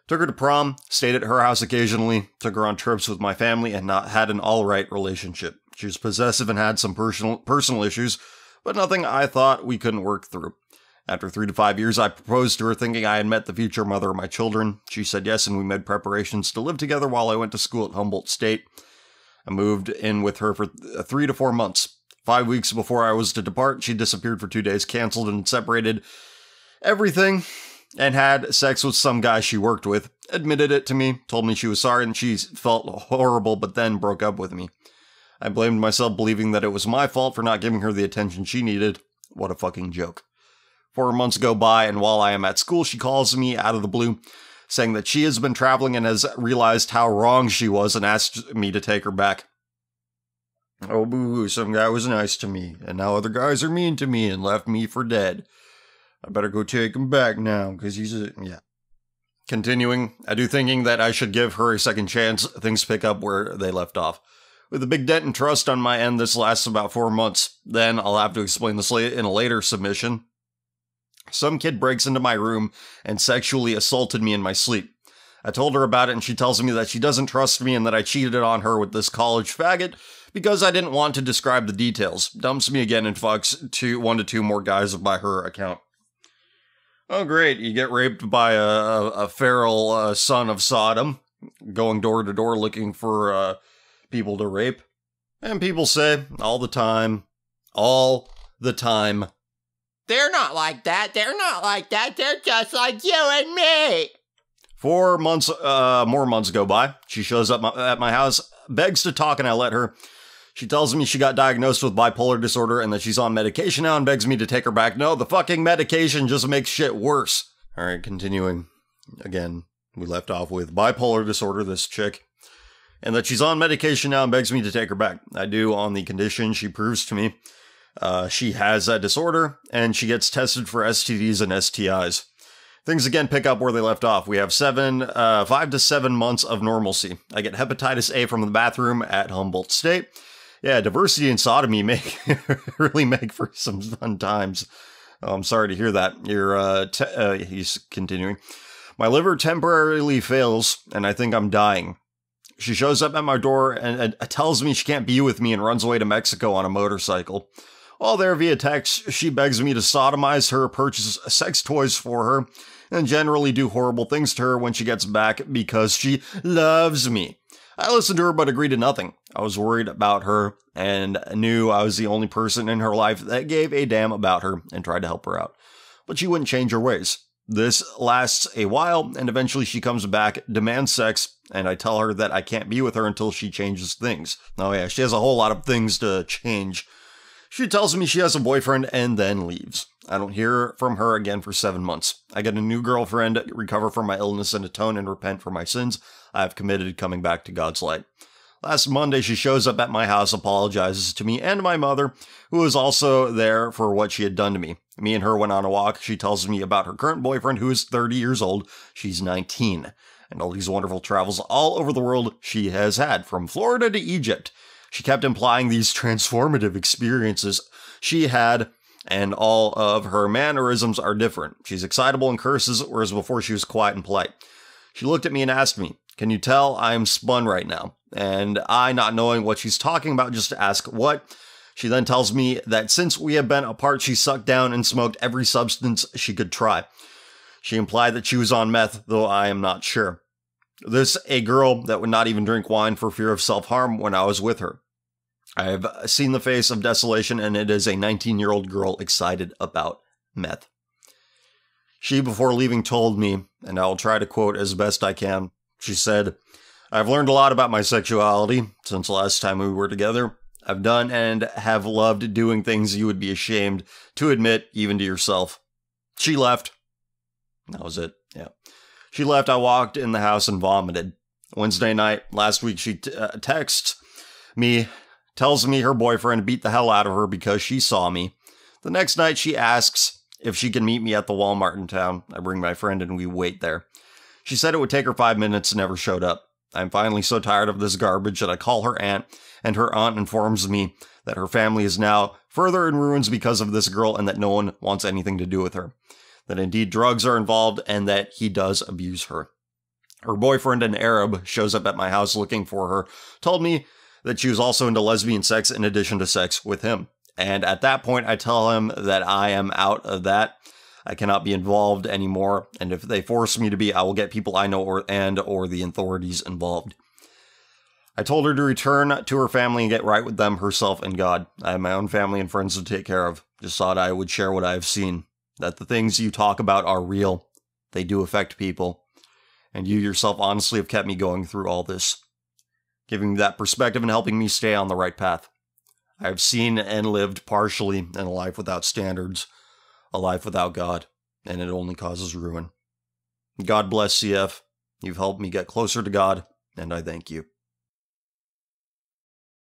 Took her to prom, stayed at her house occasionally, took her on trips with my family, and had an alright relationship. She was possessive and had some personal issues, but nothing I thought we couldn't work through. After 3 to 5 years, I proposed to her thinking I had met the future mother of my children. She said yes, and we made preparations to live together while I went to school at Humboldt State. I moved in with her for 3 to 4 months. 5 weeks before I was to depart, she disappeared for 2 days, canceled and separated everything, and had sex with some guy she worked with. Admitted it to me, told me she was sorry, and she felt horrible, but then broke up with me. I blamed myself, believing that it was my fault for not giving her the attention she needed. What a fucking joke. 4 months go by, and while I am at school, she calls me out of the blue, saying that she has been traveling and has realized how wrong she was and asked me to take her back. Oh boo, some guy was nice to me, and now other guys are mean to me and left me for dead. I better go take him back now, because he's yeah. Continuing, I do thinking that I should give her a second chance. Things pick up where they left off. With a big dent in trust on my end, this lasts about 4 months. Then I'll have to explain this in a later submission. Some kid breaks into my room and sexually assaulted me in my sleep. I told her about it, and she tells me that she doesn't trust me and that I cheated on her with this college faggot because I didn't want to describe the details. Dumps me again and fucks 1 to 2 more guys by her account. Oh great, you get raped by a feral son of Sodom, going door to door looking for people to rape. And people say, all the time, they're not like that, they're just like you and me. 4 months, more months go by. She shows up at my house, begs to talk, and I let her. She tells me she got diagnosed with bipolar disorder and that she's on medication now and begs me to take her back. No, the fucking medication just makes shit worse. Alright, continuing. Again, we left off with bipolar disorder, this chick. And that she's on medication now and begs me to take her back. I do, on the condition she proves to me she has that disorder, and she gets tested for STDs and STIs. Things again pick up where they left off. We have 5 to 7 months of normalcy. I get hepatitis A from the bathroom at Humboldt State. Yeah, diversity and sodomy really make for some fun times. Oh, I'm sorry to hear that. He's continuing. My liver temporarily fails, and I think I'm dying. She shows up at my door and tells me she can't be with me and runs away to Mexico on a motorcycle. While there via text, she begs me to sodomize her, purchase sex toys for her, and generally do horrible things to her when she gets back because she loves me. I listened to her but agreed to nothing. I was worried about her and knew I was the only person in her life that gave a damn about her and tried to help her out. But she wouldn't change her ways. This lasts a while, and eventually she comes back, demands sex, and I tell her that I can't be with her until she changes things. Oh yeah, she has a whole lot of things to change. She tells me she has a boyfriend and then leaves. I don't hear from her again for 7 months. I get a new girlfriend, recover from my illness, and atone and repent for my sins I have committed, coming back to God's light. Last Monday, she shows up at my house, apologizes to me and my mother, who was also there for what she had done to me. Me and her went on a walk. She tells me about her current boyfriend, who is 30 years old. She's 19. And all these wonderful travels all over the world she has had, from Florida to Egypt. She kept implying these transformative experiences she had and all of her mannerisms are different. She's excitable and curses, whereas before she was quiet and polite. She looked at me and asked me, "Can you tell I'm spun right now?" And I, not knowing what she's talking about, just ask what. She then tells me that since we have been apart, she sucked down and smoked every substance she could try. She implied that she was on meth, though I am not sure. This a girl that would not even drink wine for fear of self-harm when I was with her. I have seen the face of desolation, and it is a 19-year-old girl excited about meth. She, before leaving, told me, and I will try to quote as best I can, she said, "I've learned a lot about my sexuality since the last time we were together. I've done and have loved doing things you would be ashamed to admit, even to yourself." She left. That was it, yeah. She left. I walked in the house and vomited. Wednesday night, last week, she texts me, tells me her boyfriend beat the hell out of her because she saw me. The next night, she asks if she can meet me at the Walmart in town. I bring my friend and we wait there. She said it would take her 5 minutes and never showed up. I'm finally so tired of this garbage that I call her aunt, and her aunt informs me that her family is now further in ruins because of this girl and that no one wants anything to do with her. That indeed drugs are involved and that he does abuse her. Her boyfriend, an Arab, shows up at my house looking for her, told me that she was also into lesbian sex in addition to sex with him. And at that point, I tell him that I am out of that. I cannot be involved anymore, and if they force me to be, I will get people I know or the authorities involved. I told her to return to her family and get right with them, herself, and God. I have my own family and friends to take care of. Just thought I would share what I have seen. That the things you talk about are real. They do affect people. And you yourself honestly have kept me going through all this, giving me that perspective and helping me stay on the right path. I have seen and lived partially in a life without standards, a life without God, and it only causes ruin. God bless CF. You've helped me get closer to God, and I thank you.